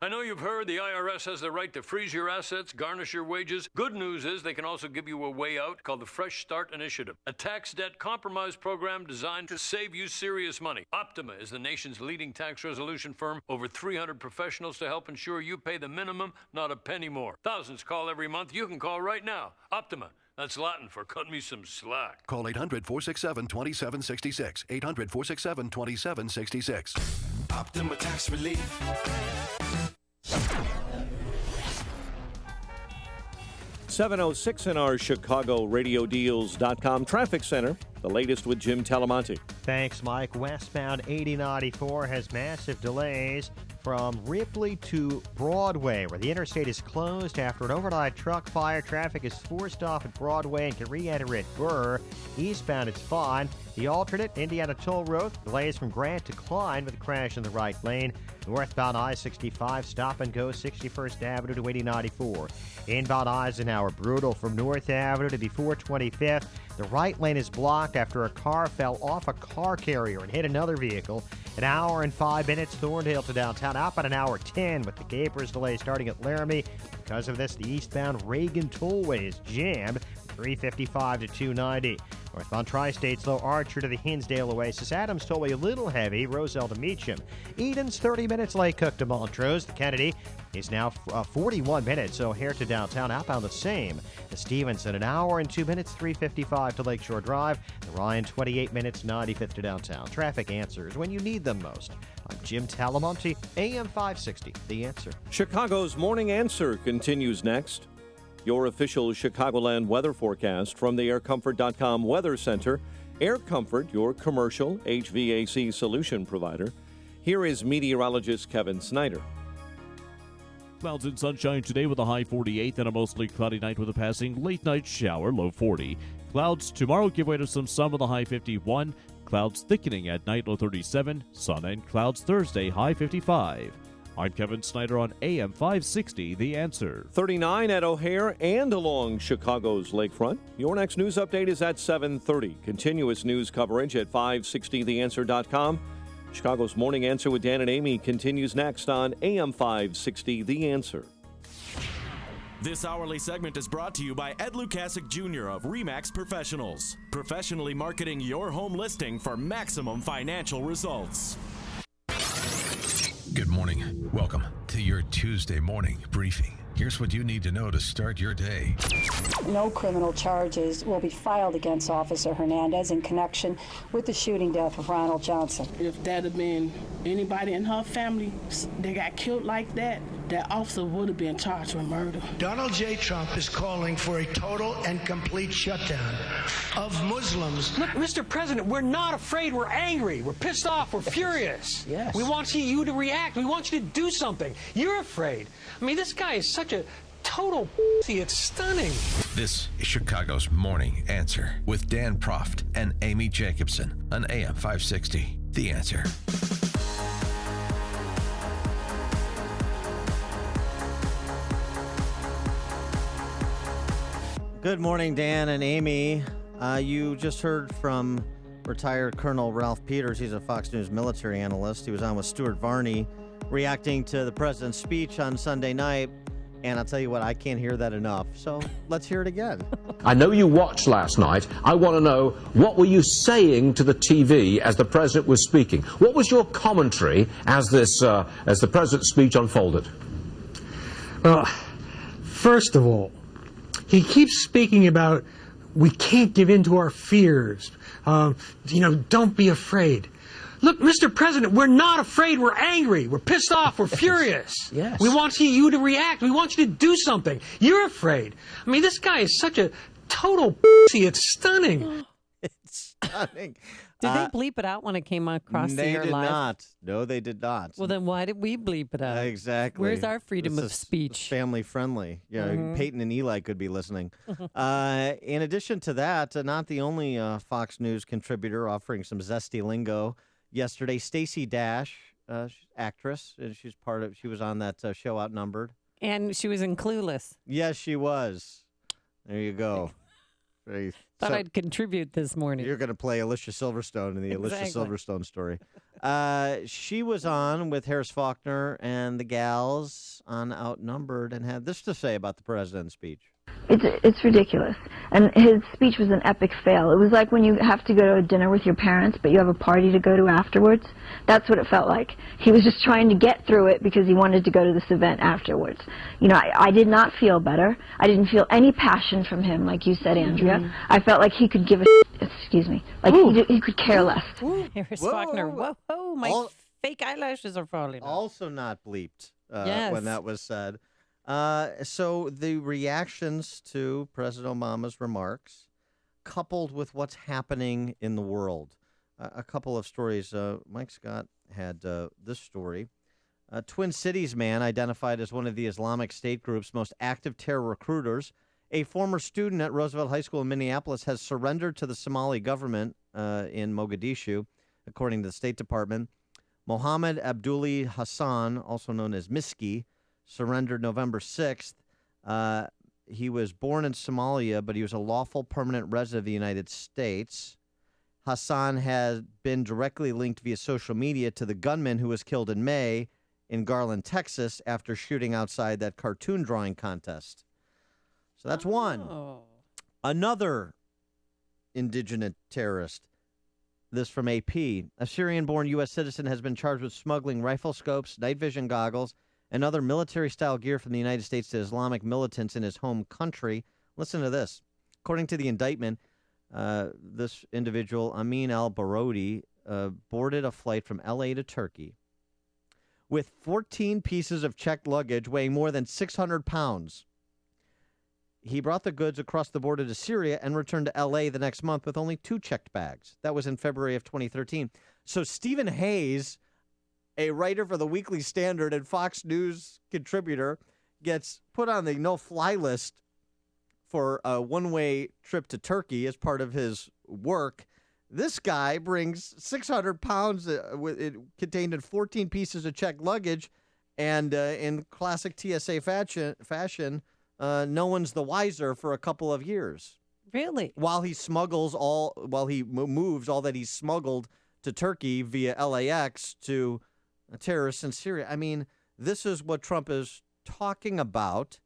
I know you've heard the IRS has the right to freeze your assets, garnish your wages. Good news is they can also give you a way out called the Fresh Start Initiative, a tax debt compromise program designed to save you serious money. Optima is the nation's leading tax resolution firm, over 300 professionals to help ensure you pay the minimum, not a penny more. Thousands call every month. You can call right now. Optima. That's Latin for cut me some slack. Call 800-467-2766. 800-467-2766. Optima Tax Relief. 7:06 in our ChicagoRadioDeals.com traffic center. The latest with Jim Talamonte. Thanks, Mike. Westbound 8094 has massive delays from Ripley to Broadway, where the interstate is closed after an overnight truck fire. Traffic is forced off at Broadway and can re-enter at Burr. Eastbound, it's fine. The alternate, Indiana Toll Road, delays from Grant to Klein with a crash in the right lane. Northbound I-65, stop and go 61st Avenue to 8094. Inbound Eisenhower, brutal from North Avenue to before 25th. The right lane is blocked after a car fell off a car carrier and hit another vehicle. An hour and 5 minutes, Thorndale to downtown. Out about an hour 10 with the Capers delay starting at Laramie. Because of this, the eastbound Reagan Tollway is jammed. 355 to 290. Northbound Tri-State slow Archer to the Hinsdale Oasis. Adams Tollway a little heavy. Roselle to Meacham. Eden's 30 minutes. Lake Cook to Montrose. The Kennedy is now 41 minutes. O'Hare to downtown. Outbound the same. The Stevenson an hour and 2 minutes. 355 to Lakeshore Drive. The Ryan 28 minutes. 95th to downtown. Traffic answers when you need them most. I'm Jim Talamonte, AM 560. The Answer. Chicago's Morning Answer continues next. Your official Chicagoland weather forecast from the aircomfort.com Weather Center. Air Comfort, your commercial HVAC solution provider. Here is meteorologist Kevin Snyder. Clouds and sunshine today with a high 48 and a mostly cloudy night with a passing late night shower, low 40. Clouds tomorrow give way to some sun with a high 51. Clouds thickening at night, low 37. Sun and clouds Thursday, high 55. I'm Kevin Snyder on AM 560, The Answer. 39 at O'Hare and along Chicago's lakefront. Your next news update is at 7:30. Continuous news coverage at 560theanswer.com. Chicago's Morning Answer with Dan and Amy continues next on AM 560, The Answer. This hourly segment is brought to you by Ed Lukasik Jr. of RE/MAX Professionals, professionally marketing your home listing for maximum financial results. Good morning. Welcome to your Tuesday morning briefing. Here's what you need to know to start your day. No criminal charges will be filed against Officer Hernandez in connection with the shooting death of Ronald Johnson. If that had been anybody in her family that got killed like that, that officer would have been charged with murder. Donald J. Trump is calling for a total and complete shutdown of Muslims. Look, Mr. President, we're not afraid. We're angry. We're pissed off. We're furious. Yes. We want you to react. We want you to do something. You're afraid. I mean, this guy is such a total pussy. It's stunning. This is Chicago's Morning Answer with Dan Proft and Amy Jacobson on AM 560. The Answer. Good morning, Dan and Amy. You just heard from retired Colonel Ralph Peters. He's a Fox News military analyst. He was on with Stuart Varney reacting to the president's speech on Sunday night. And I'll tell you what, I can't hear that enough. So let's hear it again. I know you watched last night. I want to know, what were you saying to the TV as the president was speaking? What was your commentary as the president's speech unfolded? Well, first of all, he keeps speaking about we can't give in to our fears. Don't be afraid. Look, Mr. President, we're not afraid. We're angry. We're pissed off. We're furious. Yes. We want you to react. We want you to do something. You're afraid. I mean, this guy is such a total pussy. It's stunning. It's stunning. Did they bleep it out when it came across the air live? They did not. No, they did not. Well, then why did we bleep it out? Exactly. Where's our freedom of speech? Family friendly. Peyton and Eli could be listening. In addition to that, not the only Fox News contributor offering some zesty lingo. Yesterday, Stacey Dash, actress, and she was on that show Outnumbered. And she was in Clueless. Yes, she was. There you go. Thought I'd contribute this morning. You're going to play Alicia Silverstone in the Alicia Silverstone story. She was on with Harris Faulkner and the gals on Outnumbered and had this to say about the president's speech. It's ridiculous. And his speech was an epic fail. It was like when you have to go to a dinner with your parents, but you have a party to go to afterwards. That's what it felt like. He was just trying to get through it because he wanted to go to this event afterwards. I did not feel better. I didn't feel any passion from him, like you said, Andrea. Mm-hmm. I felt like he could give a excuse me, like he could care less. Harris Faulkner, whoa, my fake eyelashes are falling off. Also not bleeped yes. when that was said. So the reactions to President Obama's remarks, coupled with what's happening in the world. A couple of stories. Mike Scott had this story. A Twin Cities man identified as one of the Islamic State group's most active terror recruiters. A former student at Roosevelt High School in Minneapolis has surrendered to the Somali government in Mogadishu, according to the State Department. Mohammed Abduli Hassan, also known as Miski, surrendered November 6th. He was born in Somalia, but he was a lawful permanent resident of the United States. Hassan had been directly linked via social media to the gunman who was killed in May in Garland, Texas, after shooting outside that cartoon drawing contest. So that's one. Another indigenous terrorist. This from AP. A Syrian-born U.S. citizen has been charged with smuggling rifle scopes, night vision goggles, and other military-style gear from the United States to Islamic militants in his home country. Listen to this. According to the indictment, this individual, Amin al-Barodi, boarded a flight from L.A. to Turkey with 14 pieces of checked luggage weighing more than 600 pounds. He brought the goods across the border to Syria and returned to L.A. the next month with only 2 checked bags. That was in February of 2013. So Stephen Hayes, a writer for the Weekly Standard and Fox News contributor, gets put on the no-fly list for a one-way trip to Turkey as part of his work. This guy brings 600 pounds contained in 14 pieces of checked luggage, and in classic TSA fashion, no one's the wiser for a couple of years. Really? While he moves all that he's smuggled to Turkey via LAX to terrorists in Syria. I mean, this is what Trump is talking about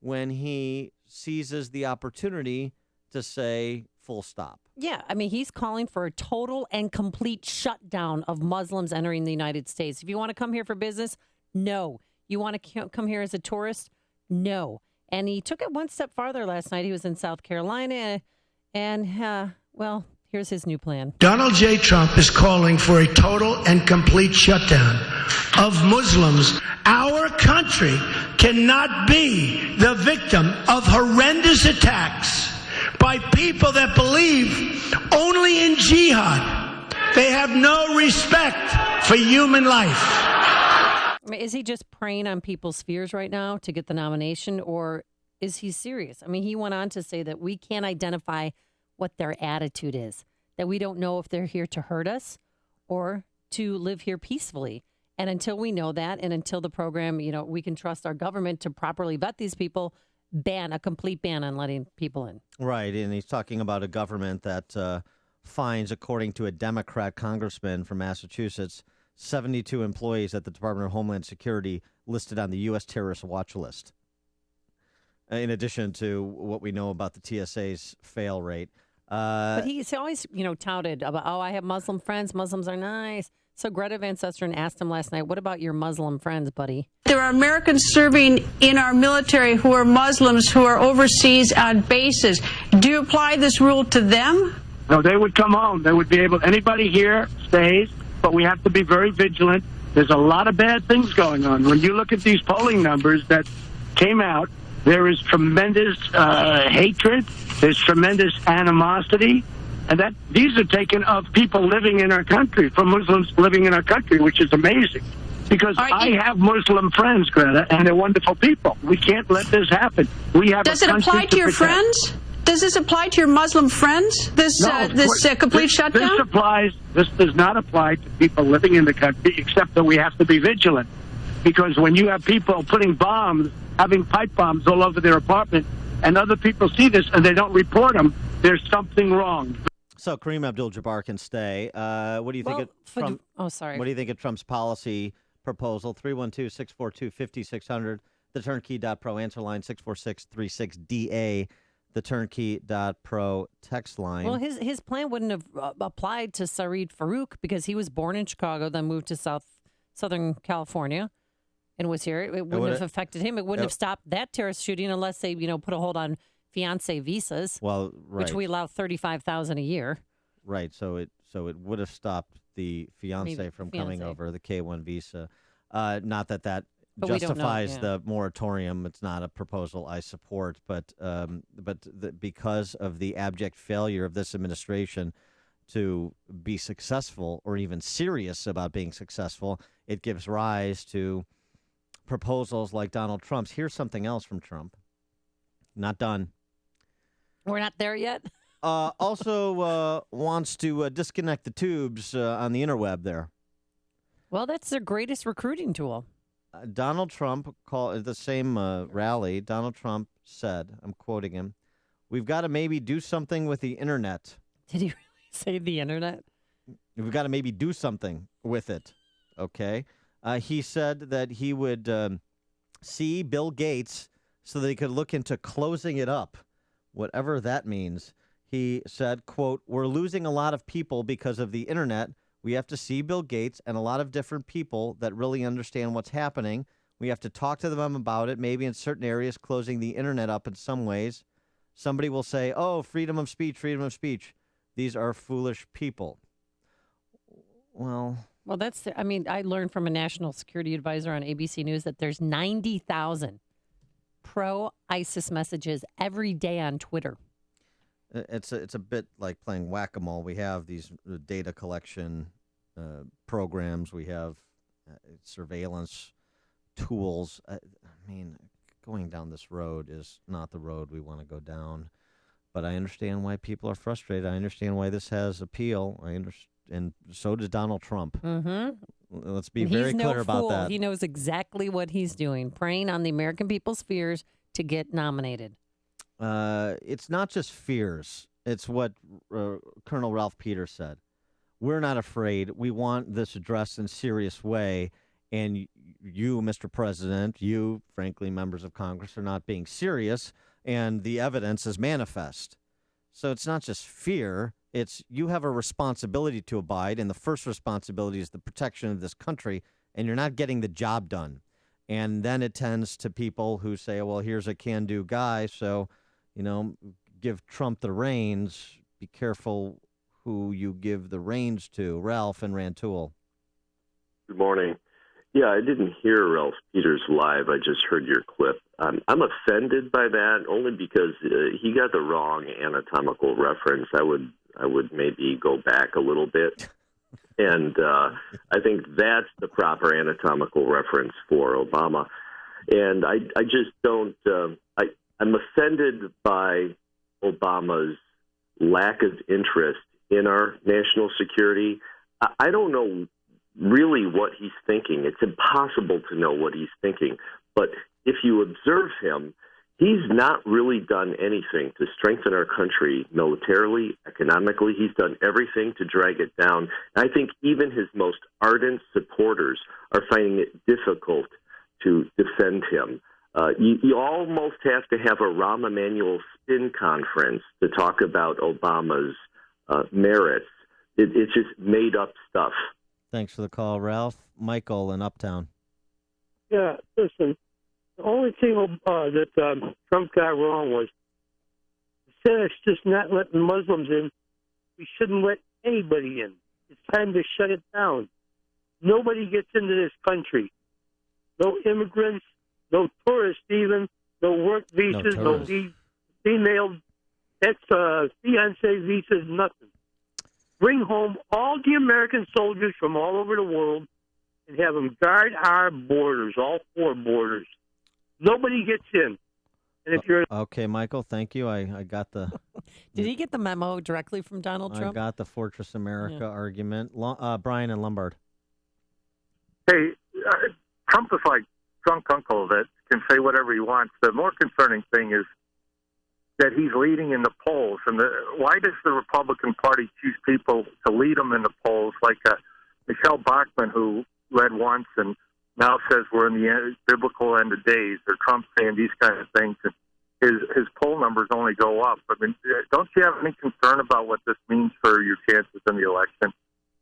when he seizes the opportunity to say full stop. Yeah, I mean, he's calling for a total and complete shutdown of Muslims entering the United States. If you want to come here for business, no. You want to come here as a tourist? No. And he took it one step farther last night. He was in South Carolina, and, here's his new plan. Donald J. Trump is calling for a total and complete shutdown of Muslims. Our country cannot be the victim of horrendous attacks by people that believe only in jihad. They have no respect for human life. I mean, is he just preying on people's fears right now to get the nomination, or is he serious? I mean, he went on to say that we can't identify what their attitude is, that we don't know if they're here to hurt us or to live here peacefully. And until we know that, and until the program, we can trust our government to properly vet these people, a complete ban on letting people in. Right, and he's talking about a government that finds, according to a Democrat congressman from Massachusetts, 72 employees at the Department of Homeland Security listed on the U.S. terrorist watch list. In addition to what we know about the TSA's fail rate. But he's always, touted about, I have Muslim friends. Muslims are nice. So Greta Van Susteren asked him last night, what about your Muslim friends, buddy? There are Americans serving in our military who are Muslims who are overseas on bases. Do you apply this rule to them? No, they would come home. They would be able, anybody here stays, but we have to be very vigilant. There's a lot of bad things going on. When you look at these polling numbers that came out, there is tremendous hatred. There's tremendous animosity. And that these are taken of people living in our country, from Muslims living in our country, which is amazing. Because I have Muslim friends, Greta, and they're wonderful people. We can't let this happen. We have. Does it apply to your friends? Does this apply to your Muslim friends? This complete shutdown? This does not apply to people living in the country, except that we have to be vigilant. Because when you have people putting bombs, having pipe bombs all over their apartment, and other people see this and they don't report them, there's something wrong. So Kareem Abdul-Jabbar can stay. What do you think of Trump? What do you think of Trump's policy proposal? 312-642-5600. The Turnkey.pro answer line 64636DA. The Turnkey.pro text line. Well, his plan wouldn't have applied to Saeed Farouk because he was born in Chicago, then moved to Southern California, and was here. It wouldn't have affected him. It wouldn't have stopped that terrorist shooting unless they, put a hold on fiancé visas. Well, right. Which we allow $35,000 a year. Right. So it would have stopped the fiancé from coming over, the K-1 visa. Not that justifies the moratorium. It's not a proposal I support, but because of the abject failure of this administration to be successful or even serious about being successful, it gives rise to proposals like Donald Trump's. Here's something else from Trump. Not done. We're not there yet. Also wants to disconnect the tubes on the interweb there. Well, that's their greatest recruiting tool. Donald Trump called at the same rally. Donald Trump said, I'm quoting him, "We've got to maybe do something with the internet." Did he really say the internet? We've got to maybe do something with it. Okay. He said that he would see Bill Gates so that he could look into closing it up, whatever that means. He said, quote, "We're losing a lot of people because of the internet. We have to see Bill Gates and a lot of different people that really understand what's happening. We have to talk to them about it, maybe in certain areas, closing the internet up in some ways. Somebody will say, oh, freedom of speech, freedom of speech. These are foolish people." Well, that's, I learned from a national security advisor on ABC News that there's 90,000 pro-ISIS messages every day on Twitter. It's a bit like playing whack-a-mole. We have these data collection programs. We have surveillance tools. Going down this road is not the road we want to go down. But I understand why people are frustrated. I understand why this has appeal. And so does Donald Trump. Mm-hmm. Let's be very clear about that. He knows exactly what he's doing, preying on the American people's fears to get nominated. It's not just fears. It's what Colonel Ralph Peters said. We're not afraid. We want this addressed in a serious way. And you, Mr. President, you, frankly, members of Congress, are not being serious. And the evidence is manifest. So it's not just fear. It's you have a responsibility to abide. And the first responsibility is the protection of this country. And you're not getting the job done. And then it tends to people who say, well, here's a can-do guy. So, give Trump the reins. Be careful who you give the reins to. Ralph and Rantoul. Good morning. Yeah, I didn't hear Ralph Peters live. I just heard your clip. I'm offended by that only because he got the wrong anatomical reference. I would maybe go back a little bit. And I think that's the proper anatomical reference for Obama. And I just don't I'm offended by Obama's lack of interest in our national security. I don't know really what he's thinking. It's impossible to know what he's thinking. But if you observe him, he's not really done anything to strengthen our country militarily, economically. He's done everything to drag it down. I think even his most ardent supporters are finding it difficult to defend him. You almost have to have a Rahm Emanuel spin conference to talk about Obama's merits. It's just made up stuff. Thanks for the call, Ralph. Michael in Uptown. Yeah, listen, the only thing that Trump got wrong was instead of just not letting Muslims in, we shouldn't let anybody in. It's time to shut it down. Nobody gets into this country. No immigrants, no tourists even, no work visas, no female fiancé visas, nothing. Bring home all the American soldiers from all over the world and have them guard our borders, all 4 borders. Nobody gets in. And if you're okay, Michael, thank you. I got the. Did he get the memo directly from Donald Trump? I got the Fortress America argument. Brian and Lombard. Hey, Trump is like drunk uncle that can say whatever he wants. The more concerning thing is that he's leading in the polls. And why does the Republican Party choose people to lead them in the polls, like Michelle Bachmann, who led once and now says we're in the biblical end of days, or Trump saying these kind of things, and his poll numbers only go up. I mean, don't you have any concern about what this means for your chances in the election?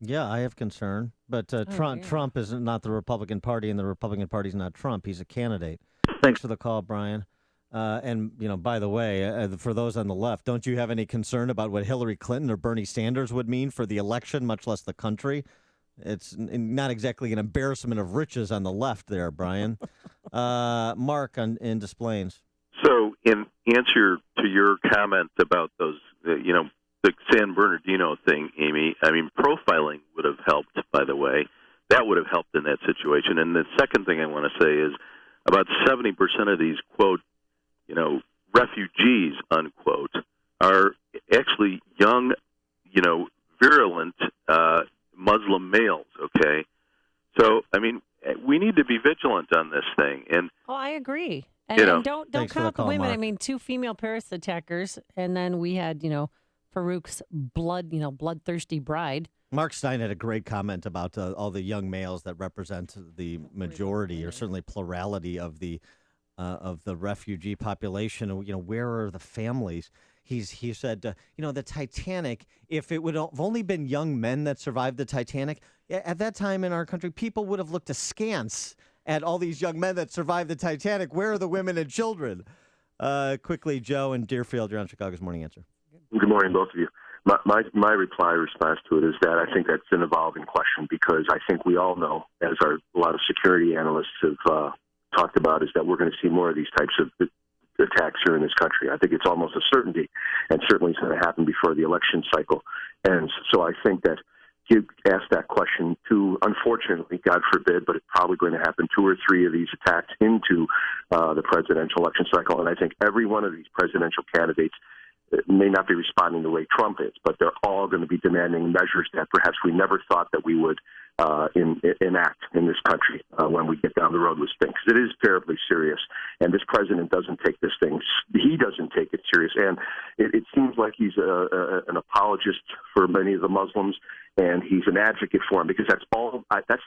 Yeah, I have concern, but Trump is not the Republican Party, and the Republican Party is not Trump. He's a candidate. Thanks for the call, Brian. And, by the way, for those on the left, don't you have any concern about what Hillary Clinton or Bernie Sanders would mean for the election, much less the country? It's not exactly an embarrassment of riches on the left there, Brian. Mark in Des Plaines. So in answer to your comment about those, the San Bernardino thing, Amy, I mean, profiling would have helped, by the way. That would have helped in that situation. And the second thing I want to say is about 70% of these, quote, refugees, unquote, are actually young, virulent Muslim males, okay? So, I mean, we need to be vigilant on this thing. And I agree. And, and don't count out the women. Mark. I mean, 2 female Paris attackers, and then we had, Farouk's bloodthirsty bride. Mark Stein had a great comment about all the young males that represent the majority, or certainly plurality of the refugee population. Where are the families? He said, the Titanic, if it would have only been young men that survived the Titanic, at that time in our country, people would have looked askance at all these young men that survived the Titanic. Where are the women and children? Quickly, Joe in Deerfield, you're on Chicago's Morning Answer. Good morning, both of you. My response to it is that I think that's an evolving question, because I think we all know, as a lot of security analysts have talked about, is that we're going to see more of these types of attacks here in this country. I think it's almost a certainty, and certainly it's going to happen before the election cycle. And so I think that you ask that question unfortunately, God forbid, but it's probably going to happen 2 or 3 of these attacks into the presidential election cycle. And I think every one of these presidential candidates may not be responding the way Trump is, but they're all going to be demanding measures that perhaps we never thought that we would enact in this country when we get down the road with things. It is terribly serious, and this president doesn't take this thing. He doesn't take it serious, and it seems like he's an apologist for many of the Muslims, and he's an advocate for them, because that's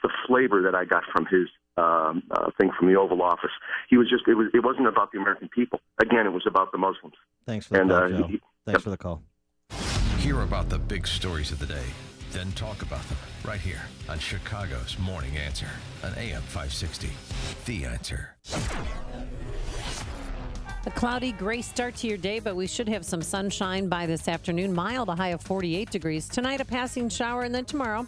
the flavor that I got from his thing from the Oval Office. He was just it wasn't about the American people. Again, it was about the Muslims. Thanks for the call, Joe. Thanks for the call. Hear about the big stories of the day, then talk about them right here on Chicago's Morning Answer on AM 560. The Answer. A cloudy, gray start to your day, but we should have some sunshine by this afternoon. Mild, a high of 48 degrees. Tonight, a passing shower, and then tomorrow,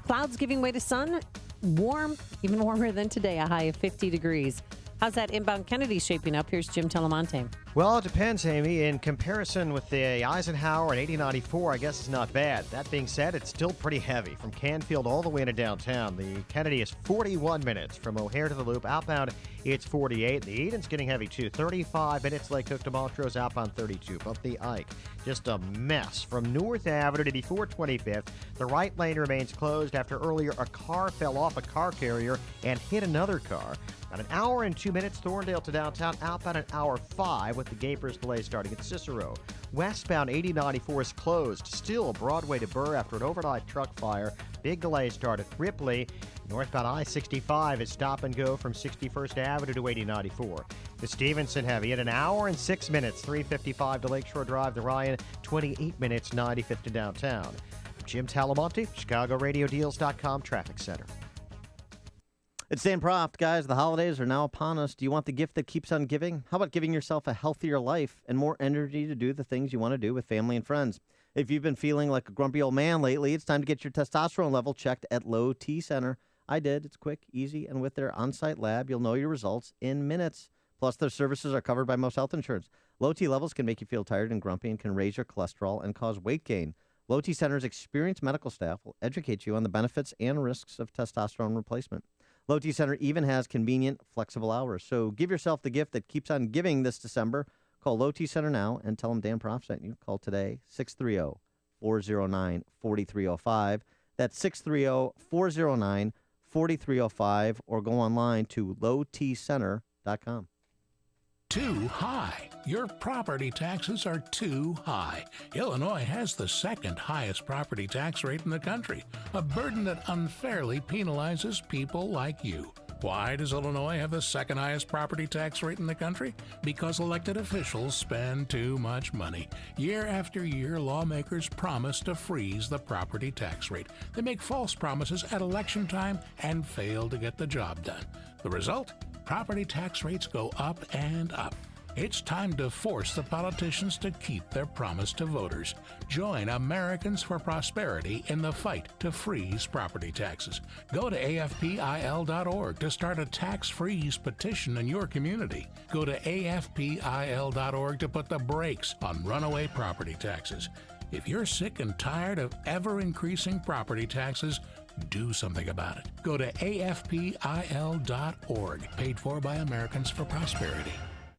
clouds giving way to sun. Warm, even warmer than today, a high of 50 degrees. How's that inbound Kennedy shaping up? Here's Jim Telemonte. Well, it depends, Amy. In comparison with the Eisenhower and 8094, I guess it's not bad. That being said, it's still pretty heavy. From Canfield all the way into downtown, the Kennedy is 41 minutes. From O'Hare to the Loop, outbound, it's 48. The Eden's getting heavy, too. 35 minutes, Lake Cook to Montrose, outbound 32. Up the Ike, just a mess. From North Avenue to before 25th, the right lane remains closed after earlier a car fell off a car carrier and hit another car. About an hour and 2 minutes, Thorndale to downtown, outbound an hour 5 with the Gapers delay starting at Cicero. Westbound 8094 is closed. Still Broadway to Burr after an overnight truck fire. Big delay start at Ripley. Northbound I-65 is stop and go from 61st Avenue to 8094. The Stevenson heavy at an hour and 6 minutes, 355 to Lakeshore Drive, the Ryan, 28 minutes, 95th to downtown. Jim Talamonte, ChicagoRadioDeals.com Traffic Center. It's Dan Proft, guys. The holidays are now upon us. Do you want the gift that keeps on giving? How about giving yourself a healthier life and more energy to do the things you want to do with family and friends? If you've been feeling like a grumpy old man lately, it's time to get your testosterone level checked at Low T Center. I did. It's quick, easy, and with their on-site lab, you'll know your results in minutes. Plus, their services are covered by most health insurance. Low T levels can make you feel tired and grumpy and can raise your cholesterol and cause weight gain. Low T Center's experienced medical staff will educate you on the benefits and risks of testosterone replacement. Low T Center even has convenient, flexible hours. So give yourself the gift that keeps on giving this December. Call Low T Center now and tell them Dan Proft sent you. Call today, 630-409-4305. That's 630-409-4305. Or go online to lowtcenter.com. Too high. Your property taxes are too high. Illinois has the second highest property tax rate in the country, a burden that unfairly penalizes people like you. Why does Illinois have the second highest property tax rate in the country? Because elected officials spend too much money. Year after year, lawmakers promise to freeze the property tax rate. They make false promises at election time and fail to get the job done. The result? Property tax rates go up and up. It's time to force the politicians to keep their promise to voters. Join Americans for Prosperity in the fight to freeze property taxes. Go to afpil.org to start a tax freeze petition in your community. Go to afpil.org to put the brakes on runaway property taxes. If you're sick and tired of ever increasing property taxes, do something about it. Go to afpil.org, paid for by Americans for Prosperity.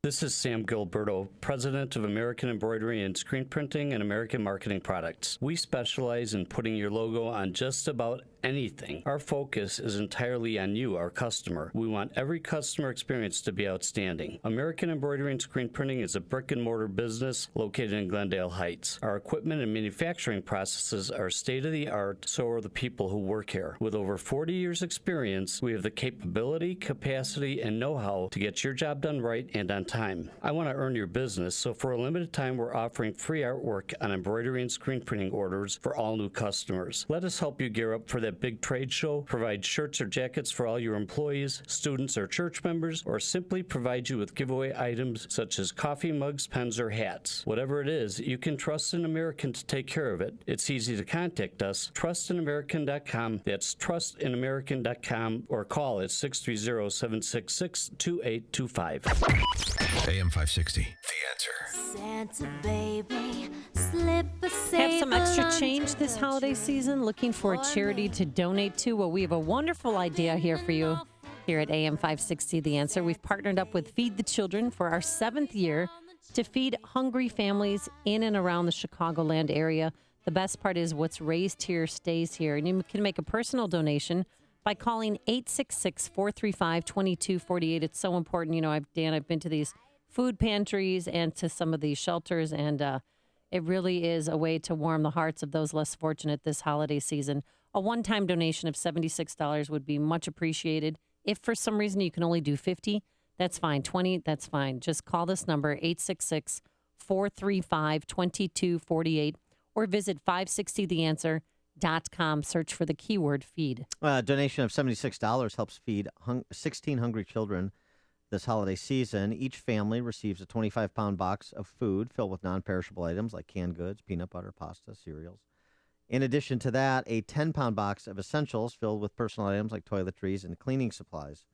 This is Sam Gilberto, president of American Embroidery and Screen Printing and American Marketing Products. We specialize in putting your logo on just about anything. Our focus is entirely on you, our customer. We want every customer experience to be outstanding. American Embroidery and Screen Printing is a brick and mortar business located in Glendale Heights. Our equipment and manufacturing processes are state of the art, so are the people who work here. With over 40 years experience, we have the capability, capacity, and know-how to get your job done right and on time. I want to earn your business, so for a limited time, we're offering free artwork on embroidery and screen printing orders for all new customers. Let us help you gear up for that big trade show, provide shirts or jackets for all your employees, students, or church members, or simply provide you with giveaway items such as coffee mugs, pens, or hats. Whatever it is, you can trust an American to take care of it. It's easy to contact us. TrustInAmerican.com. That's TrustInAmerican.com, or call at 630-766-2825. AM 560, The Answer. Santa baby, have some extra change this holiday season? Looking for a charity to donate to? Well, we have a wonderful idea here for you here at AM 560 The Answer. We've partnered up with Feed the Children for our 7th year to feed hungry families in and around the Chicagoland area. The best part is what's raised here stays here. And you can make a personal donation by calling 866-435-2248. It's so important. You know, I've been to these food pantries and to some of these shelters, and it really is a way to warm the hearts of those less fortunate this holiday season. A one-time donation of $76 would be much appreciated. If for some reason you can only do 50, that's fine. 20, that's fine. Just call this number, 866-435-2248, or visit 560theanswer.com. Search for the keyword feed. A donation of $76 helps feed 16 hungry children this holiday season. Each family receives a 25-pound box of food filled with non-perishable items like canned goods, peanut butter, pasta, cereals. In addition to that, a 10-pound box of essentials filled with personal items like toiletries and cleaning supplies.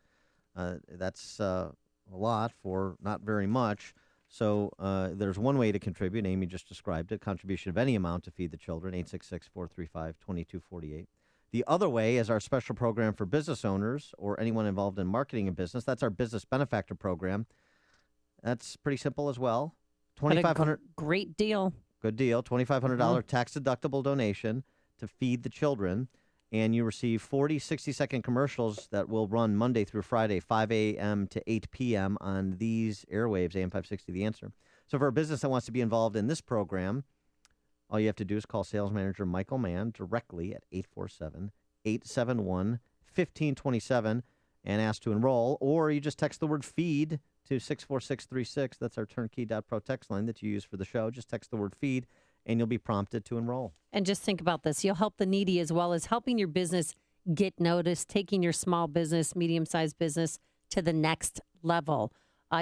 That's a lot for not very much. So there's one way to contribute. Amy just described it. Contribution of any amount to feed the children, 866-435-2248. The other way is our special program for business owners or anyone involved in marketing a business. That's our business benefactor program. That's pretty simple as well. $2,500. Great deal. Good deal. $2,500 tax-deductible donation to feed the children. And you receive 40 60-second commercials that will run Monday through Friday, 5 a.m. to 8 p.m. on these airwaves, AM 560, The Answer. So for a business that wants to be involved in this program, all you have to do is call sales manager Michael Mann directly at 847-871-1527 and ask to enroll, or you just text the word FEED to 64636. That's our turnkey.pro text line that you use for the show. Just text the word FEED, and you'll be prompted to enroll. And just think about this. You'll help the needy as well as helping your business get noticed, taking your small business, medium-sized business to the next level.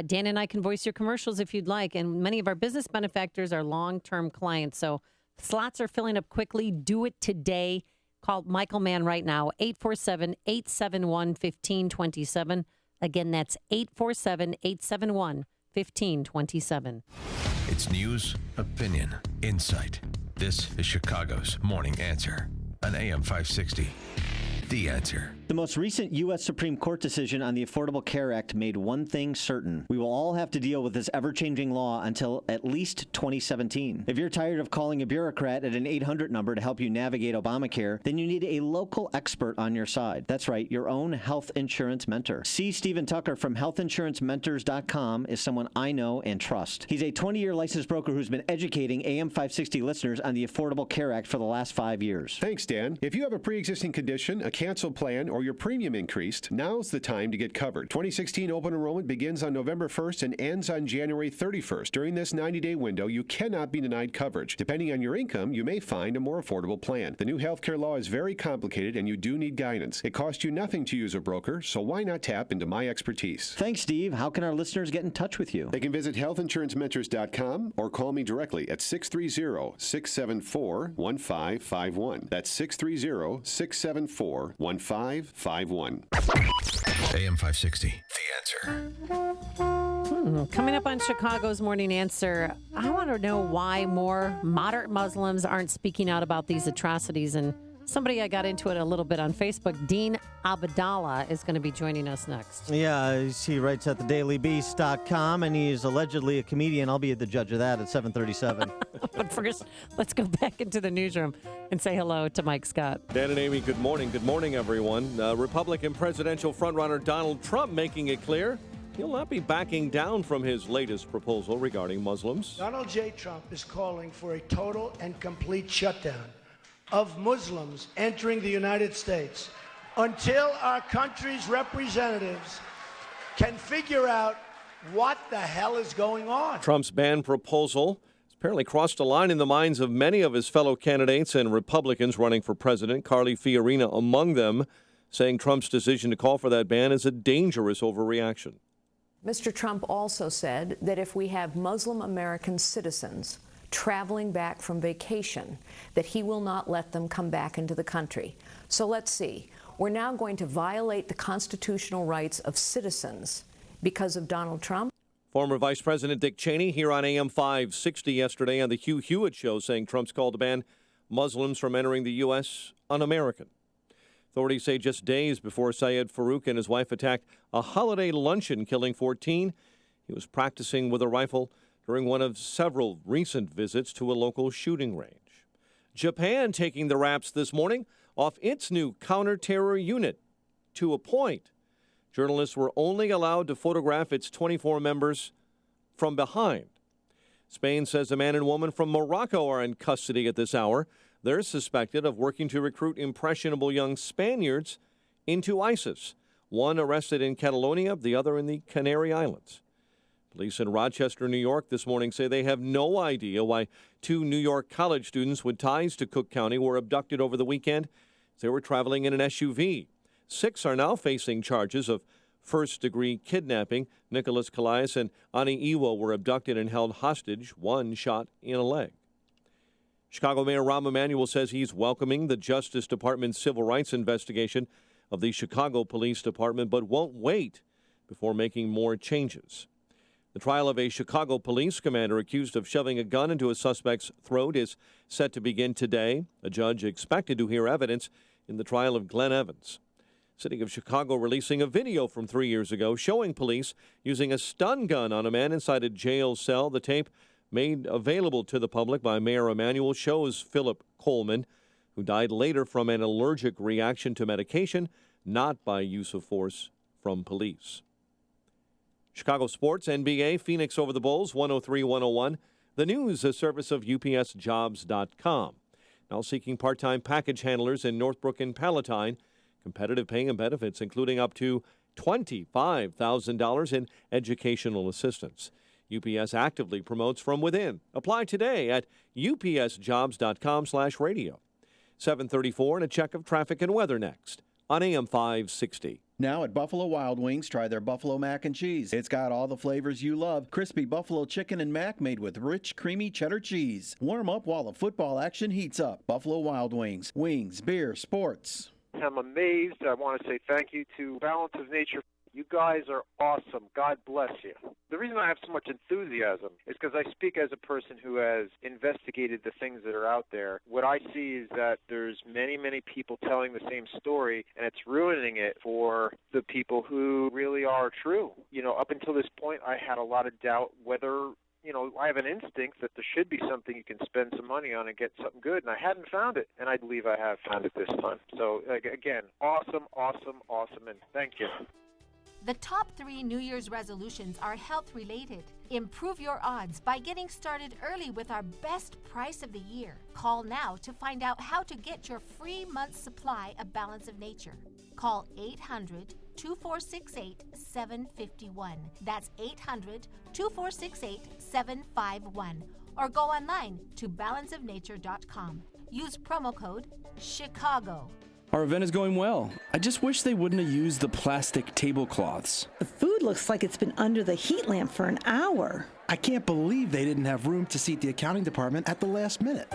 Dan and I can voice your commercials if you'd like, and many of our business benefactors are long-term clients, so slots are filling up quickly. Do it today. Call Michael Mann right now, 847-871-1527. Again, that's 847-871-1527. It's news, opinion, insight. This is Chicago's Morning Answer on AM 560. The Answer. The most recent U.S. Supreme Court decision on the Affordable Care Act made one thing certain. We will all have to deal with this ever-changing law until at least 2017. If you're tired of calling a bureaucrat at an 800 number to help you navigate Obamacare, then you need a local expert on your side. That's right, your own health insurance mentor. C. Stephen Tucker from healthinsurancementors.com is someone I know and trust. He's a 20-year licensed broker who's been educating AM 560 listeners on the Affordable Care Act for the last 5 years. Thanks, Dan. If you have a pre-existing condition, a canceled plan, or your premium increased, now's the time to get covered. 2016 open enrollment begins on November 1st and ends on January 31st. During this 90-day window, you cannot be denied coverage. Depending on your income, you may find a more affordable plan. The new healthcare law is very complicated and you do need guidance. It costs you nothing to use a broker, so why not tap into my expertise? Thanks, Steve. How can our listeners get in touch with you? They can visit healthinsurancementors.com or call me directly at 630-674-1551. That's 630-674-1551. AM 560, The Answer. Coming up on Chicago's Morning Answer, I want to know why more moderate Muslims aren't speaking out about these atrocities. And somebody I got into it a little bit on Facebook, Dean Abdallah, is going to be joining us next. Yeah, he writes at thedailybeast.com, and he's allegedly a comedian. I'll be the judge of that at 7:37. But first, let's go back into the newsroom and say hello to Mike Scott. Dan and Amy, good morning. Good morning, everyone. Republican presidential frontrunner Donald Trump making it clear he'll not be backing down from his latest proposal regarding Muslims. Donald J. Trump is calling for a total and complete shutdown of Muslims entering the United States until our country's representatives can figure out what the hell is going on. Trump's ban proposal has apparently crossed a line in the minds of many of his fellow candidates and Republicans running for president, Carly Fiorina among them, saying Trump's decision to call for that ban is a dangerous overreaction. Mr. Trump also said that if we have Muslim American citizens traveling back from vacation, that he will not let them come back into the country. So let's see. We're now going to violate the constitutional rights of citizens because of Donald Trump. Former Vice President Dick Cheney here on AM 560 yesterday on the Hugh Hewitt Show saying Trump's call to ban Muslims from entering the U.S. un-American. Authorities say just days before Syed Farouk and his wife attacked a holiday luncheon, killing 14, he was practicing with a rifle during one of several recent visits to a local shooting range. Japan taking the raps this morning off its new counter-terror unit. To a point, journalists were only allowed to photograph its 24 members from behind. Spain says a man and woman from Morocco are in custody at this hour. They're suspected of working to recruit impressionable young Spaniards into ISIS. One arrested in Catalonia, the other in the Canary Islands. Police in Rochester, New York this morning say they have no idea why two New York college students with ties to Cook County were abducted over the weekend. They were traveling in an SUV. 6 are now facing charges of first-degree kidnapping. Nicholas Calais and Ani Iwo were abducted and held hostage, one shot in a leg. Chicago Mayor Rahm Emanuel says he's welcoming the Justice Department's civil rights investigation of the Chicago Police Department, but won't wait before making more changes. The trial of a Chicago police commander accused of shoving a gun into a suspect's throat is set to begin today. A judge expected to hear evidence in the trial of Glenn Evans. City of Chicago releasing a video from 3 years ago showing police using a stun gun on a man inside a jail cell. The tape, made available to the public by Mayor Emanuel, shows Philip Coleman, who died later from an allergic reaction to medication, not by use of force from police. Chicago sports, NBA, Phoenix over the Bulls, 103-101. The news, a service of UPSjobs.com. Now seeking part-time package handlers in Northbrook and Palatine. Competitive pay and benefits, including up to $25,000 in educational assistance. UPS actively promotes from within. Apply today at upsjobs.com/radio. 7:34 and a check of traffic and weather next on AM 560. Now at Buffalo Wild Wings, try their Buffalo Mac and Cheese. It's got all the flavors you love. Crispy buffalo chicken and mac made with rich, creamy cheddar cheese. Warm up while the football action heats up. Buffalo Wild Wings. Wings, beer, sports. I'm amazed. I want to say thank you to Balance of Nature. You guys are awesome. God bless you. The reason I have so much enthusiasm is because I speak as a person who has investigated the things that are out there. What I see is that there's many, many people telling the same story, and it's ruining it for the people who really are true. You know, up until this point, I had a lot of doubt whether, you know, I have an instinct that there should be something you can spend some money on and get something good, and I hadn't found it, and I believe I have found it this time. So, again, awesome, and thank you. The top 3 New Year's resolutions are health-related. Improve your odds by getting started early with our best price of the year. Call now to find out how to get your free month's supply of Balance of Nature. Call 800-2468-751. That's 800-2468-751. Or go online to balanceofnature.com. Use promo code CHICAGO. Our event is going well. I just wish they wouldn't have used the plastic tablecloths. The food looks like it's been under the heat lamp for an hour. I can't believe they didn't have room to seat the accounting department at the last minute.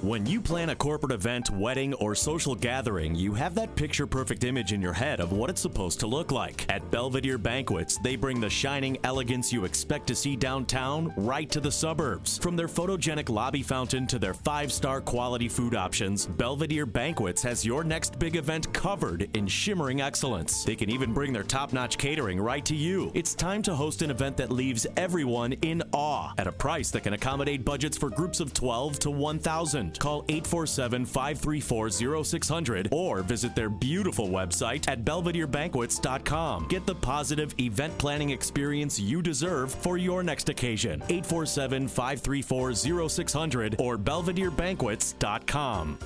When you plan a corporate event, wedding, or social gathering, you have that picture-perfect image in your head of what it's supposed to look like. At Belvedere Banquets, they bring the shining elegance you expect to see downtown right to the suburbs. From their photogenic lobby fountain to their 5-star quality food options, Belvedere Banquets has your next big event covered in shimmering excellence. They can even bring their top-notch catering right to you. It's time to host an event that leaves everyone in awe at a price that can accommodate budgets for groups of 12 to 1,000. Call 847-534-0600 or visit their beautiful website at belvederebanquets.com. Get the positive event planning experience you deserve for your next occasion. 847-534-0600 or belvederebanquets.com.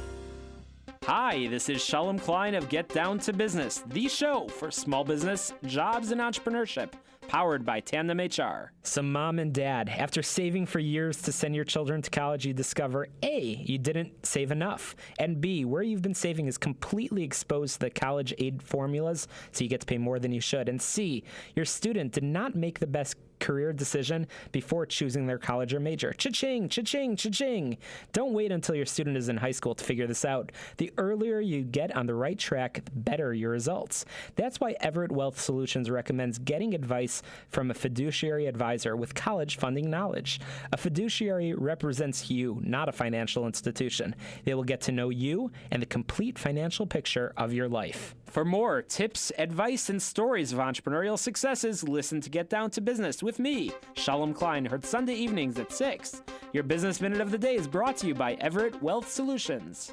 Hi, this is Shalom Klein of Get Down to Business, the show for small business, jobs, and entrepreneurship, powered by Tandem HR. So mom and dad, after saving for years to send your children to college, you discover A, you didn't save enough, and B, where you've been saving is completely exposed to the college aid formulas, so you get to pay more than you should, and C, your student did not make the best career decision before choosing their college or major. Cha-ching, cha-ching, cha-ching. Don't wait until your student is in high school to figure this out. The earlier you get on the right track, the better your results. That's why Everett Wealth Solutions recommends getting advice from a fiduciary advisor with college funding knowledge. A fiduciary represents you, not a financial institution. They will get to know you and the complete financial picture of your life. For more tips, advice, and stories of entrepreneurial successes, listen to Get Down to Business with me, Shalom Klein, heard Sunday evenings at 6. Your Business Minute of the Day is brought to you by Everett Wealth Solutions.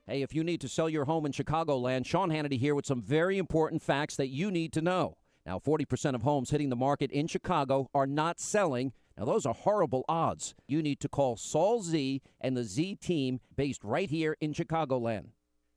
Hey, if you need to sell your home in Chicagoland, Sean Hannity here with some very important facts that you need to know. Now, 40% of homes hitting the market in Chicago are not selling. Now, those are horrible odds. You need to call Saul Z and the Z team based right here in Chicagoland.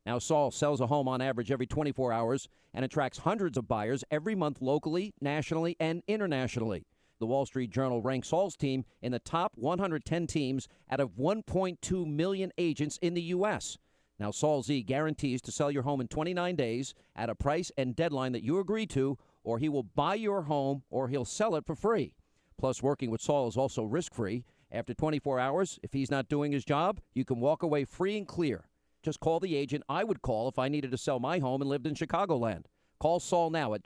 Now, Saul sells a home on average every 24 hours and attracts hundreds of buyers every month locally, nationally, and internationally. The Wall Street Journal ranks Saul's team in the top 110 teams out of 1.2 million agents in the U.S. Now, Saul Z guarantees to sell your home in 29 days at a price and deadline that you agree to, or he will buy your home or he'll sell it for free. Plus, working with Saul is also risk-free. After 24 hours, if he's not doing his job, you can walk away free and clear. Just call the agent I would call if I needed to sell my home and lived in Chicagoland. Call Saul now at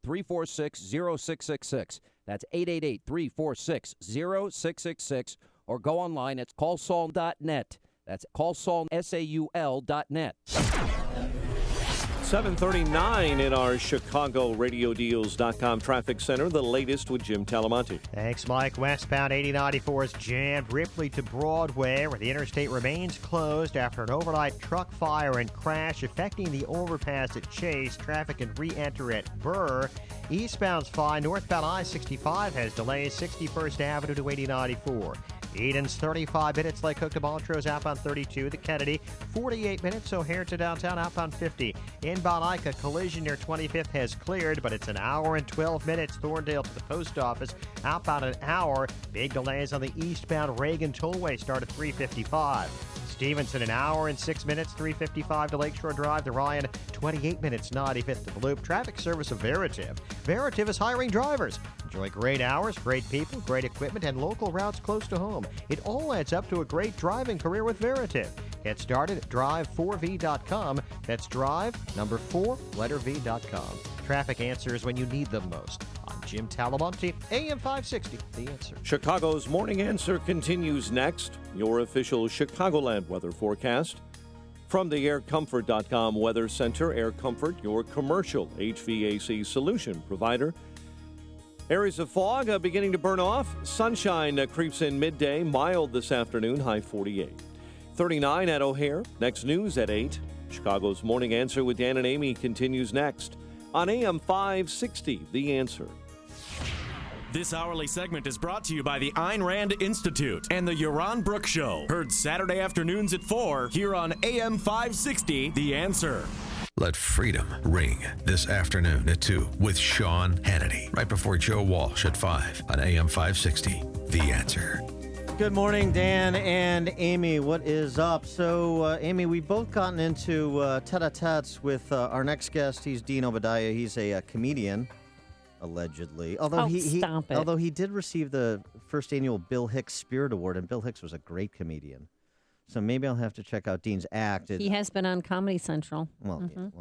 888-346-0666. That's 888-346-0666. Or go online at callsaul.net. That's callsaul.net. 7:39 in our Chicago RadioDeals.com traffic center. The latest with Jim Talamonte. Thanks, Mike. Westbound 8094 is jammed. Ripley to Broadway, where the interstate remains closed after an overnight truck fire and crash affecting the overpass at Chase. Traffic can re-enter at Burr. Eastbound's fine. Northbound I-65 has delays. 61st Avenue to 8094. Eden's 35 minutes. Lake Hook to Montrose outbound 32. The Kennedy 48 minutes. O'Hare to downtown outbound 50. Inbound Ike, a collision near 25th has cleared, but it's an hour and 12 minutes. Thorndale to the post office outbound an hour. Big delays on the eastbound Reagan Tollway start at 3:55. Stevenson an hour and 6 minutes. 3:55 to Lakeshore Drive. The Ryan 28 minutes. 95th to the Loop. Traffic service of Veritiv. Veritiv is hiring drivers. Enjoy great hours, great people, great equipment, and local routes close to home. It all adds up to a great driving career with Veritiv. Get started at drive4v.com. That's drive, number 4, letter V.com. Traffic answers when you need them most. I'm Jim Talamonte, AM 560, The Answer. Chicago's Morning Answer continues next. Your official Chicagoland weather forecast. From the aircomfort.com Weather Center, Air Comfort, your commercial HVAC solution provider. Areas of fog beginning to burn off. Sunshine creeps in midday, mild this afternoon, high 48. 39 at O'Hare. Next news at 8. Chicago's Morning Answer with Dan and Amy continues next on AM 560, The Answer. This hourly segment is brought to you by the Ayn Rand Institute and the Yaron Brook Show. Heard Saturday afternoons at 4 here on AM 560, The Answer. Let freedom ring this afternoon at 2 with Sean Hannity, right before Joe Walsh at 5 on AM 560, The Answer. Good morning, Dan and Amy. What is up? So, Amy, we've both gotten into tete-a-tetes with our next guest. He's Dean Obadiah. He's a comedian, allegedly. Although stop it. Although he did receive the first annual Bill Hicks Spirit Award, and Bill Hicks was a great comedian. So maybe I'll have to check out Dean's act. He has been on Comedy Central. Well, Mm-hmm. okay.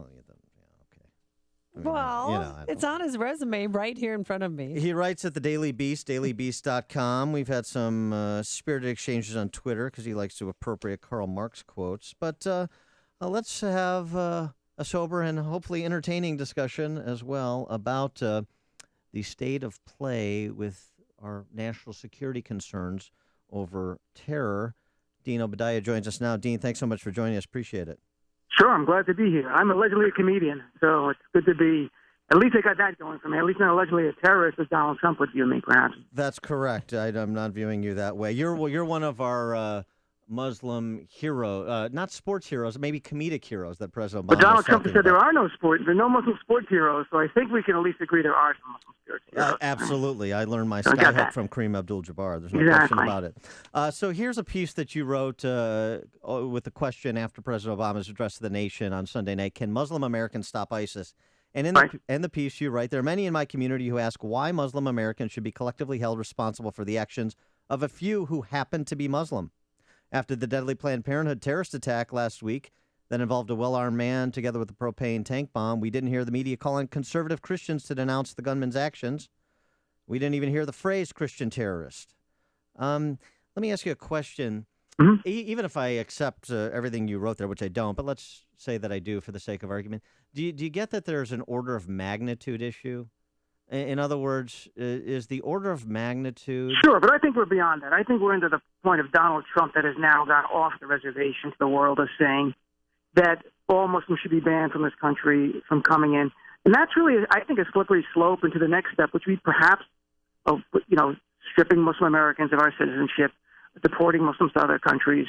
I mean, Well, it's on his resume right here in front of me. He writes at the Daily Beast, dailybeast.com. We've had some spirited exchanges on Twitter because he likes to appropriate Karl Marx quotes. But let's have a sober and hopefully entertaining discussion as well about the state of play with our national security concerns over terror. Dean Obadiah joins us now. Dean, thanks so much for joining us. Appreciate it. Sure, I'm glad to be here. I'm allegedly a comedian, so it's good to be. At least I got that going for me. At least not allegedly a terrorist, as Donald Trump would view me, perhaps. That's correct. I'm not viewing you that way. You're one of our Muslim hero, not sports heroes, maybe comedic heroes that President Obama. But Donald Trump was said talking there about. are no Muslim sports heroes, so I think we can at least agree there are some Muslim sports heroes. Absolutely. I learned my Don't skyhook get that. from Kareem Abdul-Jabbar. There's no Exactly. question about it. So here's a piece that you wrote with the question after President Obama's address to the nation on Sunday night: can Muslim Americans stop ISIS? And in the piece you write, there are many in my community who ask why Muslim Americans should be collectively held responsible for the actions of a few who happen to be Muslim. After the deadly Planned Parenthood terrorist attack last week that involved a well-armed man together with a propane tank bomb, we didn't hear the media calling conservative Christians to denounce the gunman's actions. We didn't even hear the phrase Christian terrorist. Let me ask you a question. Mm-hmm. Even if I accept everything you wrote there, which I don't, but let's say that I do for the sake of argument, do you get that there's an order of magnitude issue? In other words, is the order of magnitude... Sure, but I think we're beyond that. I think we're into the point of Donald Trump that has now gone off the reservation to the world of saying that all Muslims should be banned from this country from coming in. And that's really, I think, a slippery slope into the next step, which would be perhaps of, stripping Muslim Americans of our citizenship, deporting Muslims to other countries.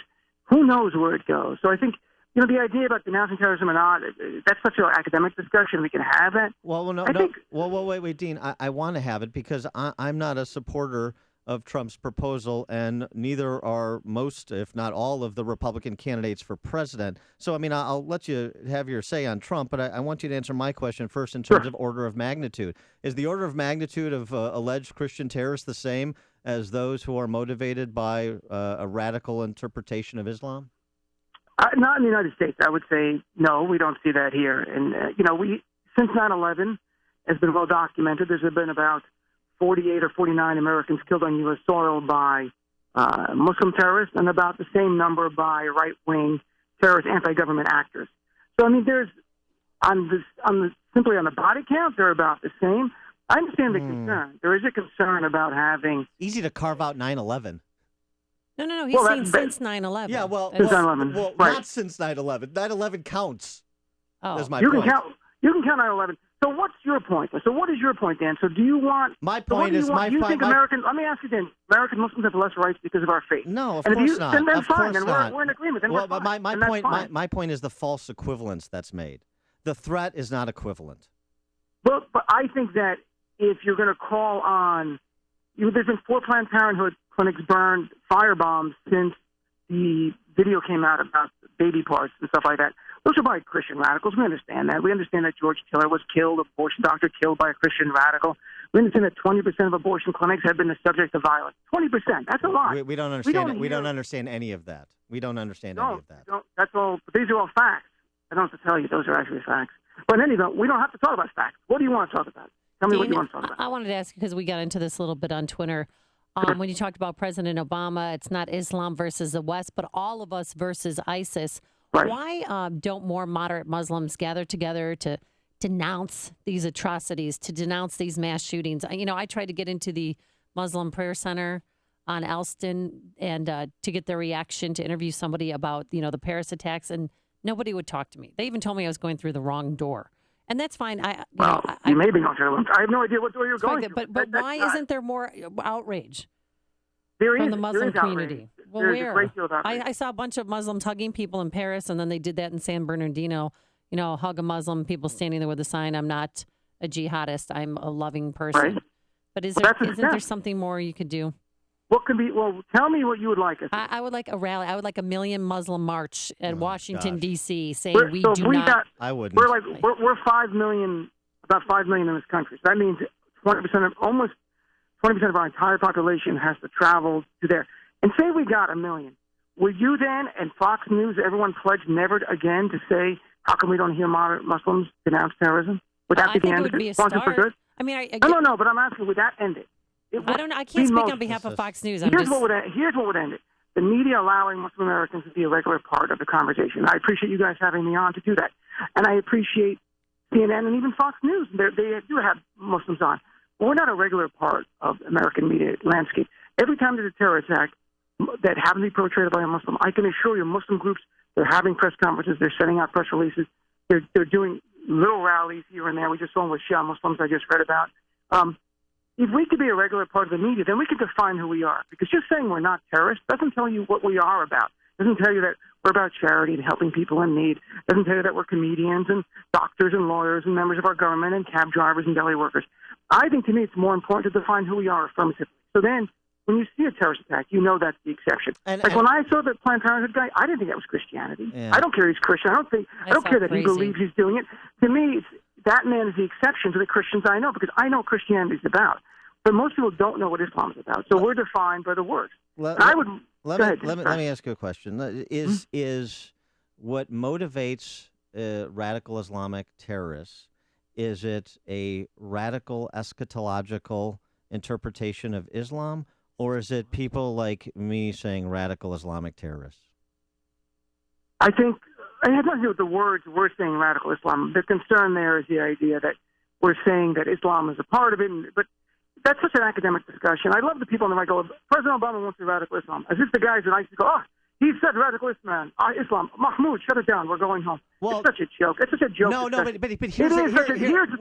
Who knows where it goes? So I think, the idea about denouncing terrorism or not, that's such an academic discussion. We can have it. Wait, Dean. I want to have it because I'm not a supporter of Trump's proposal, and neither are most, if not all, of the Republican candidates for president. So, I'll let you have your say on Trump, but I want you to answer my question first in terms of order of magnitude. Is the order of magnitude of alleged Christian terrorists the same as those who are motivated by a radical interpretation of Islam? Not in the United States. I would say no, we don't see that here. And, we since 9/11 has been well documented. There's been about 48 or 49 Americans killed on U.S. soil by Muslim terrorists, and about the same number by right-wing terrorist anti-government actors. So, I mean, there's simply on the body count, they're about the same. I understand the concern. There is a concern about having easy to carve out 9/11. No. He's seen since 9/11. Yeah, well, since 9/11. Well, right. Not since 9/11. 9/11 counts. Oh. That's my you point. You can count 9/11. So what's your point? So what is your point, Dan? So do you want? My so point is you think American? Let me ask you, Dan. American Muslims have less rights because of our faith. No, of and course if you, not. Then of fine. course Then not. we're in agreement. Then well, we're but fine. my point is the false equivalence that's made. The threat is not equivalent. But I think that if you're going to call on, there's been 4 Planned Parenthood clinics burned, firebombs since the video came out about baby parts and stuff like that. Those are by Christian radicals. We understand that. We understand that George Tiller was killed, abortion doctor killed by a Christian radical. We understand that 20% of abortion clinics have been the subject of violence. 20%. That's a lot. We don't understand. We don't understand any of that. We don't understand any of that. That's all. These are all facts. I don't have to tell you. Those are actually facts. But in any event, we don't have to talk about facts. What do you want to talk about? Tell me what you want to talk about. I wanted to ask you, because we got into this a little bit on Twitter. When you talked about President Obama, it's not Islam versus the West, but all of us versus ISIS. Right. Why don't more moderate Muslims gather together to denounce these atrocities, to denounce these mass shootings? I tried to get into the Muslim Prayer Center on Elston and to get their reaction, to interview somebody about, the Paris attacks, and nobody would talk to me. They even told me I was going through the wrong door. And that's fine. You may be going through. I have no idea what door you're going through. But why isn't there more outrage from the Muslim community? Well, There's where? a great deal of outrage. I saw a bunch of Muslims hugging people in Paris, and then they did that in San Bernardino. Hug a Muslim, people standing there with a sign, "I'm not a jihadist, I'm a loving person." Right. But isn't there something more you could do? What could be? Well, tell me what you would like. I would like a rally. I would like a million Muslim march at Washington, D.C. saying I wouldn't. We're 5 million, about 5 million in this country. So that means 20% almost 20% of our entire population has to travel to there. And say we got 1 million. Would you then, and Fox News, everyone pledge never again to say, how come we don't hear moderate Muslims denounce terrorism? Would that be the end of it? Once and for good? No, but I'm asking, would that end it? I don't know. I can't speak on behalf of Fox News. Here's what would end it. The media allowing Muslim Americans to be a regular part of the conversation. I appreciate you guys having me on to do that. And I appreciate CNN and even Fox News. They do have Muslims on. But we're not a regular part of American media landscape. Every time there's a terror attack that happens to be perpetrated by a Muslim, I can assure you Muslim groups, they're having press conferences, they're sending out press releases, they're doing little rallies here and there. We just saw one with Shia Muslims I just read about. If we could be a regular part of the media, then we can define who we are. Because just saying we're not terrorists doesn't tell you what we are about. It doesn't tell you that we're about charity and helping people in need. It doesn't tell you that we're comedians and doctors and lawyers and members of our government and cab drivers and deli workers. I think to me it's more important to define who we are affirmatively. So then when you see a terrorist attack, you know that's the exception. When I saw the Planned Parenthood guy, I didn't think that was Christianity. Yeah. I don't care he's Christian. I don't care that he believes he's doing it. To me, that man is the exception to the Christians I know, because I know what Christianity is about. But most people don't know what Islam is about. So we're defined by the words. Let me ask you a question. Is what motivates radical Islamic terrorists, is it a radical eschatological interpretation of Islam, or is it people like me saying radical Islamic terrorists? I think it has nothing to do with the words we're saying radical Islam. The concern there is the idea that we're saying that Islam is a part of it, but that's such an academic discussion. I love the people in the right go, President Obama wants to radical Islam. As if the guys that I used to go, he said radical Islam. Mahmoud, shut it down. We're going home. Well, it's such a joke. It's such a joke. But here's the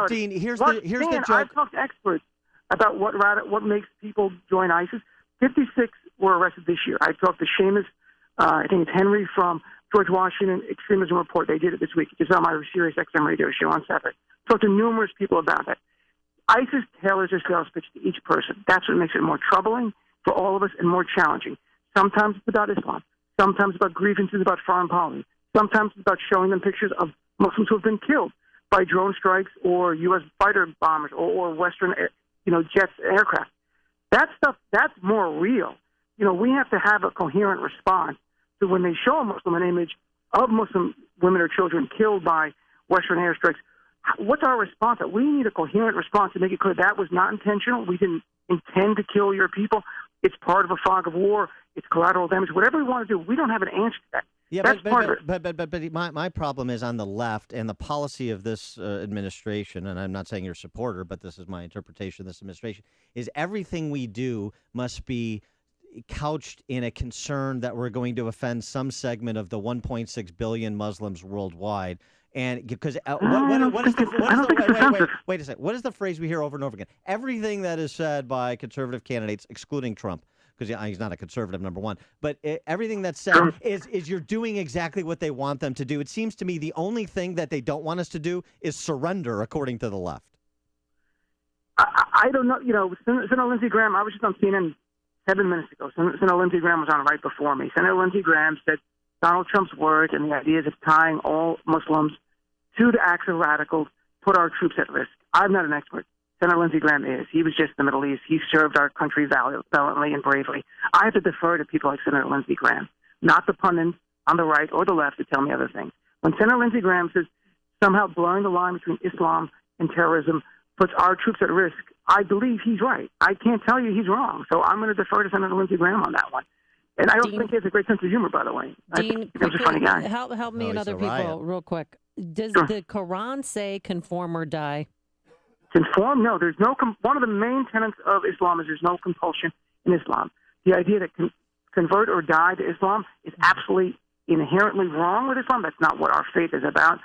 thing. Here's the joke. I've talked to experts about what makes people join ISIS. 56 were arrested this year. I talked to Seamus, I think it's Henry from George Washington Extremism Report. They did it this week. It's on my Sirius XM radio show on Saturday. Talked to numerous people about that. ISIS tailors their sales pitch to each person. That's what makes it more troubling for all of us and more challenging. Sometimes it's about Islam. Sometimes it's about grievances about foreign policy. Sometimes it's about showing them pictures of Muslims who have been killed by drone strikes or U.S. fighter bombers or Western, jets, aircraft. That stuff, that's more real. We have to have a coherent response to when they show a Muslim an image of Muslim women or children killed by Western airstrikes. What's our response? We need a coherent response to make it clear that was not intentional. We didn't intend to kill your people. It's part of a fog of war. It's collateral damage. Whatever we want to do, we don't have an answer to that. Yeah, That's but my problem is on the left and the policy of this administration, and I'm not saying you're a supporter, but this is my interpretation of this administration, is everything we do must be couched in a concern that we're going to offend some segment of the 1.6 billion Muslims worldwide. And because wait a second. What is the phrase we hear over and over again? Everything that is said by conservative candidates, excluding Trump, because he's not a conservative, number one, but everything that's said is you're doing exactly what they want them to do. It seems to me the only thing that they don't want us to do is surrender, according to the left. I don't know. Senator Lindsey Graham, I was just on CNN 7 minutes ago. Senator Lindsey Graham was on right before me. Senator Lindsey Graham said Donald Trump's words and the ideas of tying all Muslims to the acts of radicals put our troops at risk. I'm not an expert. Senator Lindsey Graham is. He was just in the Middle East. He served our country valiantly and bravely. I have to defer to people like Senator Lindsey Graham, not the pundits on the right or the left to tell me other things. When Senator Lindsey Graham says somehow blurring the line between Islam and terrorism puts our troops at risk, I believe he's right. I can't tell you he's wrong. So I'm going to defer to Senator Lindsey Graham on that one. And I don't think he has a great sense of humor, by the way. Dean, he's a funny guy. Help me and other people real quick. Does the Quran say conform or die? Conform? No. There's no. One of the main tenets of Islam is there's no compulsion in Islam. The idea that convert or die to Islam is absolutely inherently wrong with Islam. That's not what our faith is about.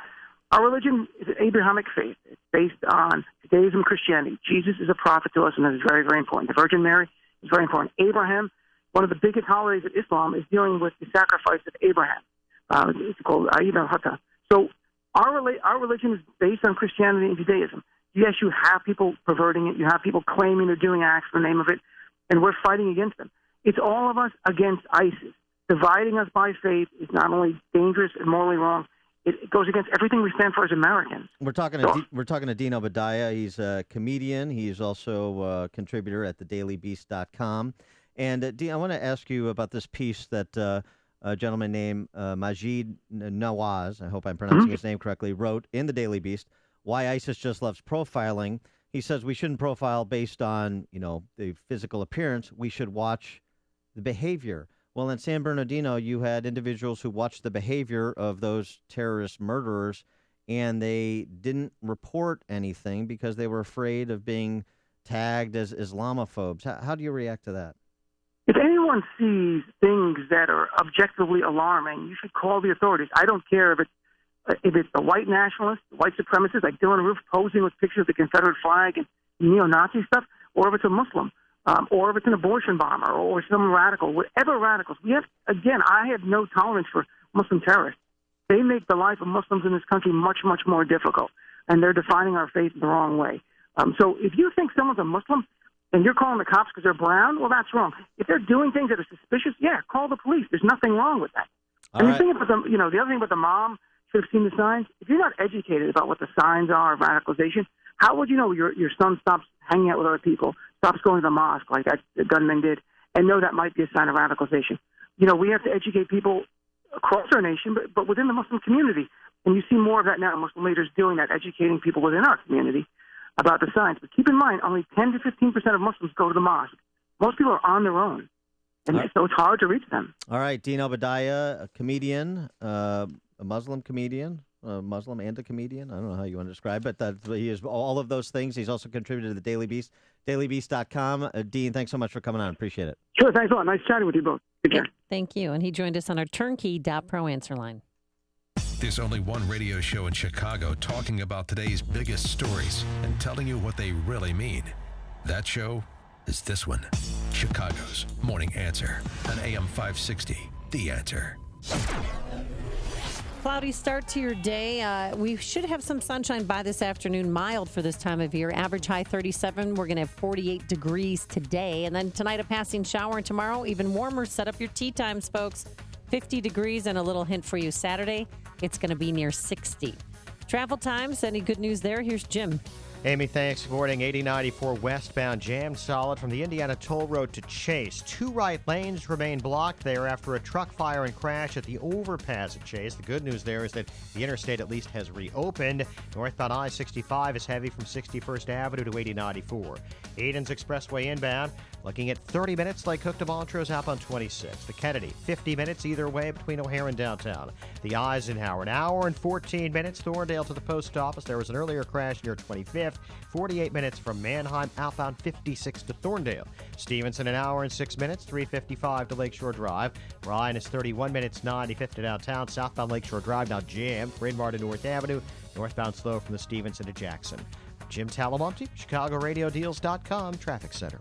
Our religion is an Abrahamic faith. It's based on Judaism, Christianity. Jesus is a prophet to us, and that is very, very important. The Virgin Mary is very important. Abraham, one of the biggest holidays of Islam, is dealing with the sacrifice of Abraham. It's called Eid al-Adha. So our religion is based on Christianity and Judaism. Yes, you have people perverting it. You have people claiming they're doing acts in the name of it, and we're fighting against them. It's all of us against ISIS. Dividing us by faith is not only dangerous and morally wrong, it goes against everything we stand for as Americans. We're talking to Dean Obadiah. He's a comedian. He's also a contributor at thedailybeast.com. And Dean, I want to ask you about this piece that a gentleman named Majid Nawaz, I hope I'm pronouncing his name correctly, wrote in the Daily Beast, Why ISIS Just Loves Profiling. He says we shouldn't profile based on, the physical appearance. We should watch the behavior. Well, in San Bernardino, you had individuals who watched the behavior of those terrorist murderers, and they didn't report anything because they were afraid of being tagged as Islamophobes. How do you react to that? If anyone sees things that are objectively alarming, you should call the authorities. I don't care if it's the white nationalists, white supremacists like Dylan Roof posing with pictures of the Confederate flag and neo-Nazi stuff, or if it's a Muslim, or if it's an abortion bomber, or some radical, whatever radicals. I have no tolerance for Muslim terrorists. They make the life of Muslims in this country much, much more difficult, and they're defining our faith the wrong way. So if you think someone's a Muslim and you're calling the cops because they're brown, well, that's wrong. If they're doing things that are suspicious, call the police. There's nothing wrong with that. The other thing about the mom should have seen the signs. If you're not educated about what the signs are of radicalization, how would you know your son stops hanging out with other people, stops going to the mosque like that gunman did, and know that might be a sign of radicalization? We have to educate people across our nation, but within the Muslim community. And you see more of that now, Muslim leaders doing that, educating people within our community about the signs. But keep in mind, only 10 to 15% of Muslims go to the mosque. Most people are on their own, and so it's hard to reach them. All right, Dean Obadiah, a comedian, a Muslim comedian, a Muslim and a comedian. I don't know how you want to describe it. He is all of those things. He's also contributed to the Daily Beast, dailybeast.com. Dean, thanks so much for coming on. Appreciate it. Sure, thanks a lot. Nice chatting with you both. Take care. Thank you. And he joined us on our turnkey.pro answer line. There's only one radio show in Chicago talking about today's biggest stories and telling you what they really mean. That show is this one, Chicago's Morning Answer on AM 560, The Answer. Cloudy start to your day. We should have some sunshine by this afternoon, mild for this time of year. Average high 37. We're going to have 48 degrees today. And then tonight, a passing shower. And tomorrow, even warmer. Set up your tea times, folks. 50 degrees and a little hint for you. Saturday, it's going to be near 60. Travel times, any good news there? Here's Jim. Amy, thanks. Good morning. 8094 westbound jammed solid from the Indiana Toll Road to Chase. 2 right lanes remain blocked there after a truck fire and crash at the overpass at Chase. The good news there is that the interstate at least has reopened. Northbound I-65 is heavy from 61st Avenue to 8094. Aiden's Expressway inbound, looking at 30 minutes like Cook to Montrose outbound 26. The Kennedy, 50 minutes either way between O'Hare and downtown. The Eisenhower, an hour and 14 minutes. Thorndale to the post office. There was an earlier crash near 25th. 48 minutes from Manheim, outbound 56 to Thorndale. Stevenson, an hour and 6 minutes, 3:55 to Lakeshore Drive. Ryan is 31 minutes, 95th to downtown. Southbound Lakeshore Drive now jammed. Bryn Mawr to North Avenue. Northbound slow from the Stevenson to Jackson. Jim Talamonte, ChicagoRadioDeals.com, Traffic Center.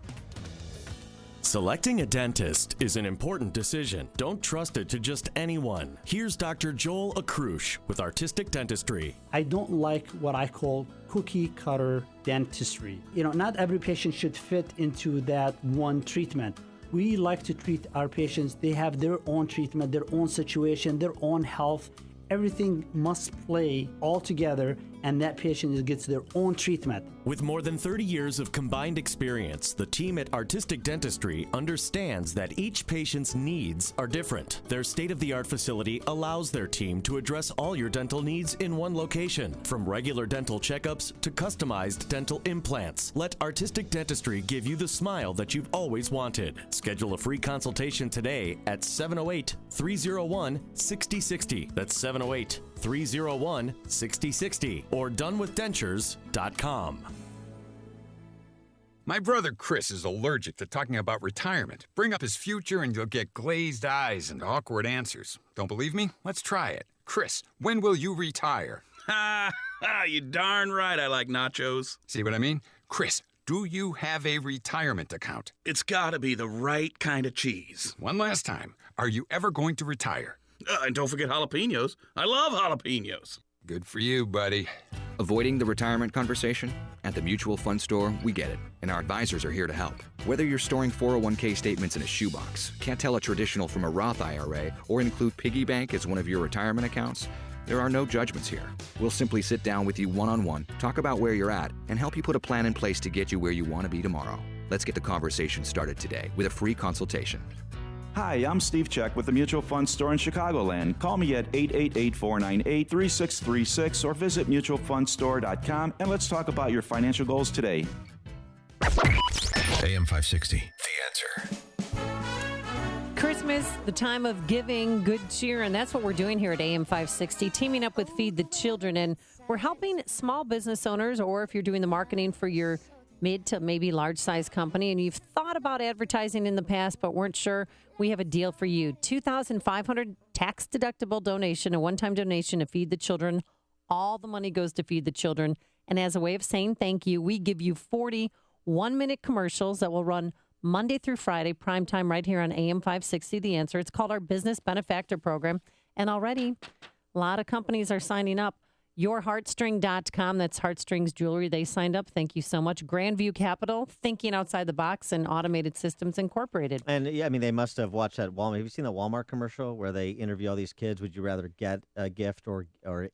Selecting a dentist is an important decision. Don't trust it to just anyone. Here's Dr. Joel Akrush with Artistic Dentistry. I don't like what I call cookie cutter dentistry. Not every patient should fit into that one treatment. We like to treat our patients. They have their own treatment, their own situation, their own health. Everything must play all together, and that patient gets their own treatment. With more than 30 years of combined experience, the team at Artistic Dentistry understands that each patient's needs are different. Their state-of-the-art facility allows their team to address all your dental needs in one location, from regular dental checkups to customized dental implants. Let Artistic Dentistry give you the smile that you've always wanted. Schedule a free consultation today at 708-301-6060. That's 708-301-6060 or donewithdentures.com. My brother Chris is allergic to talking about retirement. Bring up his future and you'll get glazed eyes and awkward answers. Don't believe me? Let's try it. Chris, when will you retire? Ha! You darn right I like nachos. See what I mean? Chris, do you have a retirement account? It's gotta be the right kind of cheese. One last time. Are you ever going to retire? And don't forget jalapenos. I love jalapenos. Good for you, buddy. Avoiding the retirement conversation? At the Mutual Fund Store, we get it, and our advisors are here to help. Whether you're storing 401k statements in a shoebox, can't tell a traditional from a Roth IRA, or include piggy bank as one of your retirement accounts, there are no judgments here. We'll simply sit down with you one-on-one, talk about where you're at, and help you put a plan in place to get you where you want to be tomorrow. Let's get the conversation started today with a free consultation. Hi, I'm Steve Check with the Mutual Fund Store in Chicagoland. Call me at 888-498-3636 or visit mutualfundstore.com and let's talk about your financial goals today. AM 560, The Answer. Christmas, the time of giving, good cheer, and that's what we're doing here at AM 560, teaming up with Feed the Children, and we're helping small business owners, or if you're doing the marketing for your mid to maybe large size company and you've thought about advertising in the past but weren't sure, we have a deal for you. $2,500 tax deductible donation, a one-time donation to Feed the Children. All the money goes to Feed the Children. And as a way of saying thank you, we give you 40 one-minute commercials that will run Monday through Friday, primetime right here on AM 560, The Answer. It's called our Business Benefactor Program. And already a lot of companies are signing up. YourHeartstring.com, that's Heartstrings Jewelry. They signed up. Thank you so much. Grandview Capital, thinking outside the box, and Automated Systems Incorporated. And yeah, I mean, they must have watched that Walmart. Have you seen the Walmart commercial where they interview all these kids? Would you rather get a gift or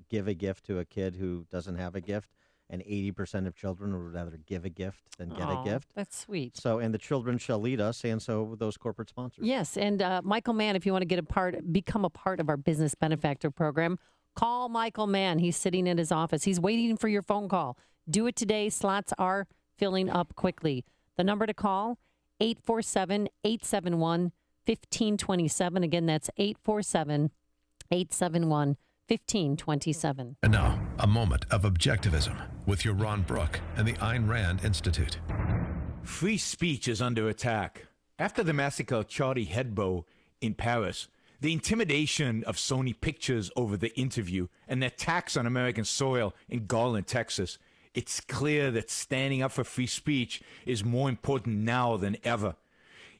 give a gift to a kid who doesn't have a gift? And 80% of children would rather give a gift than get a gift. That's sweet. So, and the children shall lead us, and so those corporate sponsors. Yes, and Michael Mann, if you want to become a part of our Business Benefactor Program, call Michael Mann. He's sitting in his office. He's waiting for your phone call. Do it today. Slots are filling up quickly. The number to call, 847-871-1527. Again, that's 847-871-1527. And now, a moment of objectivism with your Ron Brook and the Ayn Rand Institute. Free speech is under attack. After the massacre of Charlie Hebdo in Paris, the intimidation of Sony Pictures over the interview, and the attacks on American soil in Garland, Texas, it's clear that standing up for free speech is more important now than ever.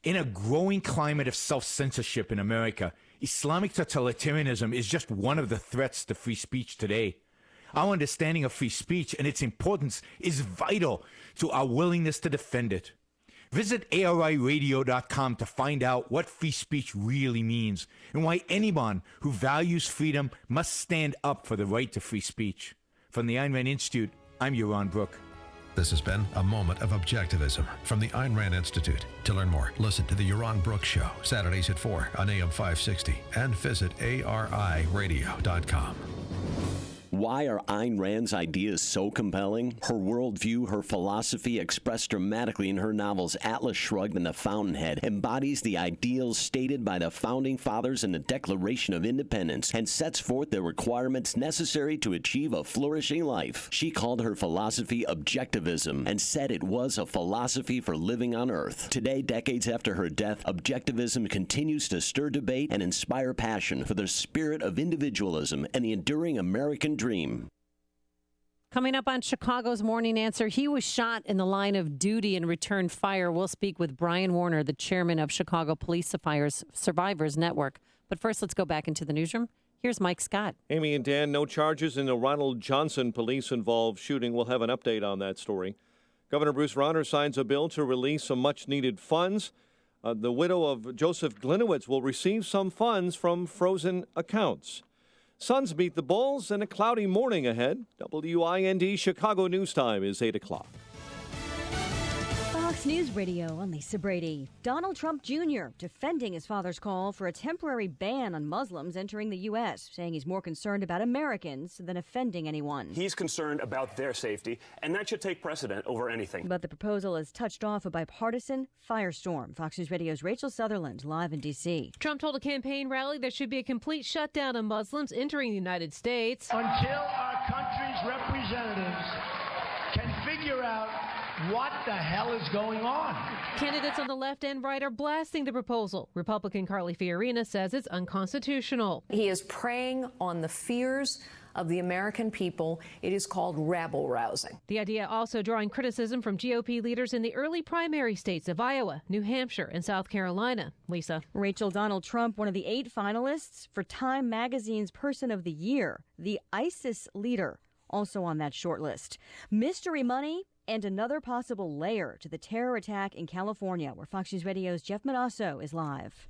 In a growing climate of self-censorship in America, Islamic totalitarianism is just one of the threats to free speech today. Our understanding of free speech and its importance is vital to our willingness to defend it. Visit ARIradio.com to find out what free speech really means and why anyone who values freedom must stand up for the right to free speech. From the Ayn Rand Institute, I'm Ron Brook. This has been A Moment of Objectivism from the Ayn Rand Institute. To learn more, listen to The Yaron Brooks Show, Saturdays at 4 on AM 560, and visit ariradio.com. Why are Ayn Rand's ideas so compelling? Her worldview, her philosophy, expressed dramatically in her novels Atlas Shrugged and The Fountainhead, embodies the ideals stated by the Founding Fathers in the Declaration of Independence and sets forth the requirements necessary to achieve a flourishing life. She called her philosophy objectivism and said it was a philosophy for living on Earth. Today, decades after her death, objectivism continues to stir debate and inspire passion for the spirit of individualism and the enduring American dream. Coming up on Chicago's Morning Answer, he was shot in the line of duty and returned fire. We'll speak with Brian Warner, the chairman of Chicago Police Survivors Network. But first, let's go back into the newsroom. Here's Mike Scott. Amy and Dan, no charges in the Ronald Johnson police-involved shooting. We'll have an update on that story. Governor Bruce Rauner signs a bill to release some much-needed funds. The widow of Joseph Glinowitz will receive some funds from frozen accounts. Suns beat the Bulls and a cloudy morning ahead. WIND Chicago News Time is 8 o'clock. Fox News Radio, I'm Lisa Brady. Donald Trump Jr. defending his father's call for a temporary ban on Muslims entering the U.S., saying he's more concerned about Americans than offending anyone. He's concerned about their safety, and that should take precedent over anything. But the proposal has touched off a bipartisan firestorm. Fox News Radio's Rachel Sutherland, live in D.C. Trump told a campaign rally there should be a complete shutdown of Muslims entering the United States. Until our country's representatives can figure out what the hell is going on? Candidates on the left and right are blasting the proposal. Republican Carly Fiorina says it's unconstitutional. He is preying on the fears of the American people. It is called rabble-rousing. The idea also drawing criticism from GOP leaders in the early primary states of Iowa, New Hampshire, and South Carolina. Lisa. Rachel, Donald Trump, one of the 8 finalists for Time Magazine's Person of the Year, the ISIS leader, also on that short list. Mystery money and another possible layer to the terror attack in California, where Fox News Radio's Jeff Manasso is live.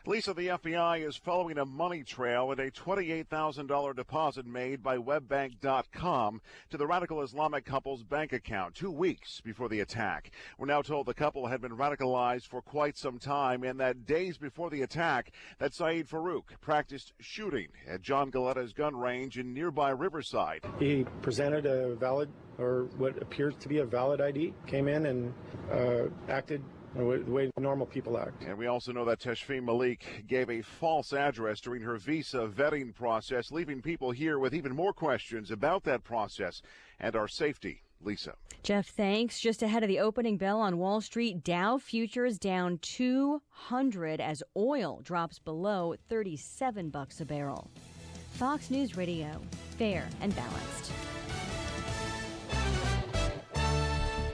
Lisa, the FBI is following a money trail with a $28,000 deposit made by webbank.com to the radical Islamic couple's bank account 2 weeks before the attack. We're now told the couple had been radicalized for quite some time, and that days before the attack, that Saeed Farouk practiced shooting at John Galetta's gun range in nearby Riverside. He presented a valid, or what appears to be a valid ID, came in and acted the way normal people act. And we also know that Tashfeen Malik gave a false address during her visa vetting process, leaving people here with even more questions about that process and our safety. Lisa. Jeff, thanks. Just ahead of the opening bell on Wall Street, Dow futures down 200 as oil drops below $37 a barrel. Fox News Radio, fair and balanced.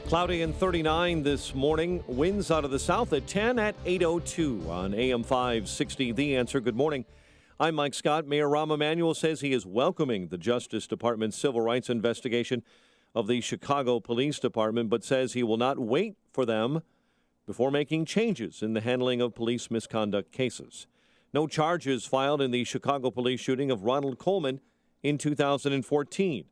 Cloudy and 39 this morning. Winds out of the south at 10 at 8:02 on AM 560. The Answer. Good morning. I'm Mike Scott. Mayor Rahm Emanuel says he is welcoming the Justice Department's civil rights investigation of the Chicago Police Department, but says he will not wait for them before making changes in the handling of police misconduct cases. No charges filed in the Chicago police shooting of Ronald Coleman in 2014.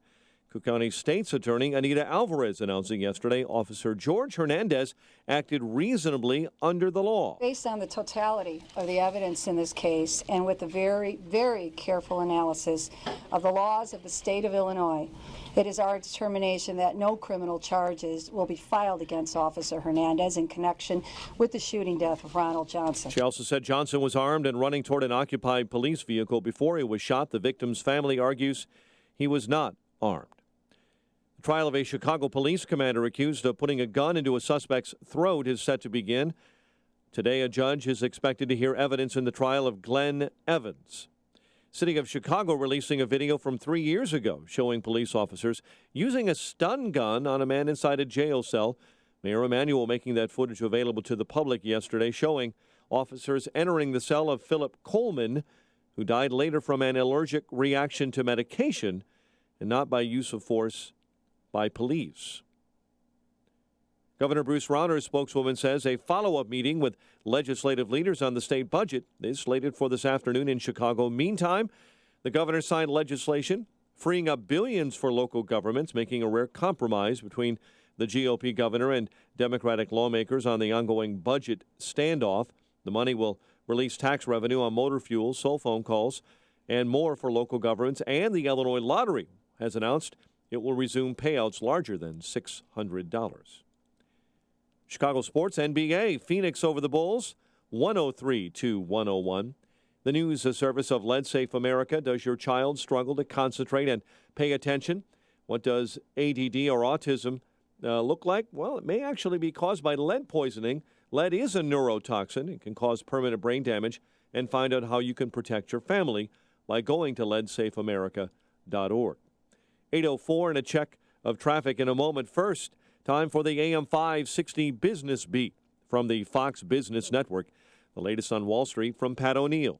Cook County State's Attorney Anita Alvarez announcing yesterday Officer George Hernandez acted reasonably under the law. Based on the totality of the evidence in this case and with the very, very careful analysis of the laws of the state of Illinois, it is our determination that no criminal charges will be filed against Officer Hernandez in connection with the shooting death of Ronald Johnson. She also said Johnson was armed and running toward an occupied police vehicle before he was shot. The victim's family argues he was not armed. The trial of a Chicago police commander accused of putting a gun into a suspect's throat is set to begin. Today, a judge is expected to hear evidence in the trial of Glenn Evans. City of Chicago releasing a video from 3 years ago showing police officers using a stun gun on a man inside a jail cell. Mayor Emanuel making that footage available to the public yesterday, showing officers entering the cell of Philip Coleman, who died later from an allergic reaction to medication and not by use of force by police. Governor Bruce Rauner's spokeswoman says a follow-up meeting with legislative leaders on the state budget is slated for this afternoon in Chicago. Meantime, the governor signed legislation freeing up billions for local governments, making a rare compromise between the GOP governor and Democratic lawmakers on the ongoing budget standoff. The money will release tax revenue on motor fuel, cell phone calls, and more for local governments. And the Illinois Lottery has announced it will resume payouts larger than $600. Chicago sports, NBA, Phoenix over the Bulls, 103-101. The news service of LeadSafe America. Does your child struggle to concentrate and pay attention? What does ADD or autism look like? Well, it may actually be caused by lead poisoning. Lead is a neurotoxin. It can cause permanent brain damage. And find out how you can protect your family by going to leadsafeamerica.org. 8:04 and a check of traffic in a moment. First, time for the AM 560 Business Beat from the Fox Business Network. The latest on Wall Street from Pat O'Neill.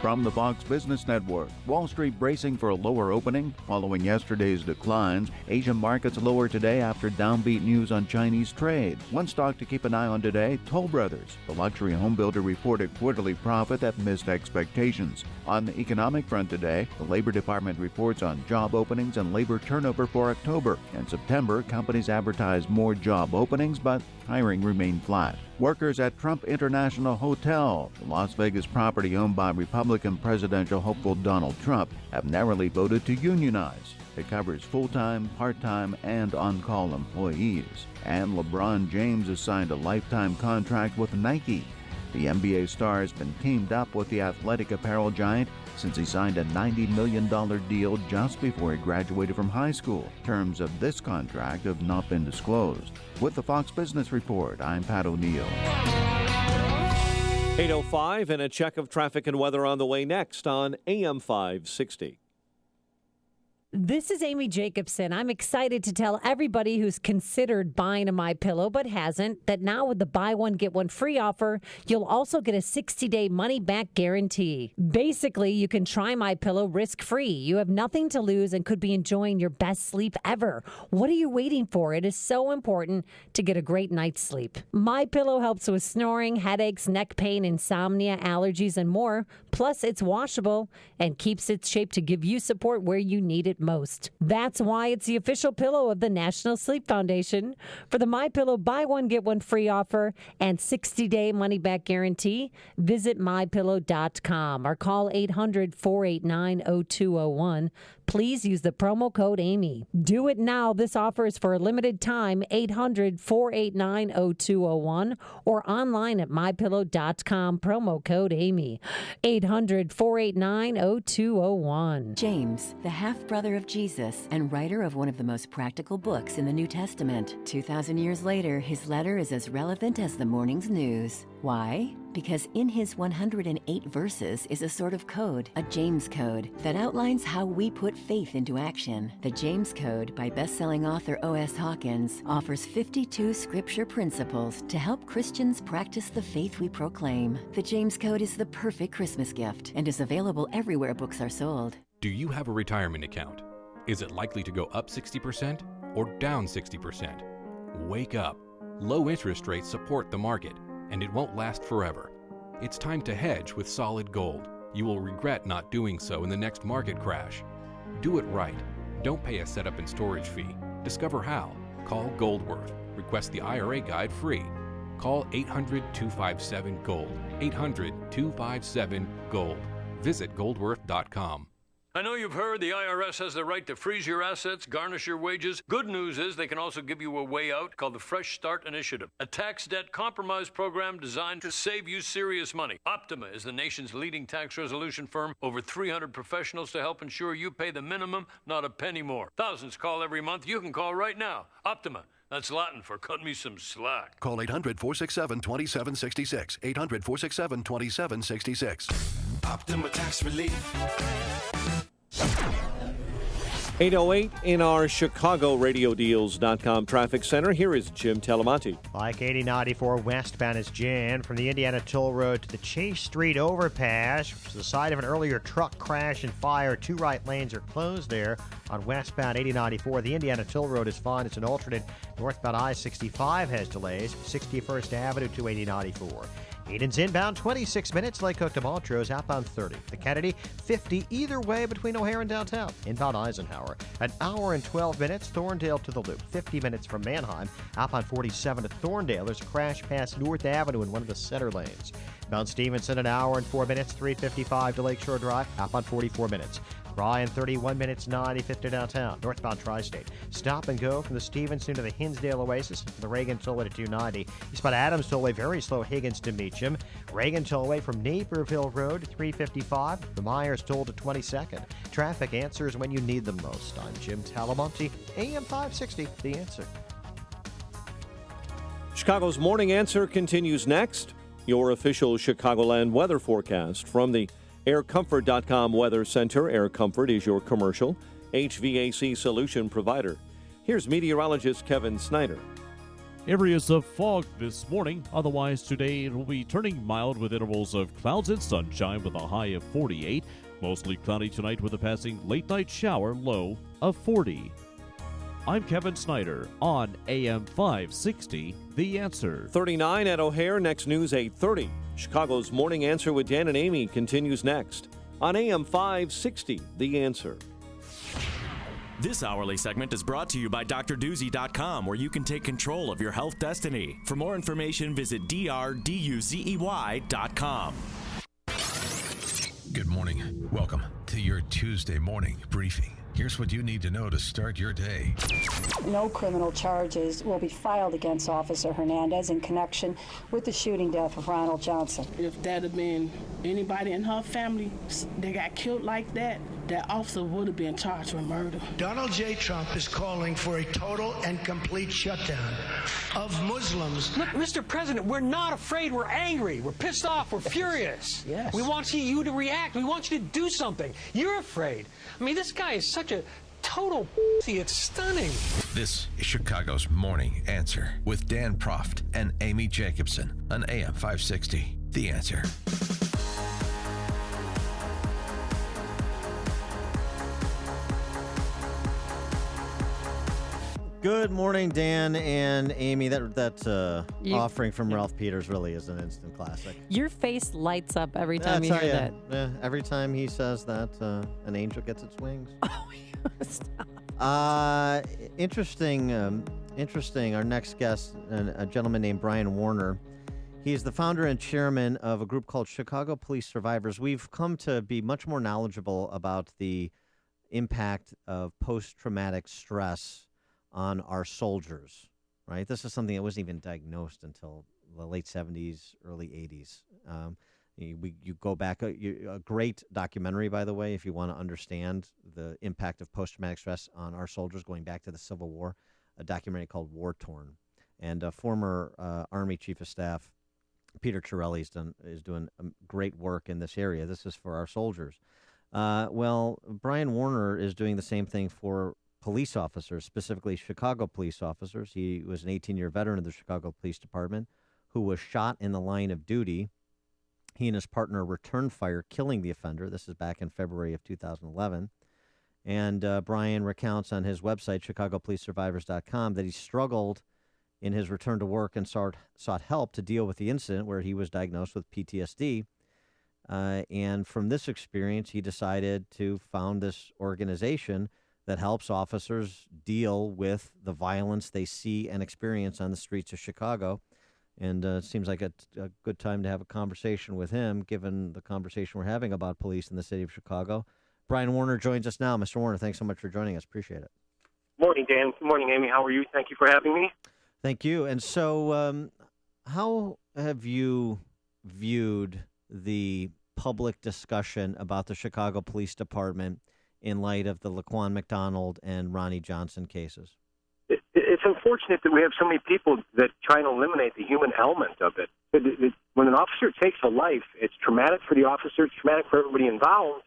From the Fox Business Network, Wall Street bracing for a lower opening following yesterday's declines. Asian markets lower today after downbeat news on Chinese trade. One stock to keep an eye on today, Toll Brothers. The luxury home builder reported quarterly profit that missed expectations. On the economic front today, the Labor Department reports on job openings and labor turnover for October. In September, companies advertised more job openings, but hiring remained flat. Workers at Trump International Hotel, the Las Vegas property owned by Republican presidential hopeful Donald Trump, have narrowly voted to unionize. It covers full-time, part-time, and on-call employees. And LeBron James has signed a lifetime contract with Nike. The NBA star has been teamed up with the athletic apparel giant since he signed a $90 million deal just before he graduated from high school. Terms of this contract have not been disclosed. With the Fox Business Report, I'm Pat O'Neill. 8:05 and a check of traffic and weather on the way next on AM 560. This is Amy Jacobson. I'm excited to tell everybody who's considered buying a MyPillow but hasn't that now with the buy one, get one free offer, you'll also get a 60-day money-back guarantee. Basically, you can try MyPillow risk-free. You have nothing to lose and could be enjoying your best sleep ever. What are you waiting for? It is so important to get a great night's sleep. MyPillow helps with snoring, headaches, neck pain, insomnia, allergies, and more. Plus, it's washable and keeps its shape to give you support where you need it most. That's why it's the official pillow of the National Sleep Foundation. For the MyPillow buy one, get one free offer and 60-day money-back guarantee, visit MyPillow.com or call 800-489-0201. Please use the promo code Amy. Do it now. This offer is for a limited time, 800-489-0201 or online at MyPillow.com, promo code Amy. 800-489-0201. James, the half-brother of Jesus and writer of one of the most practical books in the New Testament. 2,000 years later, his letter is as relevant as the morning's news. Why? Because in his 108 verses is a sort of code, a James Code, that outlines how we put faith into action. The James Code by best-selling author O.S. Hawkins offers 52 scripture principles to help Christians practice the faith we proclaim. The James Code is the perfect Christmas gift and is available everywhere books are sold. Do you have a retirement account? Is it likely to go up 60% or down 60%? Wake up. Low interest rates support the market, and it won't last forever. It's time to hedge with solid gold. You will regret not doing so in the next market crash. Do it right. Don't pay a setup and storage fee. Discover how. Call Goldworth. Request the IRA guide free. Call 800-257-GOLD. 800-257-GOLD. Visit goldworth.com. I know you've heard the IRS has the right to freeze your assets, garnish your wages. Good news is they can also give you a way out called the Fresh Start Initiative, a tax debt compromise program designed to save you serious money. Optima is the nation's leading tax resolution firm. Over 300 professionals to help ensure you pay the minimum, not a penny more. Thousands call every month. You can call right now. Optima. That's Latin for cut me some slack. Call 800-467-2766. 800-467-2766. Optima Tax Relief. 8:08 in our ChicagoRadioDeals.com traffic center. Here is Jim Telemonte. Like 8094 westbound is jammed from the Indiana Toll Road to the Chase Street overpass, which is the site of an earlier truck crash and fire. Two right lanes are closed there on westbound 8094. The Indiana Toll Road is fine. It's an alternate. Northbound I-65 has delays. 61st Avenue to 8094. Eden's inbound 26 minutes. Lake Cook to Montrose outbound 30. The Kennedy 50 either way between O'Hare and downtown. Inbound Eisenhower an hour and 12 minutes. Thorndale to the Loop 50 minutes from Manheim. Outbound 47 to Thorndale. There's a crash past North Avenue in one of the center lanes. Bound Stevenson an hour and 4 minutes. 355 to Lakeshore Drive. Outbound 44 minutes. Bryan 31 minutes 95 to downtown. Northbound Tri-State. Stop and go from the Stevenson to the Hinsdale Oasis. The Reagan Tollway to 290. You spot Adams Tollway very slow. Higgins to Meacham. Reagan Tollway from Naperville Road to 355. The Myers Toll to 22nd. Traffic answers when you need them most. I'm Jim Talamonte, AM 560, The Answer. Chicago's Morning Answer continues next. Your official Chicagoland weather forecast from the AirComfort.com Weather Center. Air Comfort is your commercial HVAC solution provider. Here's meteorologist Kevin Snyder. Areas of fog this morning. Otherwise, today it will be turning mild with intervals of clouds and sunshine with a high of 48. Mostly cloudy tonight with a passing late-night shower, low of 40. I'm Kevin Snyder on AM 560, The Answer. 39 at O'Hare. Next news 8:30. Chicago's Morning Answer with Dan and Amy continues next on AM 560, The Answer. This hourly segment is brought to you by DrDuzey.com, where you can take control of your health destiny. For more information, visit DrDuzey.com. Good morning. Welcome to your Tuesday morning briefing. Here's what you need to know to start your day. No criminal charges will be filed against Officer Hernandez in connection with the shooting death of Ronald Johnson. If that had been anybody in her family that got killed like that, that officer would have been charged with murder. Donald J. Trump is calling for a total and complete shutdown of Muslims. Look, Mr. President, we're not afraid. We're angry. We're pissed off. We're furious. Yes. We want you to react. We want you to do something. You're afraid. I mean, this guy is such a total pussy. It's stunning. This is Chicago's Morning Answer with Dan Proft and Amy Jacobson on AM 560. The Answer. Good morning, Dan and Amy. That offering from Ralph Peters really is an instant classic. Your face lights up every time you hear that. Yeah, every time he says that, an angel gets its wings. Oh, stop. Interesting. Our next guest, a gentleman named Brian Warner. He's the founder and chairman of a group called Chicago Police Survivors. We've come to be much more knowledgeable about the impact of post-traumatic stress on our soldiers, right? This is something that wasn't even diagnosed until the late 70s, early 80s. You go back, a great documentary, by the way, if you want to understand the impact of post-traumatic stress on our soldiers going back to the Civil War, a documentary called War Torn. And former Army Chief of Staff Peter Chiarelli is doing great work in this area. This is for our soldiers. Well, Brian Warner is doing the same thing for police officers, specifically Chicago police officers. He was an 18-year veteran of the Chicago Police Department who was shot in the line of duty. He and his partner returned fire, killing the offender. This is back in February of 2011. And Brian recounts on his website, ChicagoPoliceSurvivors.com, that he struggled in his return to work and sought help to deal with the incident where he was diagnosed with PTSD. And from this experience, he decided to found this organization that helps officers deal with the violence they see and experience on the streets of Chicago. And it seems like a good time to have a conversation with him, given the conversation we're having about police in the city of Chicago. Brian Warner joins us now. Mr. Warner, thanks so much for joining us. Appreciate it. Morning, Dan. Good morning, Amy. How are you? Thank you for having me. Thank you. And so how have you viewed the public discussion about the Chicago Police Department in light of the Laquan McDonald and Ronnie Johnson cases? It's unfortunate that we have so many people that try and eliminate the human element of it. When an officer takes a life, it's traumatic for the officer, it's traumatic for everybody involved,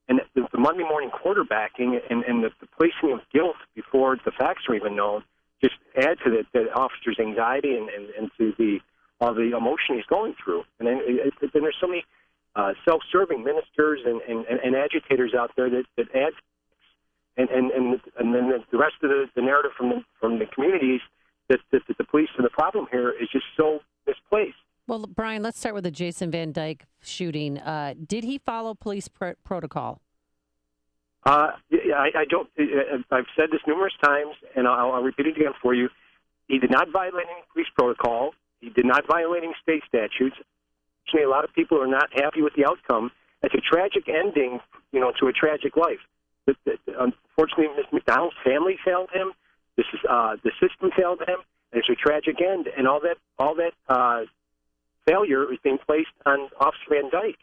and the Monday morning quarterbacking and the placing of guilt before the facts are even known just add to the officer's anxiety and to all the emotion he's going through. And then there's so many self-serving ministers and agitators out there that add, and then the rest of the narrative from the communities that the police are the problem here is just so misplaced. Well, Brian, let's start with the Jason Van Dyke shooting. Did he follow police protocol? I don't. I've said this numerous times, and I'll repeat it again for you. He did not violate any police protocol. He did not violate any state statutes. Actually, a lot of people are not happy with the outcome. It's a tragic ending, to a tragic life. Unfortunately, Mr. McDonald's family failed him. The system failed him. And it's a tragic end, and all that failure is being placed on Officer Van Dyke.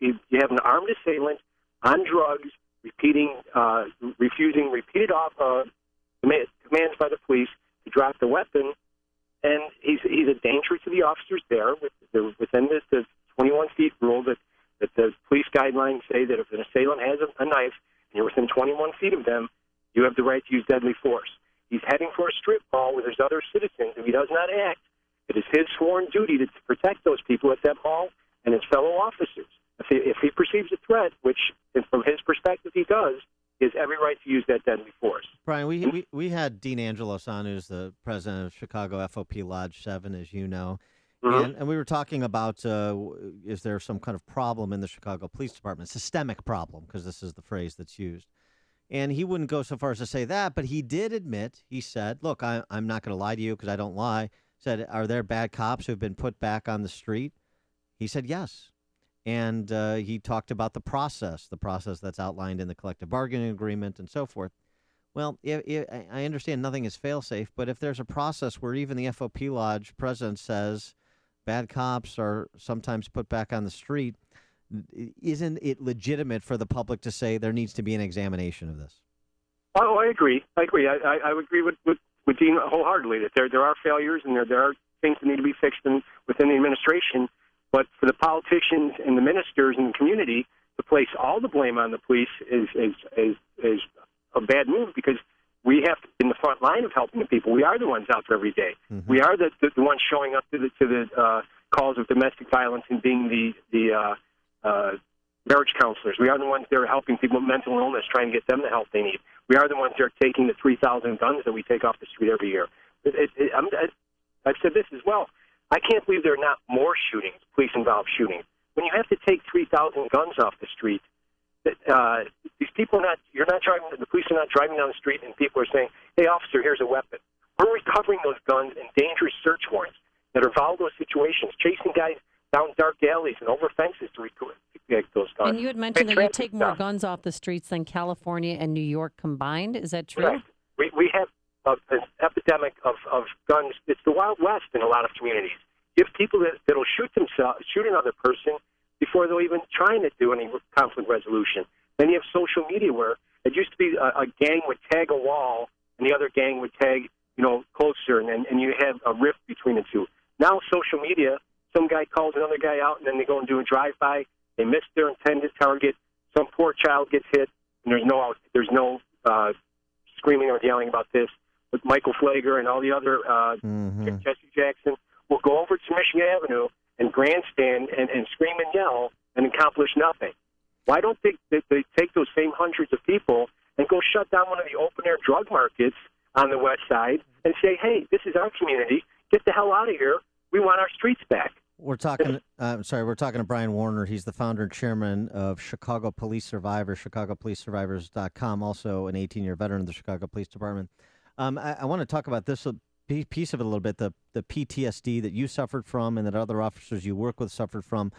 You have an armed assailant on drugs, refusing repeated commands by the police to drop the weapon, and he's a danger to the officers there. Within the 21 feet rule that the police guidelines say that if an assailant has a knife and you're within 21 feet of them, you have the right to use deadly force. He's heading for a strip mall where there's other citizens. If he does not act, it is his sworn duty to protect those people at that mall and his fellow officers. If he perceives a threat, which from his perspective he does, he has every right to use that deadly force. Brian, we had Dean Angelos on, who's the president of Chicago FOP Lodge 7, as you know. Mm-hmm. And we were talking about is there some kind of problem in the Chicago Police Department, systemic problem, because this is the phrase that's used. And he wouldn't go so far as to say that, but he did admit, he said, look, I'm not going to lie to you because I don't lie. He said, are there bad cops who have been put back on the street? He said yes. And he talked about the process that's outlined in the collective bargaining agreement and so forth. Well, I understand nothing is fail-safe, but if there's a process where even the FOP Lodge president says bad cops are sometimes put back on the street, isn't it legitimate for the public to say there needs to be an examination of this? Oh, I agree. I agree with Dean wholeheartedly that there are failures and there are things that need to be fixed within the administration. But for the politicians and the ministers and the community to place all the blame on the police is a bad move, because we have to be in the front line of helping the people. We are the ones out there every day. Mm-hmm. We are the ones showing up to the calls of domestic violence and being the marriage counselors. We are the ones that are helping people with mental illness, trying to get them the help they need. We are the ones that are taking the 3,000 guns that we take off the street every year. I've said this as well. I can't believe there are not more shootings, police-involved shootings. When you have to take 3,000 guns off the street, these people the police are not driving down the street and people are saying, hey, officer, here's a weapon. We're recovering those guns in dangerous search warrants that involve those situations, chasing guys down dark alleys and over fences to get those guns. And you had mentioned that you take more guns off the streets than California and New York combined. Is that true? Correct. We have an epidemic of guns. It's the Wild West in a lot of communities. You have people that'll shoot another person before they'll even try to do any conflict resolution. Then you have social media where it used to be a gang would tag a wall and the other gang would tag, closer, and you have a rift between the two. Now social media, some guy calls another guy out and then they go and do a drive-by. They miss their intended target. Some poor child gets hit, and there's no screaming or yelling about this. With Michael Flager and all the other Jesse Jackson will go over to Michigan Avenue and grandstand and scream and yell and accomplish nothing. Why don't they take those same hundreds of people and go shut down one of the open-air drug markets on the west side and say, hey, this is our community. Get the hell out of here. We want our streets back. We're talking to Brian Warner. He's the founder and chairman of Chicago Police Survivors, ChicagoPoliceSurvivors.com, also an 18-year veteran of the Chicago Police Department. I want to talk about this piece of it a little bit, the PTSD that you suffered from and that other officers you work with suffered from.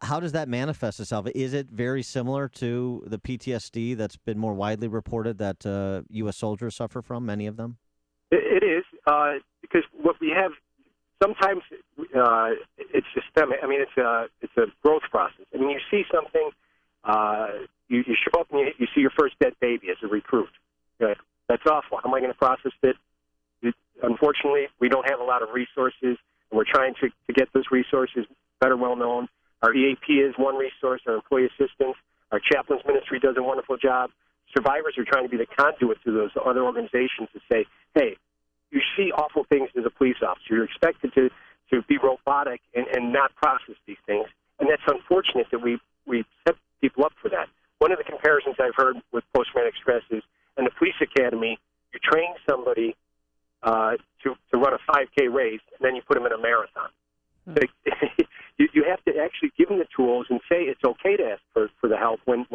How does that manifest itself? Is it very similar to the PTSD that's been more widely reported that U.S. soldiers suffer from, many of them? It is, because what we have, sometimes it's systemic. I mean, it's a growth process. I mean, you see something, you show up and you see your first dead baby as a recruit. That's awful. How am I going to process it? Unfortunately, we don't have a lot of resources, and we're trying to get those resources better well known. Our EAP is one resource, our employee assistance, our chaplains ministry does a wonderful job. Survivors are trying to be the conduit to those other organizations to say, hey, you see awful things as a police officer. You're expected to be robotic and not process these things. And that's unfortunate that we set people up for that. One of the comparisons I've heard with post-traumatic stress is in the police academy, you train somebody to run a 5K race, and then you put them in a marathon. You have to actually give them the tools and say it's okay to ask for the help when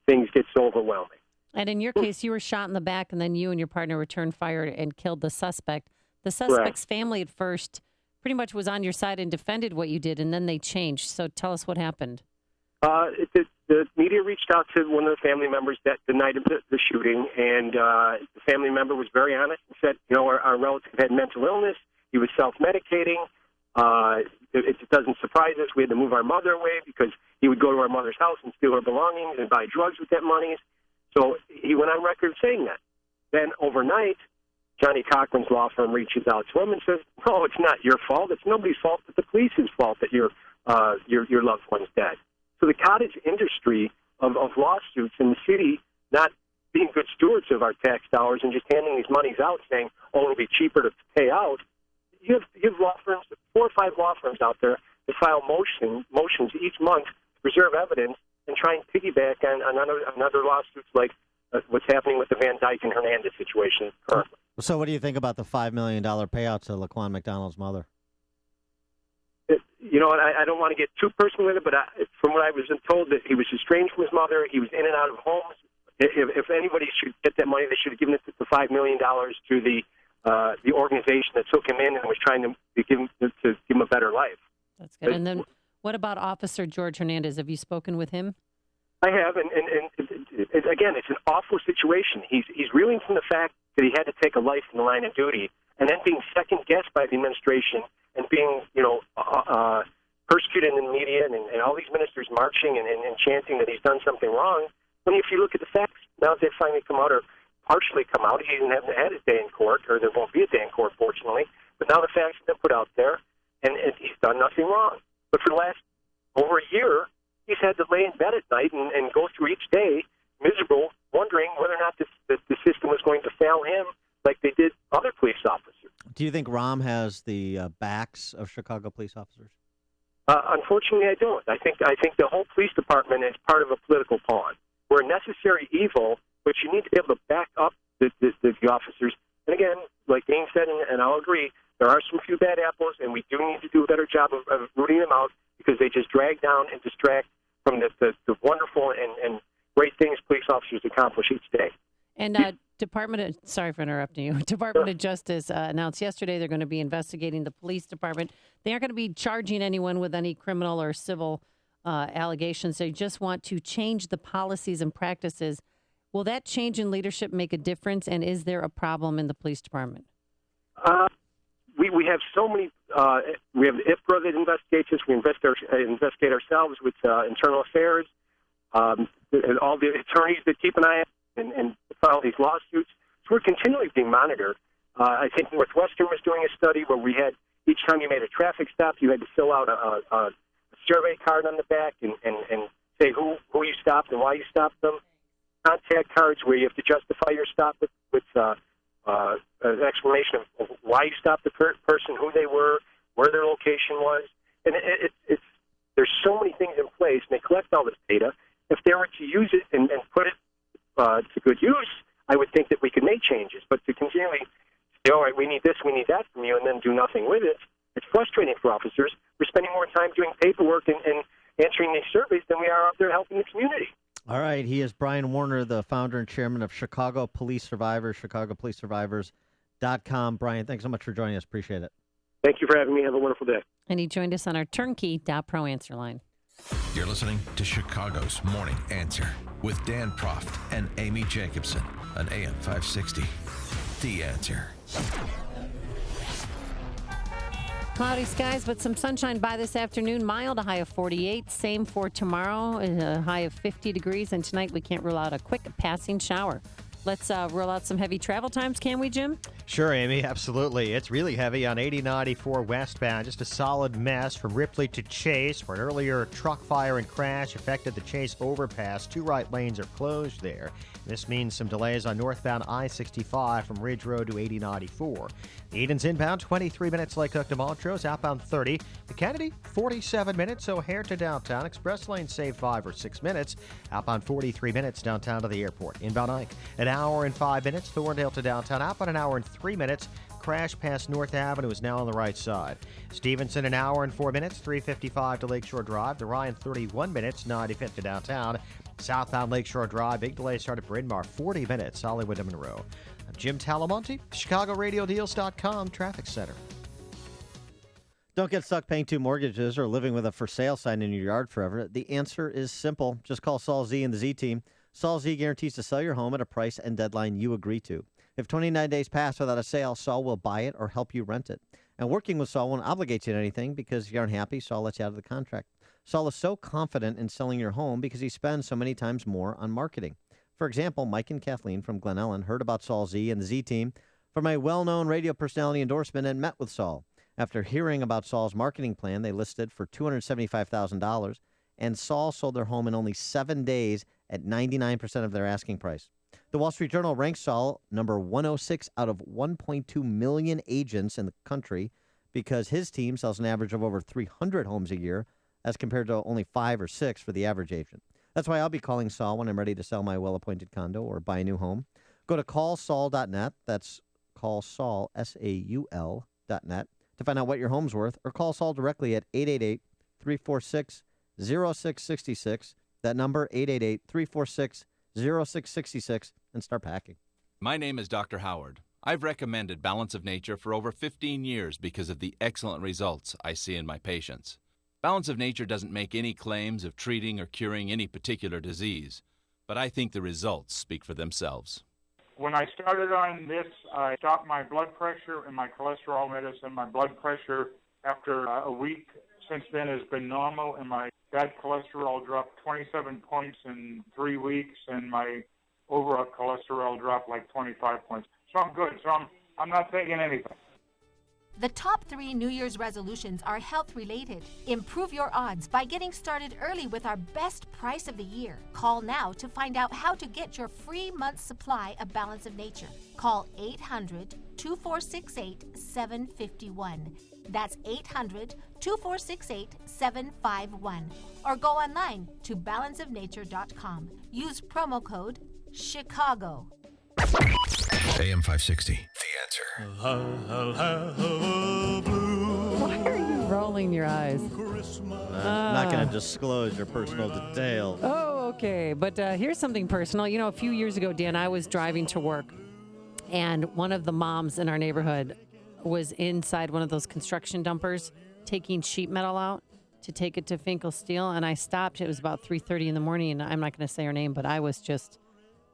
things get so overwhelming. And in your case, you were shot in the back, and then you and your partner returned fire and killed the suspect. The suspect's family at first pretty much was on your side and defended what you did, and then they changed. So tell us what happened. The media reached out to one of the family members that the night of the shooting, and the family member was very honest and said, our relative had mental illness. He was self-medicating. It doesn't surprise us. We had to move our mother away because he would go to our mother's house and steal her belongings and buy drugs with that money. So he went on record saying that. Then overnight, Johnny Cochran's law firm reaches out to him and says, "No, it's not your fault. It's nobody's fault but the police's fault that your loved one's dead." So the cottage industry of lawsuits in the city not being good stewards of our tax dollars and just handing these monies out, saying, "Oh, it'll be cheaper to pay out." You have law firms, 4 or 5 law firms out there that file motions each month to preserve evidence and try and piggyback on other lawsuits like what's happening with the Van Dyke and Hernandez situation currently. So what do you think about the $5 million payout to Laquan McDonald's mother? I don't want to get too personal with it, but from what I was told, that he was estranged from his mother. He was in and out of homes. If anybody should get that money, they should have given it the $5 million to the organization that took him in and was trying to give him a better life. That's good. And then what about Officer George Hernandez? Have you spoken with him? I have, and again, it's an awful situation. He's reeling from the fact that he had to take a life in the line of duty, and then being second-guessed by the administration and being, persecuted in the media and all these ministers marching and chanting that he's done something wrong. When if you look at the facts, now they finally come out or partially come out, he hasn't had his day in court, or there won't be a day in court, fortunately. But now the facts have been put out there, and he's done nothing wrong. But for the last over a year, he's had to lay in bed at night and go through each day miserable, wondering whether or not the system was going to fail him like they did other police officers. Do you think Rahm has the backs of Chicago police officers? Unfortunately, I don't. I think the whole police department is part of a political pawn. We're a necessary evil, but you need to be able to back up the officers. And again, like Dean said, and I'll agree, there are some few bad apples, and we do need to do a better job of rooting them out because they just drag down and distract from the wonderful and great things police officers accomplish each day. And sorry for interrupting you. Department of Justice announced yesterday they're going to be investigating the police department. They aren't going to be charging anyone with any criminal or civil allegations. They just want to change the policies and practices. Will that change in leadership make a difference? And is there a problem in the police department? We have so many. We have IPRA that investigates us. We investigate ourselves with internal affairs. And all the attorneys that keep an eye on and file these lawsuits. So we're continually being monitored. I think Northwestern was doing a study where we had, each time you made a traffic stop, you had to fill out a survey card on the back and say who you stopped and why you stopped them. Contact cards where you have to justify your stop with an explanation of why you stopped the person, who they were, where their location was. And there's so many things in place, and they collect all this data. If they were to use it and put it to good use, I would think that we could make changes. But to continually say, all right, we need this, we need that from you, and then do nothing with it, it's frustrating for officers. We're spending more time doing paperwork and answering these surveys than we are out there helping the community. All right. He is Brian Warner, the founder and chairman of Chicago Police Survivors, ChicagoPoliceSurvivors.com. Brian, thanks so much for joining us. Appreciate it. Thank you for having me. Have a wonderful day. And he joined us on our turnkey.pro answer line. You're listening to Chicago's Morning Answer with Dan Proft and Amy Jacobson on AM 560. The Answer. Cloudy skies, but some sunshine by this afternoon. Mild, a high of 48. Same for tomorrow, a high of 50 degrees. And tonight we can't rule out a quick passing shower. Let's roll out some heavy travel times, can we, Jim? Sure, Amy, absolutely. It's really heavy on 8094 westbound. Just a solid mess from Ripley to Chase, where an earlier truck fire and crash affected the Chase overpass. 2 right lanes are closed there. This means some delays on northbound I-65 from Ridge Road to 8094. The Eden's inbound, 23 minutes Lake Hook to Montrose, outbound 30. The Kennedy, 47 minutes, O'Hare to downtown. Express lane save 5 or 6 minutes. Outbound 43 minutes downtown to the airport. Inbound Ike, an hour and 5 minutes. Thorndale to downtown, outbound an hour and 3 minutes. crash past North Avenue is now on the right side. Stevenson, an hour and 4 minutes, 3:55 to Lakeshore Drive. The Ryan, 31 minutes, 9:50 to downtown. Southbound Lakeshore Drive, big delay started for Inmar, 40 minutes, Hollywood to Monroe. I'm Jim Talamonte, ChicagoRadioDeals.com Traffic Center. Don't get stuck paying 2 mortgages or living with a for sale sign in your yard forever. The answer is simple. Just call Saul Z and the Z team. Saul Z guarantees to sell your home at a price and deadline you agree to. If 29 days pass without a sale, Saul will buy it or help you rent it. And working with Saul won't obligate you to anything because if you're unhappy, Saul lets you out of the contract. Saul is so confident in selling your home because he spends so many times more on marketing. For example, Mike and Kathleen from Glen Ellen heard about Saul Z and the Z team from a well-known radio personality endorsement and met with Saul. After hearing about Saul's marketing plan, they listed for $275,000, and Saul sold their home in only 7 days at 99% of their asking price. The Wall Street Journal ranks Saul number 106 out of 1.2 million agents in the country because his team sells an average of over 300 homes a year as compared to only 5 or 6 for the average agent. That's why I'll be calling Saul when I'm ready to sell my well-appointed condo or buy a new home. Go to callsaul.net. That's callsaul, SAUL.net, to find out what your home's worth, or call Saul directly at 888-346-0666. That number, 888-346-0666, and start packing. My name is Dr. Howard. I've recommended Balance of Nature for over 15 years because of the excellent results I see in my patients. Balance of Nature doesn't make any claims of treating or curing any particular disease, but I think the results speak for themselves. When I started on this, I stopped my blood pressure and my cholesterol medicine. My blood pressure after a week since then has been normal, and my bad cholesterol dropped 27 points in 3 weeks, and my overall cholesterol dropped like 25 points. So I'm good. So I'm not taking anything. The top 3 New Year's resolutions are health-related. Improve your odds by getting started early with our best price of the year. Call now to find out how to get your free month's supply of Balance of Nature. Call 800-2468-751. That's 800-2468-751. Or go online to balanceofnature.com. Use promo code CHICAGO. AM 560. Why are you rolling your eyes? I'm not going to disclose your personal details. Oh, okay. But here's something personal. You know, a few years ago, Dan, I was driving to work, and one of the moms in our neighborhood was inside one of those construction dumpers taking sheet metal out to take it to Finkel Steel, and I stopped. It was about 3:30 in the morning, and I'm not going to say her name, but I was just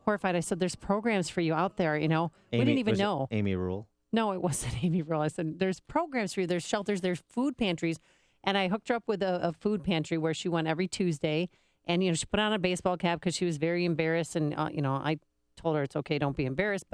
horrified. I said, there's programs for you out there, you know. We didn't even know. Amy Rule? No, it wasn't Amy Rule. I said, there's programs for you. There's shelters. There's food pantries. And I hooked her up with a food pantry where she went every Tuesday. And, you know, she put on a baseball cap because she was very embarrassed. And, you know, I told her it's okay, don't be embarrassed.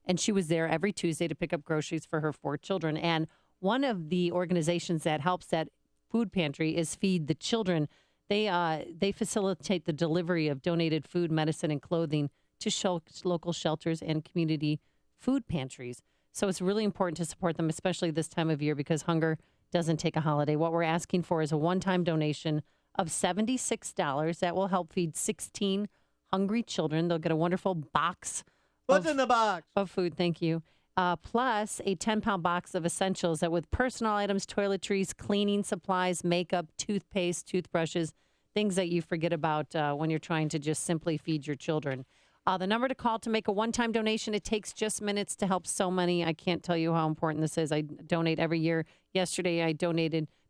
And she was there every Tuesday to pick up groceries for her 4 children. And one of the organizations that helps that food pantry is Feed the Children. They facilitate the delivery of donated food, medicine, and clothing to local shelters and community food pantries. So it's really important to support them, especially this time of year, because hunger doesn't take a holiday. What we're asking for is a one-time donation of $76 that will help feed 16 hungry children. They'll get a wonderful box. What's in the box? Of food, thank you. Plus a 10-pound box of essentials that with personal items, toiletries, cleaning supplies, makeup, toothpaste, toothbrushes, things that you forget about when you're trying to just simply feed your children. The number to call to make a one-time donation, it takes just minutes to help so many. I can't tell you how important this is. I donate every year. Yesterday, I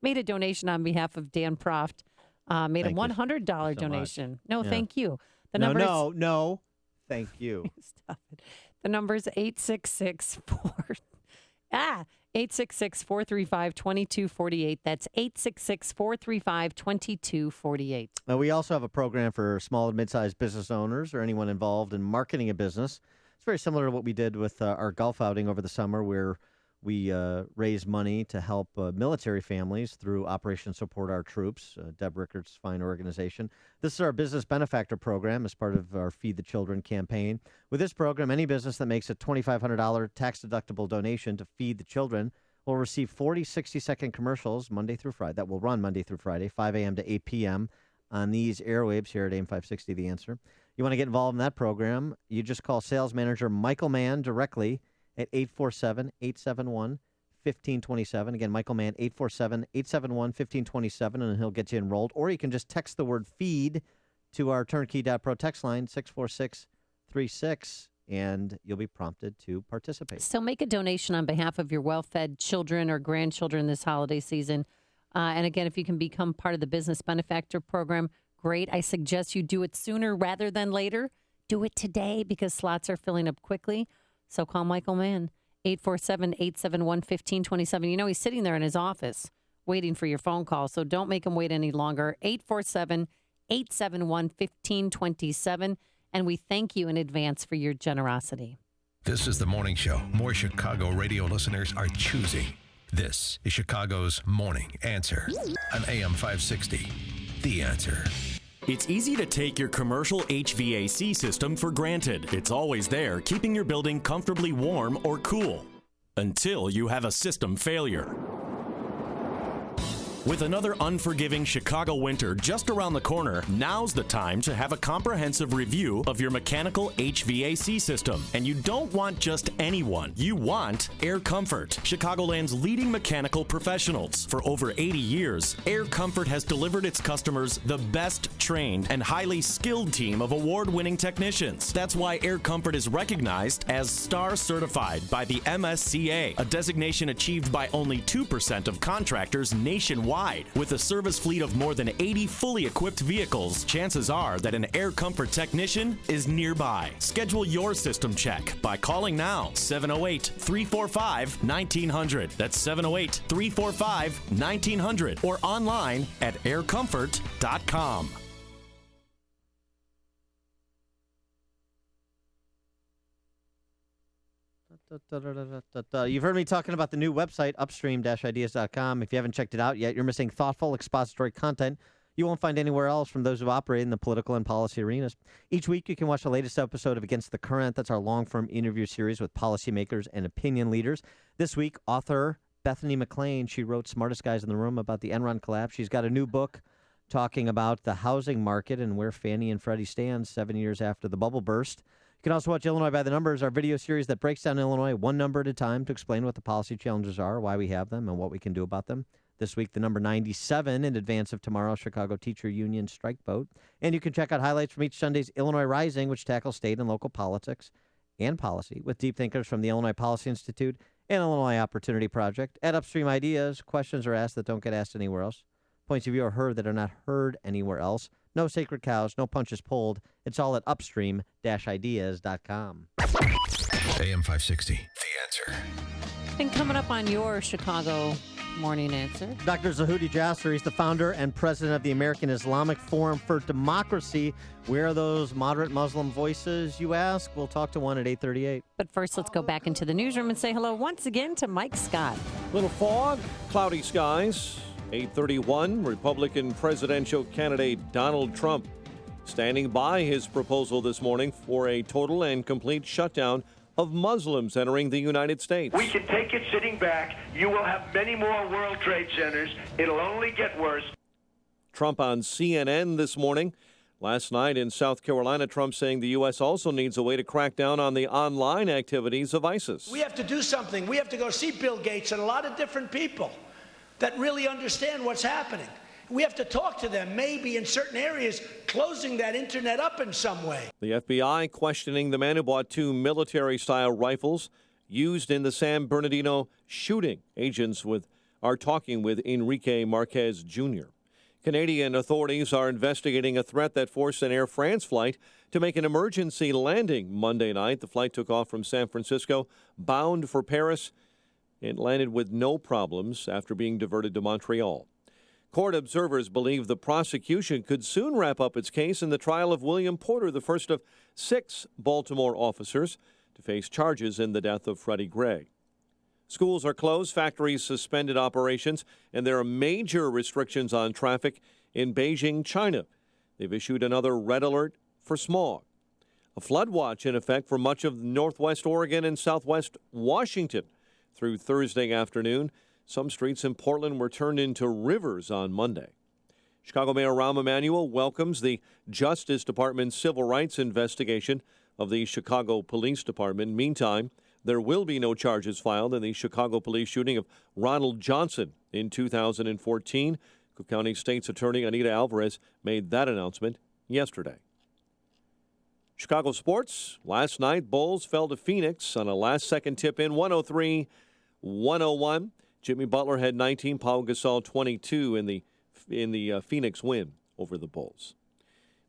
made a donation on behalf of Dan Proft, made Thank a $100 donation. much. No, Yeah. thank you. The No, number is, no. Thank you. Stop it. The number is 866-435-2248. That's 866-435-2248. We also have a program for small and mid-sized business owners or anyone involved in marketing a business. It's very similar to what we did with our golf outing over the summer, where we raised money to help military families through Operation Support Our Troops, Deb Rickards' fine organization. This is our business benefactor program as part of our Feed the Children campaign. With this program, any business that makes a $2,500 tax-deductible donation to Feed the Children will receive 40 60-second commercials Monday through Friday. That will run Monday through Friday, 5 a.m. to 8 p.m. on these airwaves here at AM 560, The Answer. You want to get involved in that program, you just call sales manager Michael Mann directly at 847-871-1527. Again, Michael Mann, 847-871-1527, and he'll get you enrolled. Or you can just text the word FEED to our turnkey.pro text line, 64636, and you'll be prompted to participate. So make a donation on behalf of your well-fed children or grandchildren this holiday season. And again, if you can become part of the Business Benefactor Program, great. I suggest you do it sooner rather than later. Do it today because slots are filling up quickly. So call Michael Mann, 847-871-1527. You know, he's sitting there in his office waiting for your phone call, so don't make him wait any longer. 847-871-1527. And we thank you in advance for your generosity. This is the morning show more Chicago radio listeners are choosing. This is Chicago's Morning Answer on AM 560. The Answer. It's easy to take your commercial HVAC system for granted. It's always there, keeping your building comfortably warm or cool. Until you have a system failure. With another unforgiving Chicago winter just around the corner, now's the time to have a comprehensive review of your mechanical HVAC system. And you don't want just anyone. You want Air Comfort, Chicagoland's leading mechanical professionals. For over 80 years, Air Comfort has delivered its customers the best trained and highly skilled team of award-winning technicians. That's why Air Comfort is recognized as Star Certified by the MSCA, a designation achieved by only 2% of contractors nationwide. With a service fleet of more than 80 fully equipped vehicles, chances are that an Air Comfort technician is nearby. Schedule your system check by calling now, 708-345-1900. That's 708-345-1900 or online at aircomfort.com. You've heard me talking about the new website, upstream-ideas.com. If you haven't checked it out yet, you're missing thoughtful, expository content you won't find anywhere else from those who operate in the political and policy arenas. Each week, you can watch the latest episode of Against the Current. That's our long-form interview series with policymakers and opinion leaders. This week, author Bethany McLean, she wrote Smartest Guys in the Room about the Enron collapse. She's got a new book talking about the housing market and where Fannie and Freddie stand 7 years after the bubble burst. You can also watch Illinois by the Numbers, our video series that breaks down Illinois one number at a time to explain what the policy challenges are, why we have them, and what we can do about them. This week, the number 97 in advance of tomorrow's Chicago Teacher Union strike vote. And you can check out highlights from each Sunday's Illinois Rising, which tackles state and local politics and policy with deep thinkers from the Illinois Policy Institute and Illinois Opportunity Project. At Upstream Ideas, questions are asked that don't get asked anywhere else. Points of view are heard that are not heard anywhere else. No sacred cows, no punches pulled. It's all at upstream-ideas.com. AM 560, The Answer. And coming up on your Chicago Morning Answer, Dr. Zahudi Jasser, he's the founder and president of the American Islamic Forum for Democracy. Where are those moderate Muslim voices, you ask? We'll talk to one at 8:38. But first, let's go back into the newsroom and say hello once again to Mike Scott. Little fog, cloudy skies. 8:31, Republican presidential candidate Donald Trump standing by his proposal this morning for a total and complete shutdown of Muslims entering the United States. We can take it sitting back. You will have many more World Trade Centers. It'll only get worse. Trump on CNN this morning. Last night in South Carolina, Trump saying the U.S. also needs a way to crack down on the online activities of ISIS. We have to do something. We have to go see Bill Gates and a lot of different people that really understand what's happening. We have to talk to them, maybe in certain areas, closing that internet up in some way. The FBI questioning the man who bought 2 military-style rifles used in the San Bernardino shooting. Agents are talking with Enrique Marquez Jr. Canadian authorities are investigating a threat that forced an Air France flight to make an emergency landing Monday night. The flight took off from San Francisco, bound for Paris. It landed with no problems after being diverted to Montreal. Court observers believe the prosecution could soon wrap up its case in the trial of William Porter, the first of 6 Baltimore officers to face charges in the death of Freddie Gray. Schools are closed, factories suspended operations, and there are major restrictions on traffic in Beijing, China. They've issued another red alert for smog. A flood watch in effect for much of northwest Oregon and southwest Washington through Thursday afternoon. Some streets in Portland were turned into rivers on Monday. Chicago Mayor Rahm Emanuel welcomes the Justice Department's civil rights investigation of the Chicago Police Department. Meantime, There will be no charges filed in the Chicago police shooting of Ronald Johnson in 2014. Cook County State's Attorney Anita Alvarez made that announcement yesterday. Chicago sports. Last night, Bulls fell to Phoenix on a last-second tip-in, 103-101. Jimmy Butler had 19, Pau Gasol 22 in the Phoenix win over the Bulls.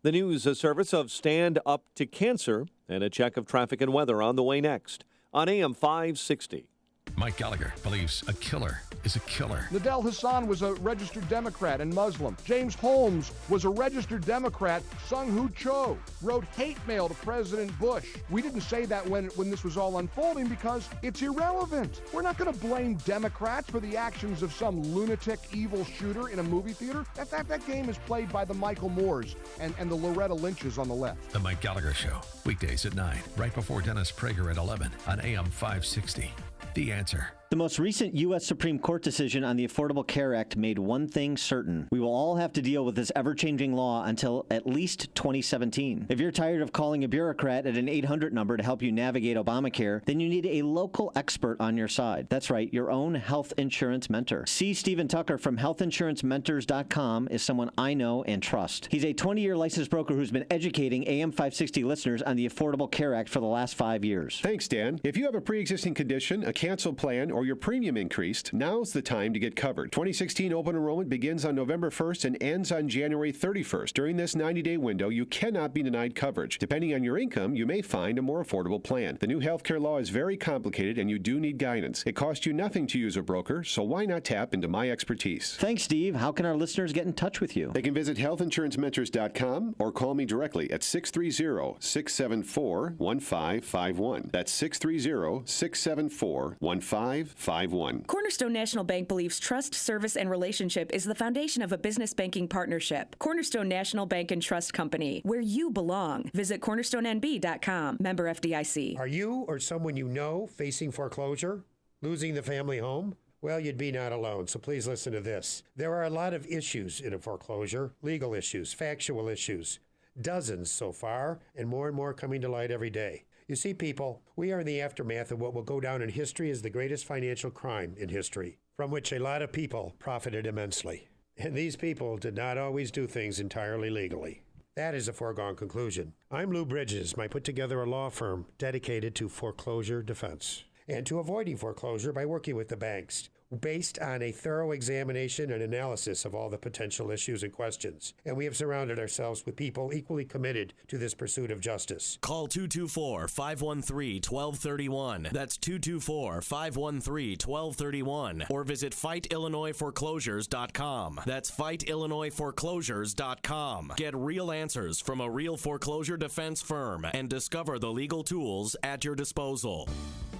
The news service of Stand Up to Cancer and a check of traffic and weather on the way next on AM 560. Mike Gallagher believes a killer is a killer. Nadel Hassan was a registered Democrat and Muslim. James Holmes was a registered Democrat. Sung-Hoo Cho wrote hate mail to President Bush. We didn't say that when this was all unfolding because it's irrelevant. We're not going to blame Democrats for the actions of some lunatic evil shooter in a movie theater. That game is played by the Michael Moores and the Loretta Lynches on the left. The Mike Gallagher Show, weekdays at 9, right before Dennis Prager at 11 on AM 560. The Answer. The most recent U.S. Supreme Court decision on the Affordable Care Act made one thing certain. We will all have to deal with this ever-changing law until at least 2017. If you're tired of calling a bureaucrat at an 800 number to help you navigate Obamacare, then you need a local expert on your side. That's right, your own health insurance mentor. C. Stephen Tucker from healthinsurancementors.com is someone I know and trust. He's a 20-year licensed broker who's been educating AM 560 listeners on the Affordable Care Act for the last 5 years. Thanks, Dan. If you have a pre-existing condition, a canceled plan, or your premium increased, now's the time to get covered. 2016 open enrollment begins on November 1st and ends on January 31st. During this 90-day window, you cannot be denied coverage. Depending on your income, you may find a more affordable plan. The new healthcare law is very complicated and you do need guidance. It costs you nothing to use a broker, so why not tap into my expertise? Thanks, Steve. How can our listeners get in touch with you? They can visit healthinsurancementors.com or call me directly at 630-674-1551. That's 630-674-1551. Cornerstone National Bank believes trust, service, and relationship is the foundation of a business banking partnership. Cornerstone National Bank and Trust Company, where you belong. Visit cornerstonenb.com. Member FDIC. Are you or someone you know facing foreclosure? Losing the family home? Well, you'd be not alone, so please listen to this. There are a lot of issues in a foreclosure, legal issues, factual issues. Dozens so far, and more coming to light every day. You see, people, we are in the aftermath of what will go down in history as the greatest financial crime in history, from which a lot of people profited immensely. And these people did not always do things entirely legally. That is a foregone conclusion. I'm Lou Bridges. I put together a law firm dedicated to foreclosure defense and to avoiding foreclosure by working with the banks, based on a thorough examination and analysis of all the potential issues and questions. And we have surrounded ourselves with people equally committed to this pursuit of justice. Call 224-513-1231. That's 224-513-1231. Or visit FightIllinoisForeclosures.com. That's FightIllinoisForeclosures.com. Get real answers from a real foreclosure defense firm and discover the legal tools at your disposal.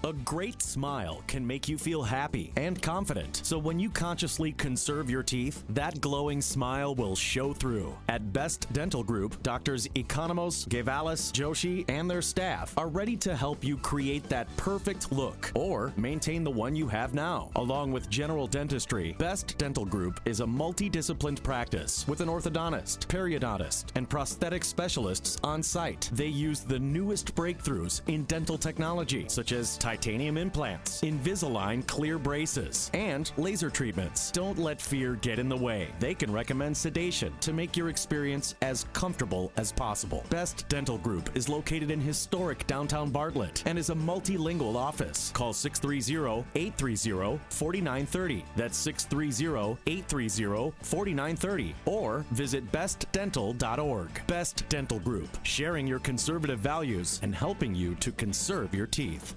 A great smile can make you feel happy and confident. So when you consciously conserve your teeth, that glowing smile will show through. At Best Dental Group, Doctors Economos, Gavalis, Joshi, and their staff are ready to help you create that perfect look or maintain the one you have now. Along with general dentistry, Best Dental Group is a multidisciplined practice with an orthodontist, periodontist, and prosthetic specialists on site. They use the newest breakthroughs in dental technology, such as titanium implants, Invisalign clear braces, and laser treatments. Don't let fear get in the way. They can recommend sedation to make your experience as comfortable as possible. Best Dental Group is located in historic downtown Bartlett and is a multilingual office. Call 630-830-4930. That's 630-830-4930. Or visit bestdental.org. Best Dental Group, sharing your conservative values and helping you to conserve your teeth.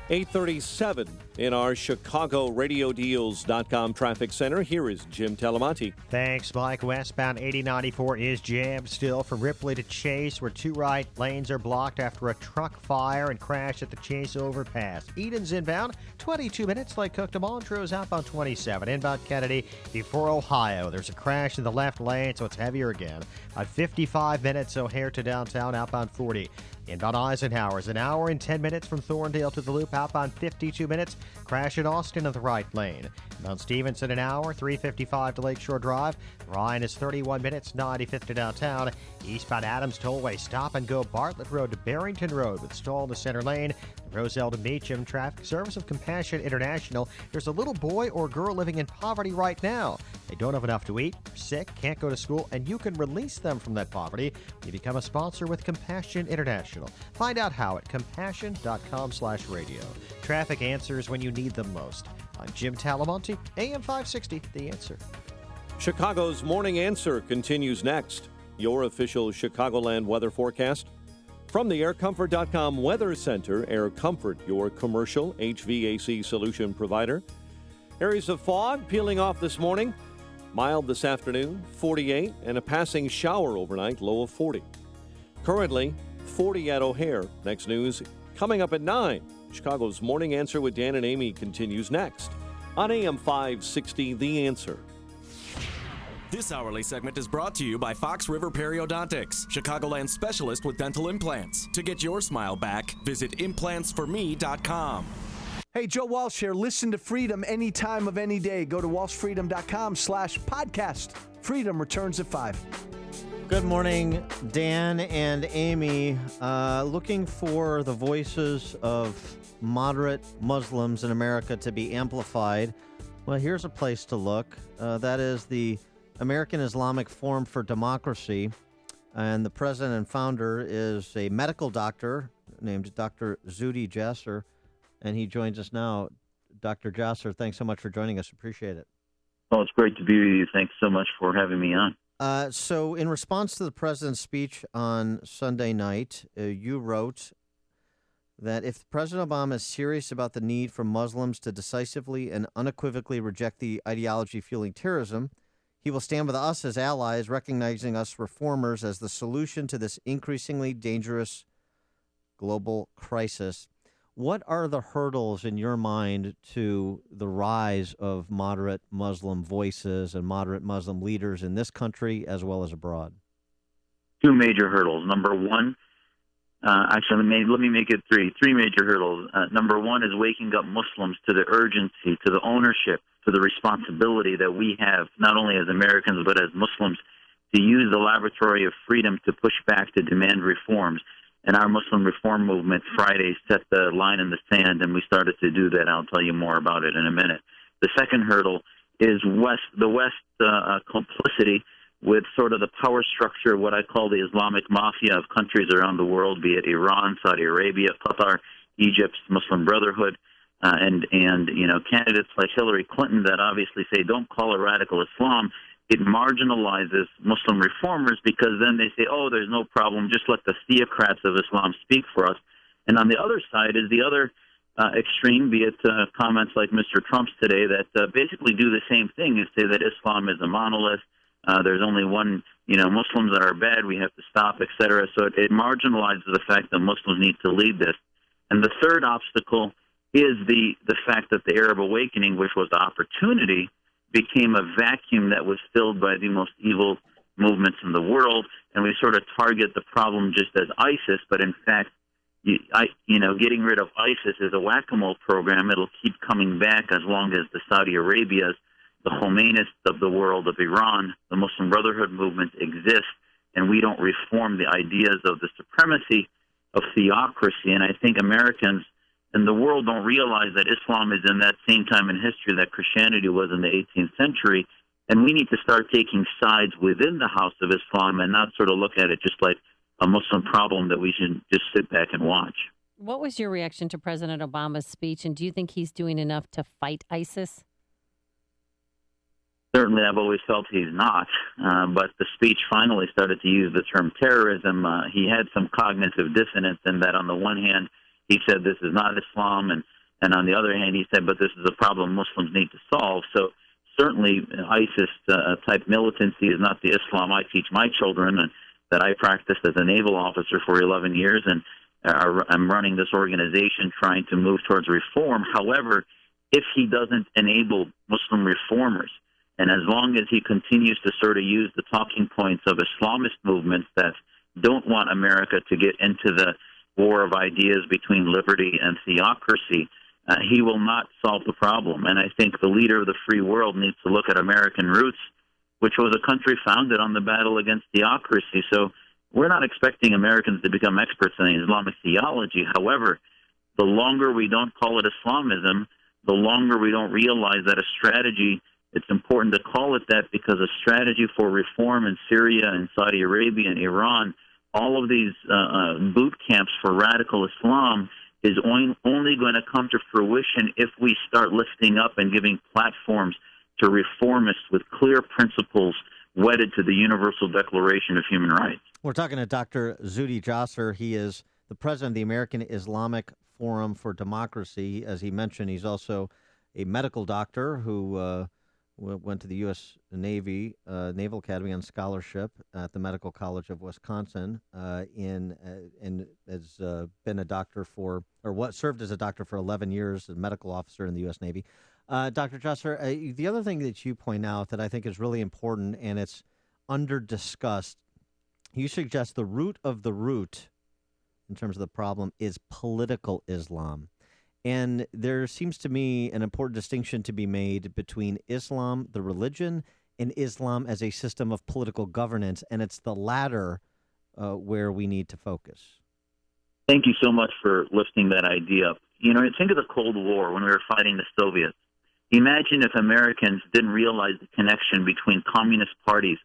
8:37 in our ChicagoRadioDeals.com traffic center. Here is Jim Talamonte. Thanks, Mike. Westbound 8094 is jammed still from Ripley to Chase, where two right lanes are blocked after a truck fire and crash at the Chase overpass. Eden's inbound, 22 minutes. Lake Cook to Montrose outbound 27. Inbound Kennedy before Ohio. There's a crash in the left lane, so it's heavier again. At 55 minutes, O'Hare to downtown outbound 40. Inbound Eisenhower is an hour and 10 minutes from Thorndale to the Loop, outbound 52 minutes. Crash at Austin in the right lane. Mount Stevenson an hour, 3:55 to Lakeshore Drive. Ryan is 31 minutes, 95th to downtown. Eastbound Adams Tollway stop and go Bartlett Road to Barrington Road with stall in the center lane. Roselle to Meacham, traffic service of Compassion International. There's a little boy or girl living in poverty right now. They don't have enough to eat, sick, can't go to school, and you can release them from that poverty when you become a sponsor with Compassion International. Find out how at compassion.com/radio. Traffic answers when you need them most. I'm Jim Talamonte, AM 560, The Answer. Chicago's Morning Answer continues next. Your official Chicagoland weather forecast. From the AirComfort.com Weather Center, Air Comfort, your commercial HVAC solution provider. Areas of fog peeling off this morning. Mild this afternoon, 48, and a passing shower overnight, low of 40. Currently, 40 at O'Hare. Next news coming up at 9. Chicago's Morning Answer with Dan and Amy continues next on AM 560, The Answer. This hourly segment is brought to you by Fox River Periodontics, Chicagoland's specialist with dental implants. To get your smile back, visit implantsforme.com. Hey, Joe Walsh here. Listen to Freedom any time of any day. Go to walshfreedom.com/podcast. Freedom returns at 5. Good morning, Dan and Amy. Looking for the voices of moderate Muslims in America to be amplified. Well, here's a place to look. That is the American Islamic Forum for Democracy. And the president and founder is a medical doctor named Dr. Zuhdi Jasser. And he joins us now. Dr. Jasser, thanks so much for joining us. Appreciate it. Oh, it's great to be with you. Thanks so much for having me on. So in response to the president's speech on Sunday night, you wrote that if President Obama is serious about the need for Muslims to decisively and unequivocally reject the ideology fueling terrorism, he will stand with us as allies, recognizing us reformers as the solution to this increasingly dangerous global crisis. What are the hurdles in your mind to the rise of moderate Muslim voices and moderate Muslim leaders in this country as well as abroad? Two major hurdles. Number one, let me make it three major hurdles. Number one is waking up Muslims to the urgency, to the ownership, to the responsibility that we have, not only as Americans but as Muslims, to use the laboratory of freedom to push back, to demand reforms. And our Muslim reform movement Friday set the line in the sand, and we started to do that. I'll tell you more about it in a minute. The second hurdle is the West complicity with sort of the power structure, what I call the Islamic mafia of countries around the world, be it Iran, Saudi Arabia, Qatar, Egypt, Muslim Brotherhood, and candidates like Hillary Clinton that obviously say don't call it radical Islam. It marginalizes Muslim reformers because then they say, oh, there's no problem, just let the theocrats of Islam speak for us. And on the other side is the other extreme, be it comments like Mr. Trump's today that basically do the same thing and say that Islam is a monolith. There's only one, Muslims that are bad, we have to stop, etc. So it marginalizes the fact that Muslims need to lead this. And the third obstacle is the fact that the Arab awakening, which was the opportunity, became a vacuum that was filled by the most evil movements in the world, and we sort of target the problem just as ISIS, but in fact, getting rid of ISIS is a whack-a-mole program. It'll keep coming back as long as the Saudi Arabias, the Khomeinists of the world, of Iran, the Muslim Brotherhood movement exist, and we don't reform the ideas of the supremacy of theocracy. And I think Americans and the world don't realize that Islam is in that same time in history that Christianity was in the 18th century, and we need to start taking sides within the House of Islam and not sort of look at it just like a Muslim problem that we should just sit back and watch. What was your reaction to President Obama's speech, and do you think he's doing enough to fight ISIS? Certainly, I've always felt he's not, but the speech finally started to use the term terrorism. He had some cognitive dissonance in that on the one hand, he said this is not Islam, and on the other hand, he said, but this is a problem Muslims need to solve. So certainly ISIS-type militancy is not the Islam I teach my children, and that I practiced as a naval officer for 11 years, and I'm running this organization trying to move towards reform. However, if he doesn't enable Muslim reformers, and as long as he continues to sort of use the talking points of Islamist movements that don't want America to get into the war of ideas between liberty and theocracy, he will not solve the problem. And I think the leader of the free world needs to look at American roots, which was a country founded on the battle against theocracy. So we're not expecting Americans to become experts in Islamic theology. However, the longer we don't call it Islamism, the longer we don't realize that a strategy, it's important to call it that, because a strategy for reform in Syria and Saudi Arabia and Iran, all of these boot camps for radical Islam, is only going to come to fruition if we start lifting up and giving platforms to reformists with clear principles wedded to the Universal Declaration of Human Rights. We're talking to Dr. Zuhdi Jasser. He is the president of the American Islamic Forum for Democracy. As he mentioned, he's also a medical doctor who went to the U.S. Navy Naval Academy on scholarship at the Medical College of Wisconsin, and has been a doctor served as a doctor for 11 years, a medical officer in the U.S. Navy. Dr. Jasser, the other thing that you point out that I think is really important, and it's under-discussed, you suggest the root of the root in terms of the problem is political Islam. And there seems to me an important distinction to be made between Islam, the religion, and Islam as a system of political governance, and it's the latter where we need to focus. Thank you so much for lifting that idea up. You know, think of the Cold War when we were fighting the Soviets. Imagine if Americans didn't realize the connection between communist parties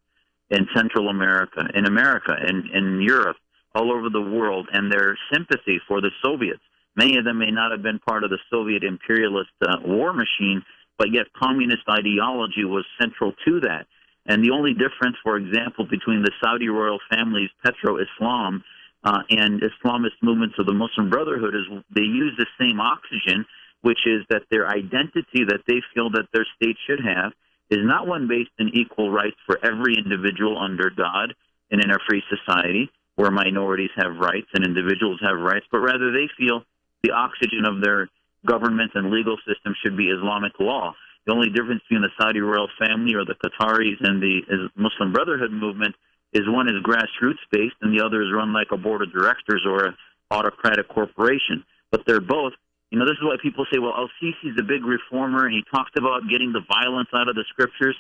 in Central America, in Europe, all over the world, and their sympathy for the Soviets. Many of them may not have been part of the Soviet imperialist war machine, but yet communist ideology was central to that. And the only difference, for example, between the Saudi royal family's Petro-Islam and Islamist movements of the Muslim Brotherhood is they use the same oxygen, which is that their identity that they feel that their state should have is not one based in equal rights for every individual under God and in a free society where minorities have rights and individuals have rights, but rather they feel the oxygen of their government and legal system should be Islamic law. The only difference between the Saudi royal family or the Qataris and the Muslim Brotherhood movement is one is grassroots-based and the other is run like a board of directors or an autocratic corporation. But they're both, you know, this is why people say, well, al-Sisi's a big reformer and he talked about getting the violence out of the scriptures.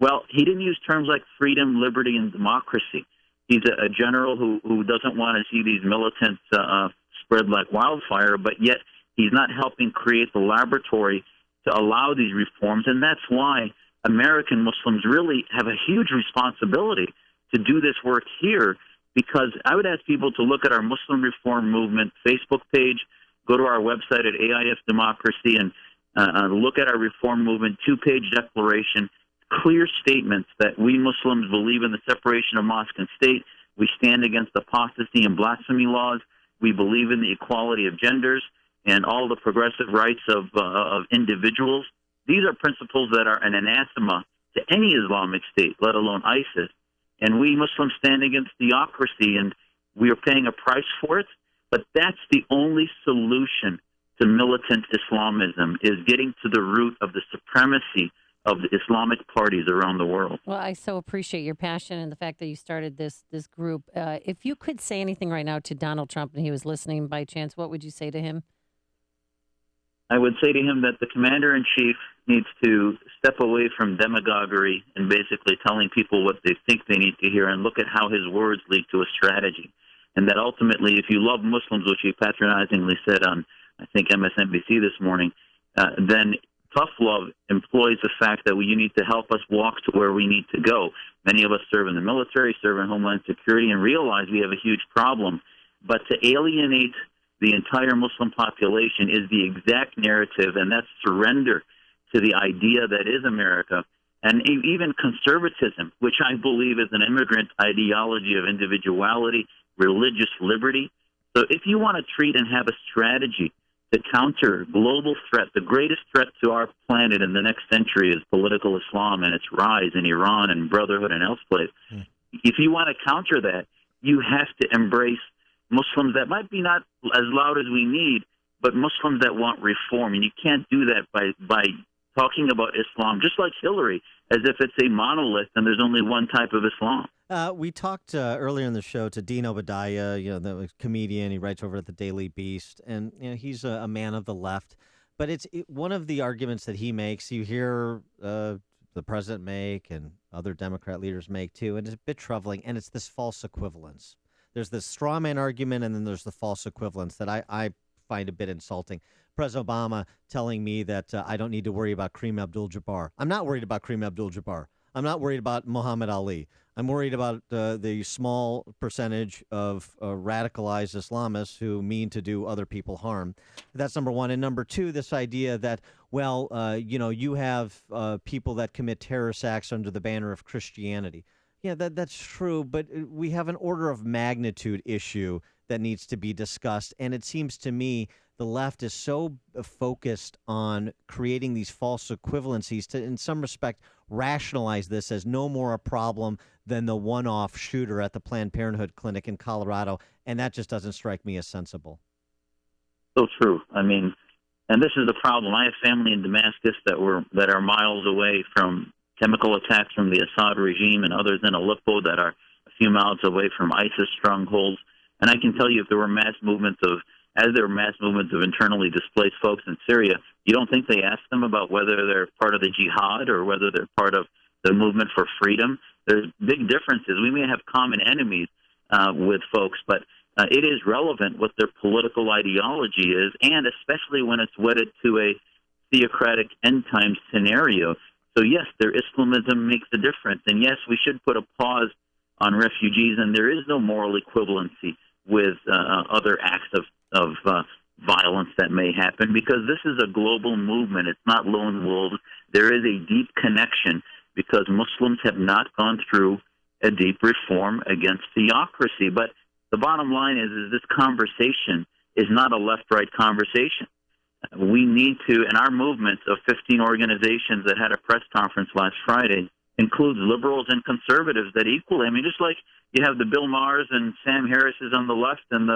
Well, he didn't use terms like freedom, liberty, and democracy. He's a general who doesn't want to see these militants spread like wildfire, but yet he's not helping create the laboratory to allow these reforms. And that's why American Muslims really have a huge responsibility to do this work here, because I would ask people to look at our Muslim Reform Movement Facebook page, go to our website at AIF Democracy, and look at our Reform Movement 2-page declaration, clear statements that we Muslims believe in the separation of mosque and state. We stand against apostasy and blasphemy laws. We believe in the equality of genders and all the progressive rights of individuals. These are principles that are an anathema to any Islamic state, let alone ISIS. And we Muslims stand against theocracy, and we are paying a price for it. But that's the only solution to militant Islamism, is getting to the root of the supremacy of the Islamic parties around the world. Well, I so appreciate your passion and the fact that you started this group. If you could say anything right now to Donald Trump and he was listening by chance, what would you say to him? I would say to him that the commander-in-chief needs to step away from demagoguery and basically telling people what they think they need to hear and look at how his words lead to a strategy. And that ultimately, if you love Muslims, which he patronizingly said on, I think, MSNBC this morning, then tough love employs the fact that you need to help us walk to where we need to go. Many of us serve in the military, serve in Homeland Security, and realize we have a huge problem. But to alienate the entire Muslim population is the exact narrative, and that's surrender to the idea that is America. And even conservatism, which I believe is an immigrant ideology of individuality, religious liberty. So if you want to treat and have a strategy to counter global threat, the greatest threat to our planet in the next century is political Islam and its rise in Iran and Brotherhood and elsewhere. If you want to counter that, you have to embrace Muslims that might be not as loud as we need, but Muslims that want reform. And you can't do that by talking about Islam, just like Hillary, as if it's a monolith and there's only one type of Islam. We talked earlier in the show to Dean Obadiah, the comedian. He writes over at the Daily Beast, and he's a man of the left. But it's one of the arguments that he makes. You hear the president make and other Democrat leaders make too, and it's a bit troubling. And it's this false equivalence. There's this straw man argument, and then there's the false equivalence that I find a bit insulting. President Obama telling me that I don't need to worry about Kareem Abdul-Jabbar. I'm not worried about Kareem Abdul-Jabbar. I'm not worried about Muhammad Ali. I'm worried about the small percentage of radicalized Islamists who mean to do other people harm. That's number one. And number two, this idea that, well, you have people that commit terrorist acts under the banner of Christianity. Yeah, that's true, but we have an order of magnitude issue that needs to be discussed. And it seems to me the left is so focused on creating these false equivalencies to, in some respect, rationalize this as no more a problem than the one-off shooter at the Planned Parenthood clinic in Colorado, and that just doesn't strike me as sensible. So true. I mean, and this is the problem. I have family in Damascus that are miles away from chemical attacks from the Assad regime, and others in Aleppo that are a few miles away from ISIS strongholds. And I can tell you, if there were mass movements of internally displaced folks in Syria, you don't think they ask them about whether they're part of the jihad or whether they're part of the movement for freedom? There's big differences. We may have common enemies with folks, but it is relevant what their political ideology is, and especially when it's wedded to a theocratic end-time scenario. So, yes, their Islamism makes a difference. And, yes, we should put a pause on refugees, and there is no moral equivalency with other acts of violence that may happen, because this is a global movement. It's not lone wolves. There is a deep connection because Muslims have not gone through a deep reform against theocracy. But the bottom line is this conversation is not a left-right conversation. We need to, and our movement of 15 organizations that had a press conference last Friday includes liberals and conservatives that equally, I mean, just like you have the Bill Maher's and Sam Harris's on the left and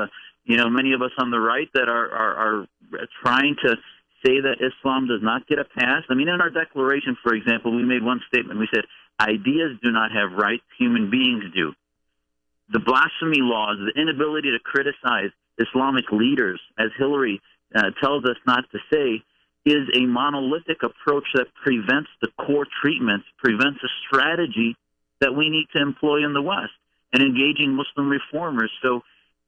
many of us on the right that are trying to say that Islam does not get a pass. I mean, in our declaration, for example, we made one statement. We said, ideas do not have rights, human beings do. The blasphemy laws, the inability to criticize Islamic leaders, as Hillary tells us not to say, is a monolithic approach that prevents the core treatments, prevents a strategy that we need to employ in the West and engaging Muslim reformers. So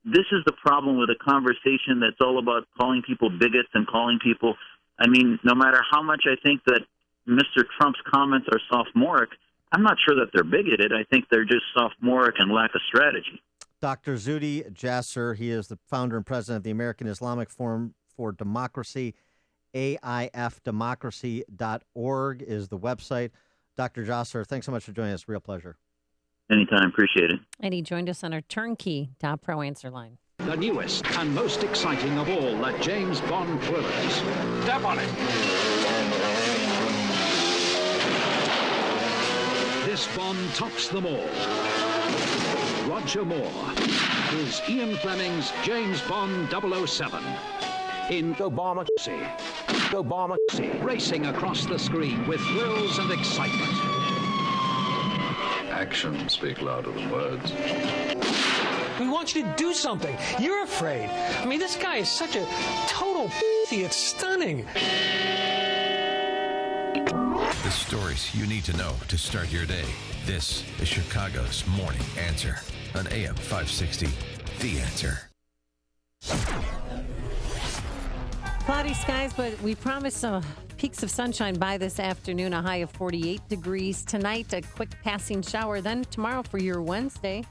this is the problem with a conversation that's all about calling people bigots and calling people, I mean, no matter how much I think that Mr. Trump's comments are sophomoric, I'm not sure that they're bigoted. I think they're just sophomoric and lack a strategy. Dr. Zuhdi Jasser, he is the founder and president of the American Islamic Forum for Democracy. AIFdemocracy.org is the website. Dr. Jasser, thanks so much for joining us. Real pleasure. Anytime. Appreciate it. And he joined us on our turnkey.pro answer line. The newest and most exciting of all the James Bond thrillers. Step on it. This Bond tops them all. Roger Moore is Ian Fleming's James Bond 007. In Obama-C. Racing across the screen with thrills and excitement. Actions speak louder than words. We want you to do something. You're afraid. I mean, this guy is such a total it's stunning. The stories you need to know to start your day. This is Chicago's Morning Answer on AM 560. The Answer. Cloudy skies, but we promise some peaks of sunshine by this afternoon, a high of 48 degrees. Tonight, a quick passing shower. Then tomorrow for your Wednesday,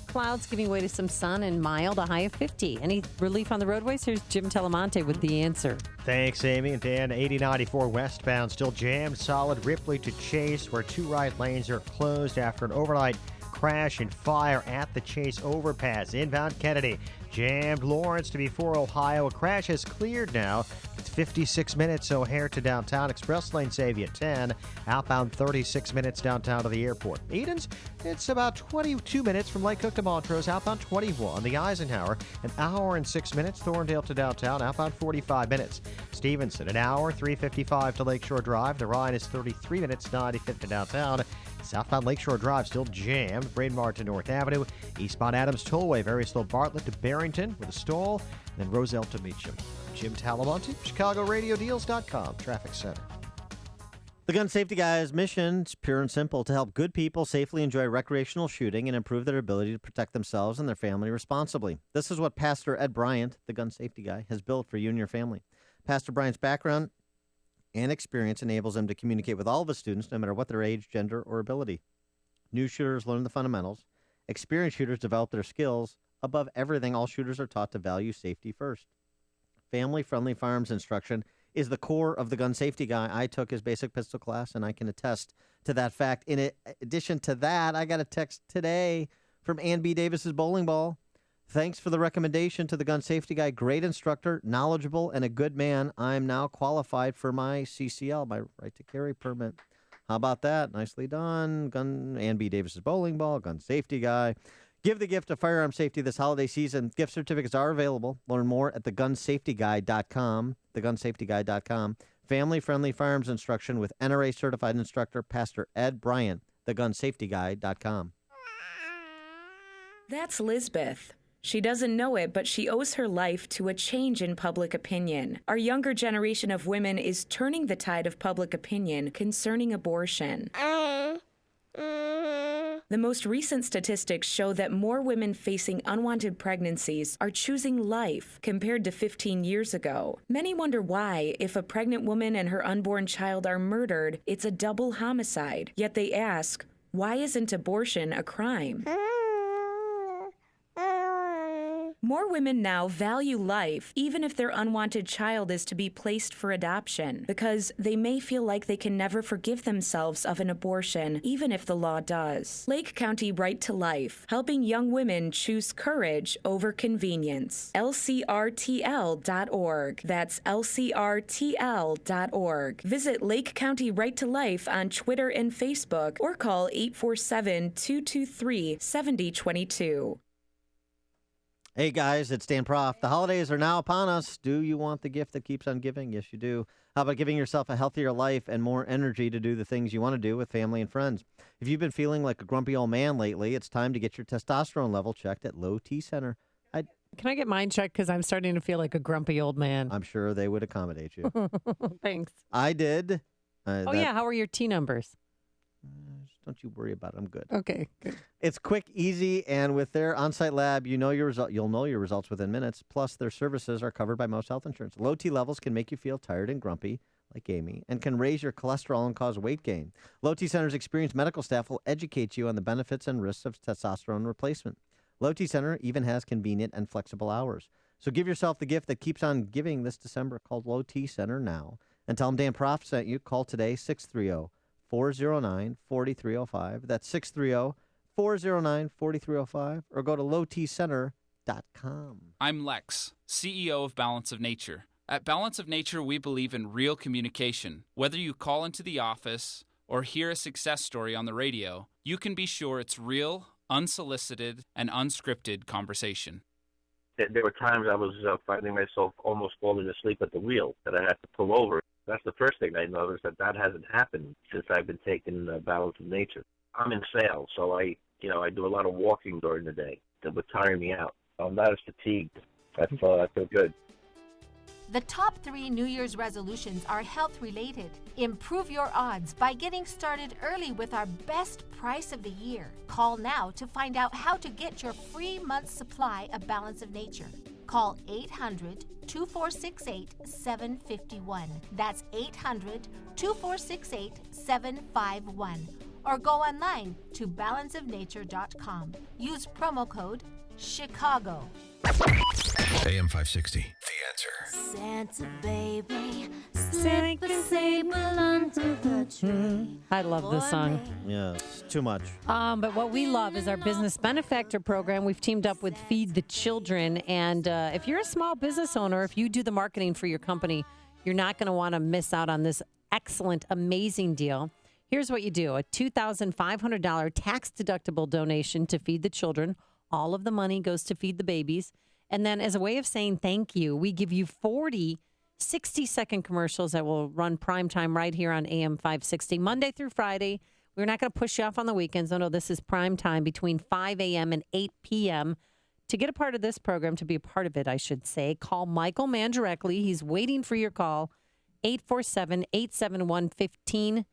clouds giving way to some sun and mild, a high of 50. Any relief on the roadways? Here's Jim Telemonte with the answer. Thanks, Amy. And Dan, 8094 westbound still jammed solid. Ripley to Chase, where two right lanes are closed after an overnight crash and fire at the Chase overpass. Inbound Kennedy jammed. Lawrence to before Ohio. A crash has cleared now. It's 56 minutes O'Hare to downtown. Express lane save you 10. Outbound 36 minutes downtown to the airport. Edens, it's about 22 minutes from Lake Cook to Montrose. Outbound 21. The Eisenhower, an hour and 6 minutes. Thorndale to downtown. Outbound 45 minutes. Stevenson, an hour, 3:55 to Lakeshore Drive. The Ryan is 33 minutes, 95th to downtown. Southbound Lakeshore Drive still jammed. Braemar to North Avenue. Eastbound Adams Tollway, very slow. Bartlett to Barrington with a stall. And then Roselle to Meacham. Jim Talamonte, ChicagoRadioDeals.com, Traffic Center. The Gun Safety Guy's mission is pure and simple: to help good people safely enjoy recreational shooting and improve their ability to protect themselves and their family responsibly. This is what Pastor Ed Bryant, the Gun Safety Guy, has built for you and your family. Pastor Bryant's background and experience enables him to communicate with all of his students, no matter what their age, gender, or ability. New shooters learn the fundamentals. Experienced shooters develop their skills. Above everything, all shooters are taught to value safety first. Family-friendly firearms instruction is the core of the Gun Safety Guy. I took his basic pistol class, and I can attest to that fact. In addition to that, I got a text today from Ann B. Davis's bowling ball. Thanks for the recommendation to the Gun Safety Guy. Great instructor, knowledgeable, and a good man. I'm now qualified for my CCL, my right to carry permit. How about that? Nicely done. Ann B. Davis's bowling ball, Gun Safety Guy. Give the gift of firearm safety this holiday season. Gift certificates are available. Learn more at thegunsafetyguy.com. Thegunsafetyguy.com. Family-friendly firearms instruction with NRA-certified instructor Pastor Ed Bryant. Thegunsafetyguy.com. That's Lisbeth. She doesn't know it, but she owes her life to a change in public opinion. Our younger generation of women is turning the tide of public opinion concerning abortion. The most recent statistics show that more women facing unwanted pregnancies are choosing life compared to 15 years ago. Many wonder why, if a pregnant woman and her unborn child are murdered, it's a double homicide. Yet they ask, why isn't abortion a crime? More women now value life, even if their unwanted child is to be placed for adoption, because they may feel like they can never forgive themselves of an abortion, even if the law does. Lake County Right to Life, helping young women choose courage over convenience. LCRTL.org. That's LCRTL.org. Visit Lake County Right to Life on Twitter and Facebook, or call 847-223-7022. Hey guys, it's Dan Proft. The holidays are now upon us. Do you want the gift that keeps on giving? Yes, you do. How about giving yourself a healthier life and more energy to do the things you want to do with family and friends? If you've been feeling like a grumpy old man lately, it's time to get your testosterone level checked at Low T Center. Can I get mine checked? Because I'm starting to feel like a grumpy old man. I'm sure they would accommodate you. Thanks. I did. Yeah. How are your T numbers? Don't you worry about it. I'm good. Okay, good. It's quick, easy, and with their on-site lab, you'll know your results within minutes. Plus, their services are covered by most health insurance. Low T levels can make you feel tired and grumpy, like Amy, and can raise your cholesterol and cause weight gain. Low T Center's experienced medical staff will educate you on the benefits and risks of testosterone replacement. Low T Center even has convenient and flexible hours. So give yourself the gift that keeps on giving this December, called Low T Center now. And tell them Dan Proft sent you. Call today, 630-409-4305. That's 630-409-4305. Or go to lowtcenter.com. I'm Lex, CEO of Balance of Nature. At Balance of Nature, we believe in real communication. Whether you call into the office or hear a success story on the radio, you can be sure it's real, unsolicited, and unscripted conversation. There were times I was finding myself almost falling asleep at the wheel, that I had to pull over. That's the first thing I noticed, that hasn't happened since I've been taking Balance of Nature. I'm in sales, so I do a lot of walking during the day that would tire me out. I'm not as fatigued. I feel good. The top 3 New Year's resolutions are health-related. Improve your odds by getting started early with our best price of the year. Call now to find out how to get your free month's supply of Balance of Nature. Call 800-2468-751. That's 800-2468-751. Or go online to balanceofnature.com. Use promo code CHICAGO. AM 560, The Answer. Santa baby, stick the sable under the tree. I love this song. Yes, too much. But what we love is our business benefactor program. We've teamed up with Feed the Children. And if you're a small business owner, if you do the marketing for your company, you're not going to want to miss out on this excellent, amazing deal. Here's what you do. A $2,500 tax-deductible donation to Feed the Children. All of the money goes to feed the babies. And then as a way of saying thank you, we give you 40 60-second commercials that will run prime time right here on AM 560, Monday through Friday. We're not going to push you off on the weekends. No, this is prime time between 5 a.m. and 8 p.m. To get a part of this program, to be a part of it, I should say, call Michael Mann directly. He's waiting for your call, 847-871-1527.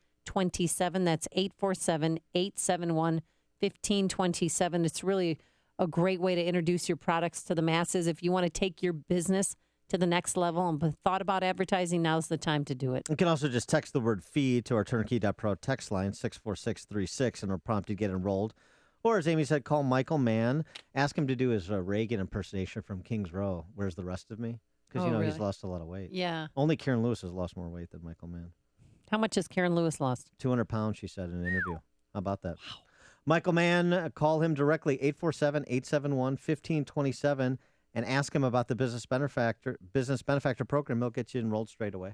That's 847-871-1527. It's really a great way to introduce your products to the masses. If you want to take your business to the next level and thought about advertising, now's the time to do it. You can also just text the word feed to our Turnkey.pro text line, 64636, and it'll prompt you to get enrolled. Or, as Amy said, call Michael Mann. Ask him to do his Reagan impersonation from Kings Row. Where's the rest of me? Because, really? He's lost a lot of weight. Yeah. Only Karen Lewis has lost more weight than Michael Mann. How much has Karen Lewis lost? 200 pounds, she said in an interview. How about that? Wow. Michael Mann, call him directly, 847-871-1527, and ask him about the Business Benefactor program. He'll get you enrolled straight away.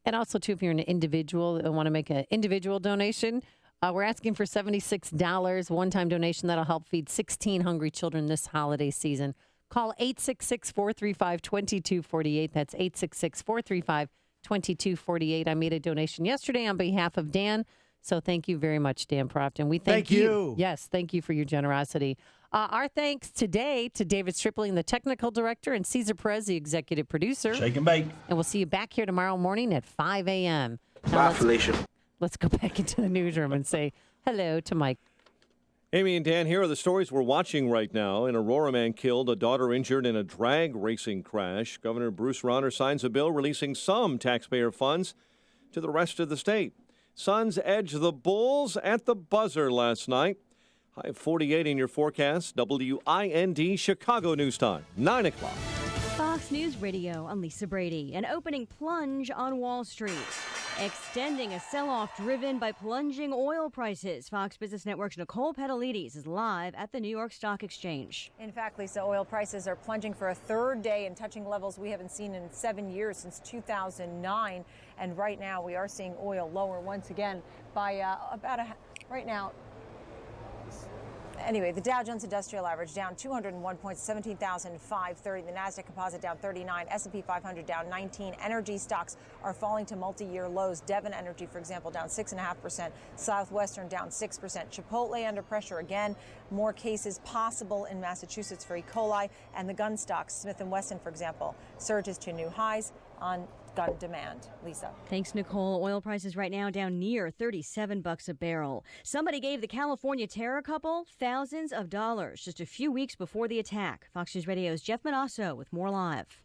And also, too, if you're an individual and want to make an individual donation, we're asking for $76, one-time donation that'll help feed 16 hungry children this holiday season. Call 866-435-2248. That's 866-435-2248. I made a donation yesterday on behalf of Dan, so thank you very much, Dan Proft. And we thank you. Yes, thank you for your generosity. Our thanks today to David Stripling, the technical director, and Cesar Perez, the executive producer. Shake and bake. And we'll see you back here tomorrow morning at 5 a.m. Bye, Felicia. Let's go back into the newsroom and say hello to Mike. Amy and Dan, here are the stories we're watching right now. An Aurora man killed, a daughter injured in a drag racing crash. Governor Bruce Rauner signs a bill releasing some taxpayer funds to the rest of the state. Suns edge the Bulls at the buzzer last night. High of 48 in your forecast. WIND Chicago News Time, 9 o'clock. Fox News Radio, I'm Lisa Brady. An opening plunge on Wall Street, extending a sell-off driven by plunging oil prices. Fox Business Network's Nicole Petalides is live at the New York Stock Exchange. In fact, Lisa, oil prices are plunging for a third day and touching levels we haven't seen in 7 years, since 2009. And right now we are seeing oil lower once again by right now. Anyway, the Dow Jones Industrial Average down 201 points, 17,530. The Nasdaq Composite down 39. S&P 500 down 19. Energy stocks are falling to multi-year lows. Devon Energy, for example, down 6.5%. Southwestern down 6%. Chipotle under pressure again. More cases possible in Massachusetts for E. coli. And the gun stocks, Smith & Wesson, for example, surges to new highs on gun demand. Lisa. Thanks, Nicole. Oil prices right now down near $37 a barrel. Somebody gave the California terror couple thousands of dollars just a few weeks before the attack. Fox News Radio's Jeff Manasso with more live.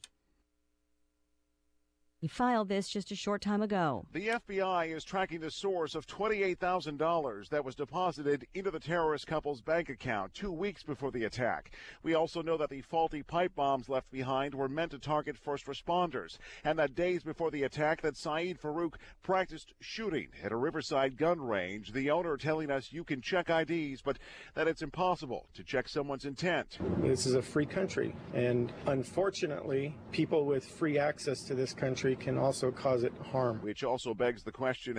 He filed this just a short time ago. The FBI is tracking the source of $28,000 that was deposited into the terrorist couple's bank account 2 weeks before the attack. We also know that the faulty pipe bombs left behind were meant to target first responders, and that days before the attack that Saeed Farouk practiced shooting at a Riverside gun range, the owner telling us you can check IDs, but that it's impossible to check someone's intent. This is a free country, and unfortunately, people with free access to this country can also cause it harm. Which also begs the question,